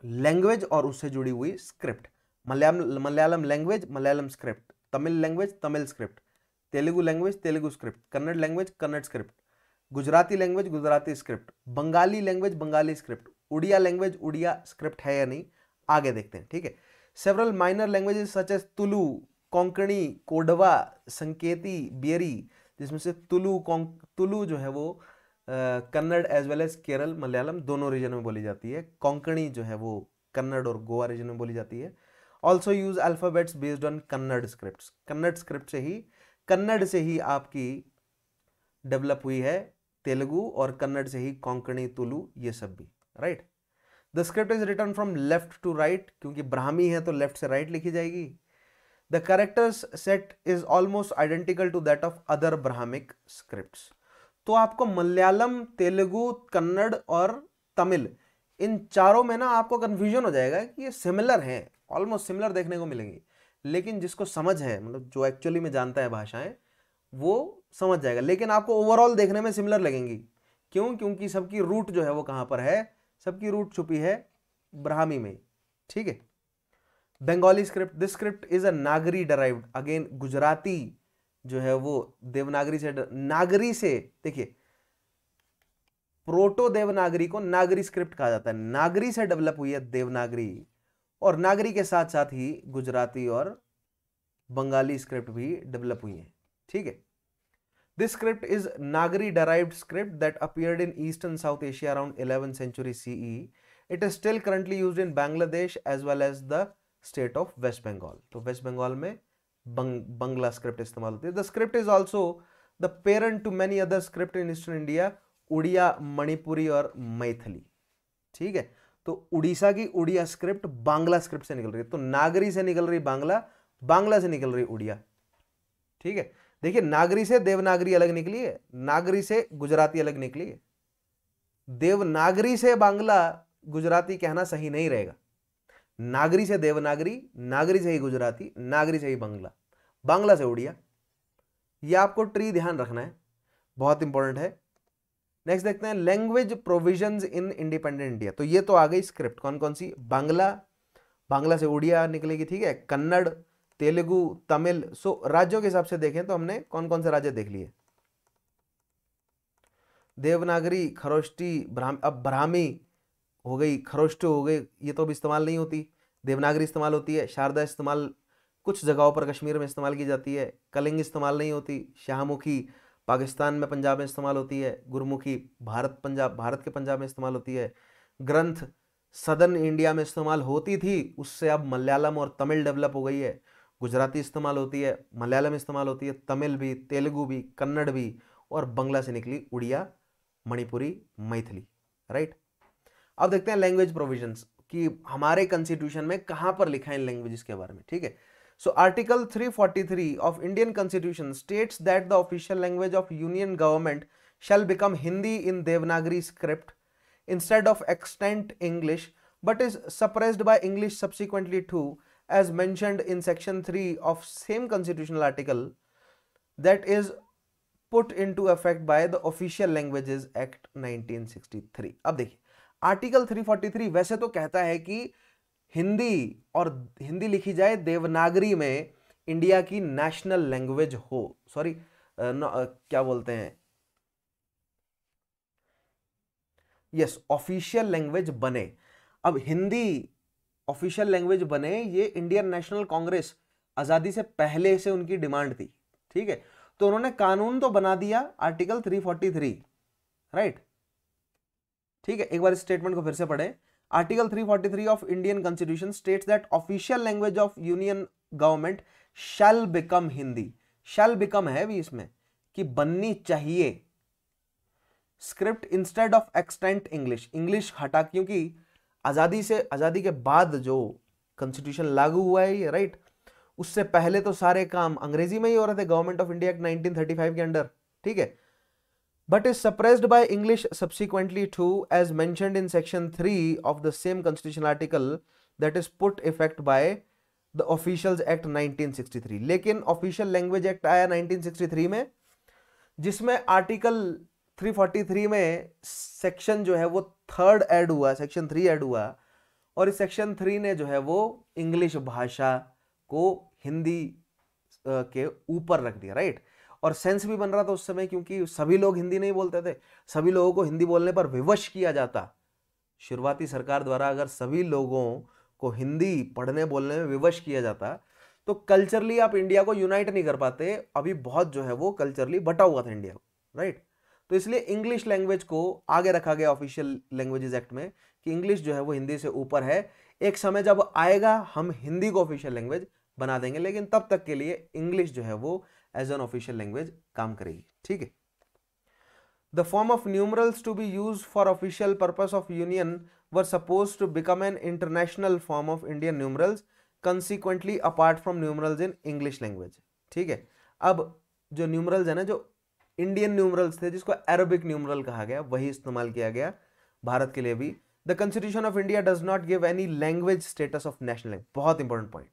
लैंग्वेज और उससे जुड़ी हुई script, Malayalam language Malayalam script, Tamil language Tamil script, Telugu language Telugu script, Kannada language Kannada script, Gujarati language Gujarati script, Bengali language Bengali script, Oriya language Oriya script है या नहीं, आगे देखते हैं, ठीक है। Several minor languages such as Tulu, Konkani, Kodava, Sanketi, Beary, जिसमें से तुलु जो है वो Kannada as well as Kerala Malayalam दोनों रीजन में बोली जाती है। कोंकणी जो है वो कन्नड़ और गोवा रीजन में बोली जाती है। Also use alphabets based on Kannada script, Kannada script से ही, कन्नड़ से ही आपकी डेवलप हुई है तेलुगु, और कन्नड़ से ही कोंकणी, तुलु, ये सब भी, right. The script is written from left to right, क्योंकि ब्राह्मी है तो लेफ्ट से राइट लिखी जाएगी। The characters set is almost identical to that of other Brahmic scripts. तो आपको मलयालम, तेलुगु, कन्नड़ और तमिल, इन चारों में ना आपको कंफ्यूजन हो जाएगा कि ये सिमिलर हैं, ऑलमोस्ट सिमिलर देखने को मिलेंगी, लेकिन जिसको समझ है, मतलब जो एक्चुअली में जानता है भाषाएं, वो समझ जाएगा, लेकिन आपको ओवरऑल देखने में सिमिलर लगेंगी। क्यों? क्योंकि सबकी रूट जो है वो कहां पर है, सबकी रूट छुपी है ब्राह्मी में, ठीक है। Bengali script, this script is a Nagari derived, again Gujarati जो है वो देवनागरी से, नागरी से, देखिए प्रोटो देवनागरी को नागरी स्क्रिप्ट कहा जाता है, नागरी से डेवलप हुई है देवनागरी, और नागरी के साथ साथ ही गुजराती और बंगाली स्क्रिप्ट भी डेवलप हुई है, ठीक है। This script is Nagari derived script that appeared in east and south Asia around 11th century CE. It is still currently used in Bangladesh as well as the state of West Bengal. तो वेस्ट बंगाल में बंगला स्क्रिप्ट इस्तेमाल होती है। The script is also the parent to many other script in eastern India, Oriya, Manipuri और मैथिली, ठीक है। तो उड़ीसा की उड़िया स्क्रिप्ट बांग्ला स्क्रिप्ट से निकल रही है, तो नागरी से निकल रही बांग्ला, बांग्ला से निकल रही उड़िया, ठीक है। देखिए नागरी से देवनागरी अलग निकली है, नागरी से गुजराती अलग निकली है, देवनागरी से बांग्ला गुजराती कहना सही नहीं रहेगा, नागरी से देवनागरी, नागरी से ही गुजराती, नागरी से ही बांग्ला, बांग्ला से उड़िया, ये आपको ट्री ध्यान रखना है, बहुत इंपॉर्टेंट है। नेक्स्ट देखते हैं language provisions in independent India. तो ये तो आ गई स्क्रिप्ट, कौन कौन सी, बांग्ला, बांग्ला से उड़िया निकलेगी, ठीक है, कन्नड़, तेलुगु, तमिल। सो राज्यों के हिसाब से देखें तो हमने कौन कौन से राज्य देख लिए, देवनागरी, खरोष्टी, अब ब्राह्मी हो गई, खरोष्टो हो गई, ये तो अब इस्तेमाल नहीं होती। देवनागरी इस्तेमाल होती है, शारदा इस्तेमाल कुछ जगहों पर कश्मीर में इस्तेमाल की जाती है, कलिंग इस्तेमाल नहीं होती, शाहमुखी पाकिस्तान में पंजाब में इस्तेमाल होती है, गुरमुखी भारत के पंजाब में इस्तेमाल होती है, ग्रंथ सदर्न इंडिया में इस्तेमाल होती थी, उससे अब मलयालम और तमिल डेवलप हो गई है, गुजराती इस्तेमाल होती है, मलयालम इस्तेमाल होती है, तमिल भी, तेलुगु भी, कन्नड़ भी, और बंगला से निकली उड़िया, मणिपुरी, मैथिली, राइट। अब देखते हैं लैंग्वेज प्रोविजंस कि हमारे कॉन्स्टिट्यूशन में कहां पर लिखा है इन लैंग्वेजेस के बारे में, ठीक है। So article 343 of Indian constitution states that the official language of union government shell become Hindi in Devanagari script instead of extant English, but is suppressed by English subsequently too, as mentioned in section 3 of same constitutional article, that is put into effect by the Official Languages Act 1963। अब देखिए article 343 वैसे तो कहता है कि हिंदी, और हिंदी लिखी जाए देवनागरी में, इंडिया की नेशनल लैंग्वेज हो, सॉरी क्या बोलते हैं, यस, ऑफिशियल लैंग्वेज बने। अब हिंदी ऑफिशियल लैंग्वेज बने, ये इंडियन नेशनल कांग्रेस आजादी से पहले से उनकी डिमांड थी, ठीक है। तो उन्होंने कानून तो बना दिया आर्टिकल 343, राइट, ठीक है। एक बार इस स्टेटमेंट को फिर से पढ़ें। Article 343 of Indian constitution states that official language of union government shell become Hindi, shell become है भी इसमें कि बननी चाहिए, script instead of extent English, English हटा, क्योंकि आजादी के बाद जो कॉन्स्टिट्यूशन लागू हुआ है ये, राइट, उससे पहले तो सारे काम अंग्रेजी में ही हो रहे थे, गवर्नमेंट ऑफ इंडिया एक्ट 1935 के अंडर, ठीक है। But is suppressed by English subsequently to, as mentioned in section 3 of the same constitutional article that is put effect by the officials act 1963। लेकिन ऑफिशियल लैंग्वेज एक्ट आया 1963 में, जिसमें article 343 में section जो है वो थर्ड ऐड हुआ, section 3 add हुआ, और इस सेक्शन 3 ने जो है वो इंग्लिश भाषा को हिंदी के ऊपर रख दिया, राइट। और सेंस भी बन रहा था उस समय, क्योंकि सभी लोग हिंदी नहीं बोलते थे, सभी लोगों को हिंदी बोलने पर विवश किया जाता। शुरुआती सरकार द्वारा अगर सभी लोगों को हिंदी पढ़ने बोलने में विवश किया जाता तो कल्चरली आप इंडिया को यूनाइट नहीं कर पाते, अभी बहुत जो है वो कल्चरली बटा हुआ था इंडिया, राइट। तो इसलिए इंग्लिश लैंग्वेज को आगे रखा गया ऑफिशियल लैंग्वेजेस एक्ट में कि इंग्लिश जो है वो हिंदी से ऊपर है। एक समय जब आएगा हम हिंदी को ऑफिशियल लैंग्वेज बना देंगे, लेकिन तब तक के लिए इंग्लिश जो है वो एज एन ऑफिशियल लैंग्वेज काम करेगी, ठीक है। The form of numerals to be used for official purpose of union were supposed to become an international form of Indian numerals, consequently apart from numerals in English language, ठीक है। अब जो numerals है ना, जो इंडियन न्यूमरल्स थे, जिसको Arabic numeral कहा गया, वही इस्तेमाल किया गया भारत के लिए भी। The constitution of India does not give any language status of national language, बहुत इंपॉर्टेंट पॉइंट,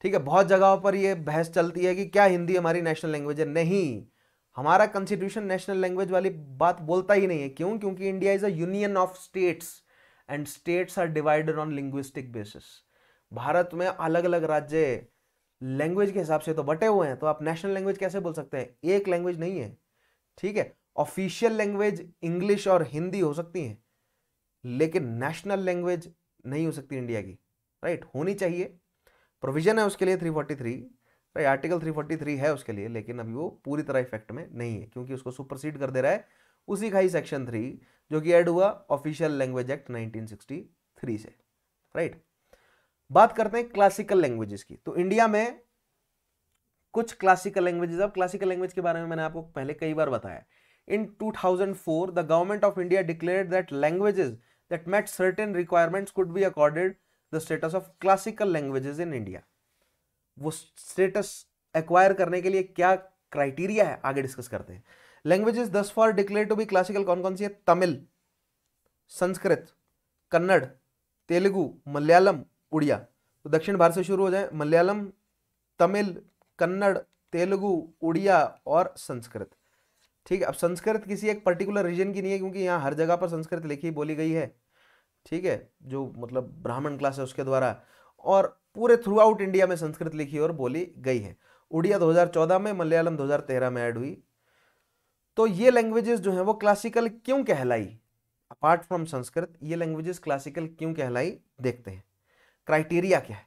ठीक है। बहुत जगहों पर यह बहस चलती है कि क्या हिंदी हमारी नेशनल लैंग्वेज है, नहीं, हमारा कॉन्स्टिट्यूशन नेशनल लैंग्वेज वाली बात बोलता ही नहीं है। क्यों? क्योंकि India is a union of states and states are divided on linguistic basis. Bharat में अलग अलग राज्य लैंग्वेज के हिसाब से तो बटे हुए हैं, तो आप नेशनल लैंग्वेज कैसे बोल सकते हैं? एक लैंग्वेज नहीं है, ठीक है। ऑफिशियल लैंग्वेज इंग्लिश और हिंदी हो सकती है, लेकिन नेशनल लैंग्वेज नहीं हो सकती इंडिया की, राइट। होनी चाहिए, प्रोविजन है उसके लिए 343, राइट, आर्टिकल 343 है उसके लिए, लेकिन अभी वो पूरी तरह इफेक्ट में नहीं है, क्योंकि उसको सुपरसीड कर दे रहा है उसी का ही सेक्शन 3 जो कि ऐड हुआ ऑफिशियल लैंग्वेज एक्ट 1963 से, राइट। बात करते हैं क्लासिकल लैंग्वेजेस की। तो इंडिया में कुछ क्लासिकल लैंग्वेजेस, अब क्लासिकल लैंग्वेज के बारे में मैंने आपको पहले कई बार बताया। In 2004 the government of India declared that languages that met certain requirements could be accorded the status of classical languages in India. वो स्टेटस एक्वायर करने के लिए क्या क्राइटेरिया है, आगे डिस्कस करते हैं। Languages thus for declare to be classical कौन कौन सी है? तमिल, संस्कृत, कन्नड़, तेलुगु, मलयालम, उड़िया। तो दक्षिण भारत से शुरू हो जाए, मलयालम, तमिल, कन्नड़, तेलुगु, उड़िया और संस्कृत। ठीक है, अब संस्कृत किसी एक पर्टिकुलर रीजन की नहीं है, क्योंकि यहाँ हर जगह पर संस्कृत लिखी बोली गई है। ठीक है, जो मतलब ब्राह्मण क्लास है उसके द्वारा, और पूरे थ्रू आउट इंडिया में संस्कृत लिखी और बोली गई है। उड़िया 2014 में, मलयालम 2013 में ऐड हुई। तो ये लैंग्वेजेस जो है वो क्लासिकल क्यों कहलाई, अपार्ट फ्रॉम संस्कृत, ये लैंग्वेजेस क्लासिकल क्यों कहलाई, देखते हैं। क्राइटेरिया क्या है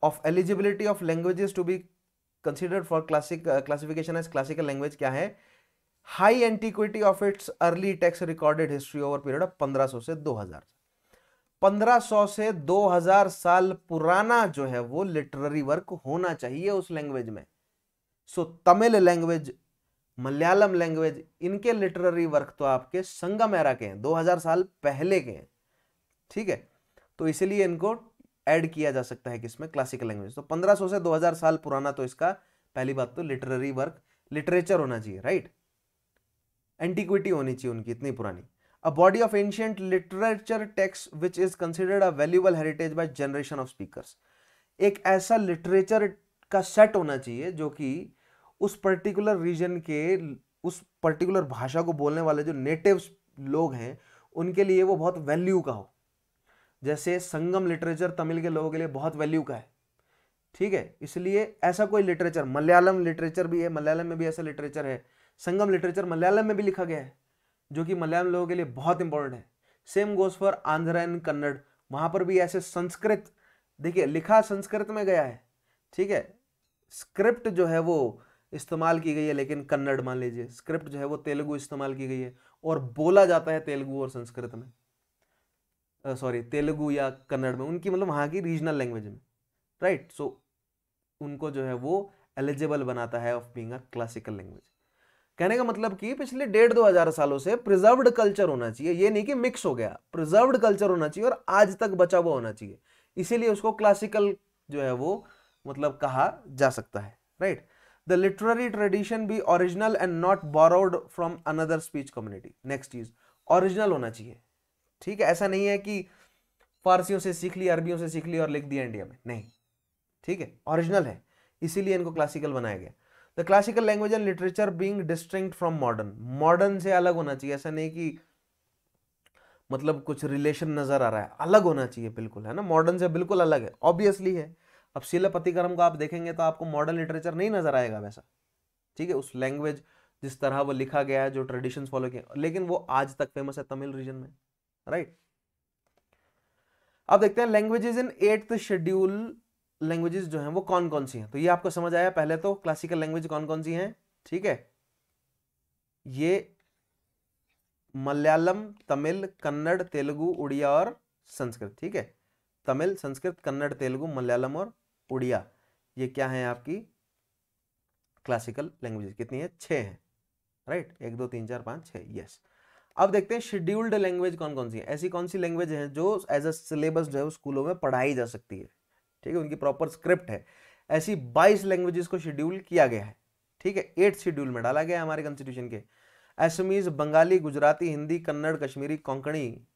of eligibility of languages to be considered for classification as classical language क्या है? High antiquity of its early text recorded history over period of 1500 से 2000। 1500 से 2000 साल पुराना जो है वो लिटरेरी वर्क होना चाहिए उस लैंग्वेज में। सो तमिल लैंग्वेज, मलयालम लैंग्वेज, इनके लिटरेरी वर्क तो आपके संगम एरा के हैं, 2000 साल पहले के हैं। ठीक है, तो इसीलिए इनको ऐड किया जा सकता है किसमें, क्लासिकल लैंग्वेज। तो 1500 से 2000 साल पुराना तो इसका पहली बात तो लिटरेरी वर्क, लिटरेचर होना चाहिए, राइट। एंटिक्विटी होनी चाहिए उनकी इतनी पुरानी। A body of ancient literature text which is considered a valuable heritage by generation of speakers. एक ऐसा लिटरेचर का सेट होना चाहिए जो कि उस पर्टिकुलर रीजन के, उस पर्टिकुलर भाषा को बोलने वाले जो नेटिव लोग हैं उनके लिए वो बहुत वैल्यू का हो। जैसे संगम लिटरेचर तमिल के लोगों के लिए बहुत वैल्यू का है। ठीक है, इसलिए ऐसा कोई लिटरेचर, मलयालम लिटरेचर भी है, मलयालम में भी ऐसा लिटरेचर है, संगम लिटरेचर मलयालम में भी लिखा गया है जो कि मलयालम लोगों के लिए बहुत इंपॉर्टेंट है। Same goes for Andhra and Kannada, वहां पर भी ऐसे संस्कृत, देखिए लिखा संस्कृत में गया है। ठीक है, स्क्रिप्ट जो है वो इस्तेमाल की गई है, लेकिन कन्नड़ मान लीजिए, स्क्रिप्ट जो है वो तेलुगु इस्तेमाल की गई है, और बोला जाता है तेलुगु और संस्कृत में, सॉरी तेलुगु या कन्नड़ में, उनकी मतलब वहां की रीजनल लैंग्वेज में, राइट। सो उनको जो है वो एलिजिबल बनाता है of being a classical language. कहने का मतलब कि पिछले 1.5-2 हजार सालों से प्रिजर्व्ड कल्चर होना चाहिए, ये नहीं कि मिक्स हो गया, प्रिजर्व्ड कल्चर होना चाहिए और आज तक बचा हुआ होना चाहिए, इसीलिए उसको क्लासिकल जो है वो मतलब कहा जा सकता है, right. The literary tradition B original and not borrowed from another speech community. Next चीज, ओरिजिनल होना चाहिए। ठीक है, ऐसा नहीं है कि फारसियों से सीख लिया, अरबियों से सीख लिया और लिख दिया इंडिया में, नहीं। ठीक है, ओरिजिनल है, इसीलिए इनको क्लासिकल बनाया गया। The classical language and literature being distinct from modern, modern से अलग होना चाहिए, ऐसा नहीं कि मतलब कुछ रिलेशन नजर आ रहा है, अलग होना चाहिए बिल्कुल, है ना, मॉडर्न से बिल्कुल अलग है, ऑब्वियसली है। अब शिलापतिकरम को आप देखेंगे तो आपको मॉडर्न लिटरेचर नहीं नजर आएगा वैसा। ठीक है, उस लैंग्वेज जिस तरह वो लिखा गया है, जो ट्रेडिशंस फॉलो किए, लेकिन वो आज तक फेमस है तमिल रीजन में, राइट। अब देखते हैं languages in 8th schedule, languages जो हैं वो कौन कौन सी हैं। तो ये आपको समझ आया, पहले तो क्लासिकल लैंग्वेज कौन कौन सी हैं। ठीक है, ये मलयालम, तमिल, कन्नड़, तेलुगु, उड़िया और संस्कृत। ठीक है, तमिल, संस्कृत, कन्नड़, तेलुगु, मलयालम और उड़िया, ये क्या है आपकी क्लासिकल लैंग्वेजेस। कितनी है? 6 है, राइट। 1 2 3 4 5 6, यस। अब देखते हैं शेड्यूल्ड लैंग्वेज कौन कौन सी है। ऐसी कौन सी लैंग्वेज है जो एज अ सिलेबस जो है स्कूलों में पढ़ाई जा सकती है। ठीक है, उनकी प्रॉपर स्क्रिप्ट है। ऐसी 22 लैंग्वेजेस को शेड्यूल किया गया है। ठीक है, 8th शेड्यूल में डाला गया है हमारे कॉन्स्टिट्यूशन के। असमीज, बंगाली, गुजराती, हिंदी, कन्नड़, कश्मीरी, कोंकणी,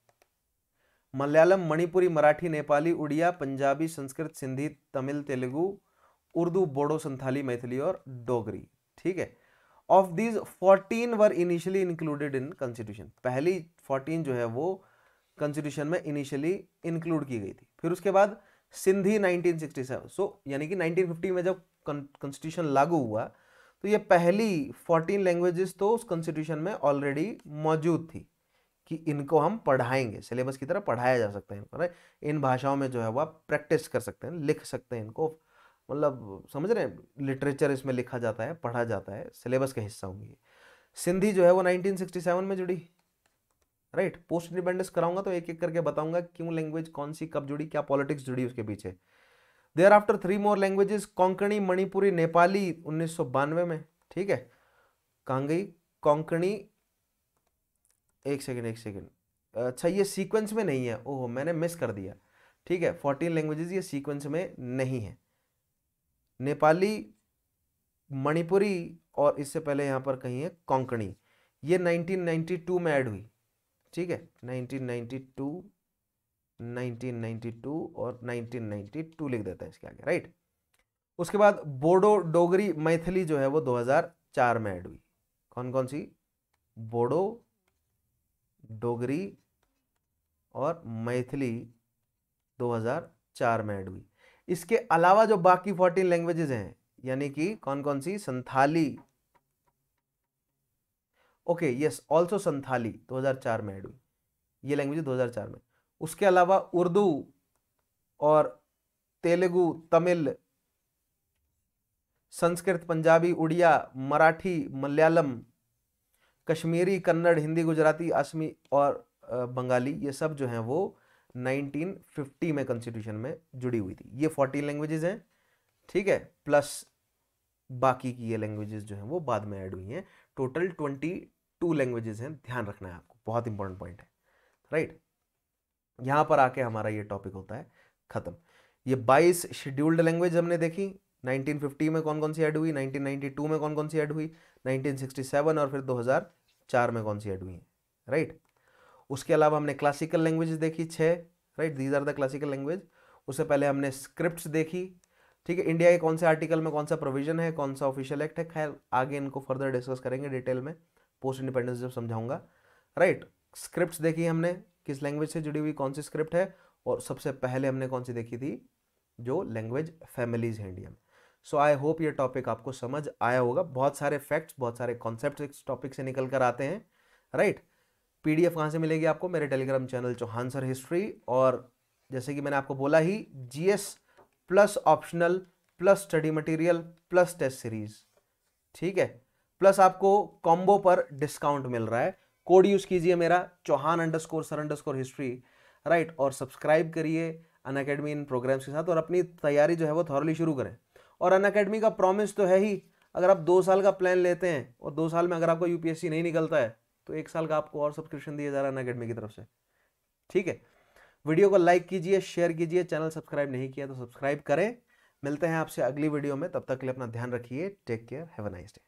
मलयालम, मणिपुरी, मराठी, नेपाली, उड़िया, पंजाबी, संस्कृत, सिंधी, तमिल, तेलुगु, उर्दू, बोडो, संथाली, मैथिली और डोगरी। ठीक है, of these 14 were initially included in constitution. पहली 14 जो है वो कॉन्स्टिट्यूशन में इनिशियली इंक्लूड की गई थी। फिर उसके बाद सिंधी 1967, सो यानी कि 1950 में जब कॉन्स्टिट्यूशन लागू हुआ तो ये पहली 14 लैंग्वेजेस तो उस कॉन्स्टिट्यूशन में ऑलरेडी मौजूद थी कि इनको हम पढ़ाएंगे, सिलेबस की तरह पढ़ाया जा सकता है इनको, राइट। इन भाषाओं में जो है वो आप प्रैक्टिस कर सकते हैं, लिख सकते हैं इनको, मतलब समझ रहे हैं, लिटरेचर इसमें लिखा जाता है, पढ़ा जाता है, सिलेबस का हिस्सा होंगी। सिंधी जो है वो 1967 में जुड़ी, राइट। पोस्ट इंडिपेंडेंस कराऊंगा तो एक एक करके बताऊंगा क्यों लैंग्वेज कौन सी कब जुड़ी, क्या पॉलिटिक्स जुड़ी उसके पीछे। Thereafter 3 more languages, Konkani, Manipuri, Nepali 1992 में। ठीक है, कहाँ गई कोंकणी, एक सेकेंड, अच्छा ये सीक्वेंस में नहीं है, ओह मैंने मिस कर दिया। ठीक है, 14 लैंग्वेजेस ये सीक्वेंस में नहीं है। नेपाली, मणिपुरी और इससे पहले यहाँ पर कहीं है कोंकणी, ये 1992 में ऐड हुई। ठीक है, 1992 और 1992 लिख देता है इसके आगे, राइट। उसके बाद बोडो डोगरी मैथिली जो है वो 2004 में ऐड हुई। कौन कौन सी? बोडो, डोगरी और मैथिली 2004 में ऐड हुई। इसके अलावा जो बाकी 14 लैंग्वेजेस हैं, यानी कि कौन कौन सी? Santhali, okay yes, also Santhali 2004 में ऐड हुई। ये लैंग्वेज 2004 में। उसके अलावा उर्दू और तेलुगु, तमिल, संस्कृत, पंजाबी, उड़िया, मराठी, मलयालम, कश्मीरी, कन्नड़, हिंदी, गुजराती, असमी और बंगाली, ये सब जो हैं वो 1950 में कॉन्स्टिट्यूशन में जुड़ी हुई थी। ये 14 लैंग्वेजेस हैं, ठीक है, प्लस बाकी की ये लैंग्वेजेस जो हैं वो बाद में ऐड हुई हैं। टोटल 22 लैंग्वेजेस हैं, ध्यान रखना है आपको, बहुत इंपॉर्टेंट पॉइंट है, राइट। यहां पर आके हमारा ये टॉपिक होता है खत्म। ये 22 शेड्यूल्ड लैंग्वेज हमने देखी। 1950 में कौन कौन सी ऐड हुई, 1992 में कौन कौन सी ऐड हुई, 1967 और फिर 2004 में कौन सी ऐड हुई, राइट। उसके अलावा हमने क्लासिकल लैंग्वेजेस देखी 6, right, these are the classical language. उससे पहले हमने स्क्रिप्ट्स देखी, ठीक है, इंडिया के कौन से आर्टिकल में कौन सा प्रोविजन है, कौन सा ऑफिशियल एक्ट है, खैर आगे इनको फर्दर डिस्कस करेंगे डिटेल में, पोस्ट इंडिपेंडेंस जब समझाऊंगा, राइट। स्क्रिप्ट्स देखी हमने, किस लैंग्वेज से जुड़ी हुई कौन सी स्क्रिप्ट है, और सबसे पहले हमने कौन सी देखी थी, जो लैंग्वेज फैमिलीज है इंडिया में। सो आई होप ये टॉपिक आपको समझ आया होगा। बहुत सारे फैक्ट्स, बहुत सारे कॉन्सेप्ट इस टॉपिक से निकल कर आते हैं, राइट। पीडीएफ कहाँ से मिलेगी आपको? मेरे Telegram channel Chauhan sir history, और जैसे कि मैंने आपको बोला ही, GS plus optional plus study material plus test series, ठीक है, प्लस आपको कॉम्बो पर डिस्काउंट मिल रहा है। कोड यूज कीजिए मेरा चौहान_सर_हिस्ट्री, राइट, और सब्सक्राइब करिए अनअकैडमी इन प्रोग्राम्स के साथ, और अपनी तैयारी जो है वो थॉरली शुरू करें। और अनअकैडमी का प्रॉमिस तो है ही, अगर आप 2 साल का प्लान लेते हैं और 2 साल में अगर आपको यूपीएससी नहीं निकलता है तो 1 साल का आपको और सब्सक्रिप्शन दिया जा रहा है अनअकैडमी की तरफ से, ठीक है। वीडियो को लाइक कीजिए, शेयर कीजिए, चैनल सब्सक्राइब नहीं किया तो सब्सक्राइब करें। मिलते हैं आपसे अगली वीडियो में, तब तक के लिए अपना ध्यान रखिए। Take care, have a nice day.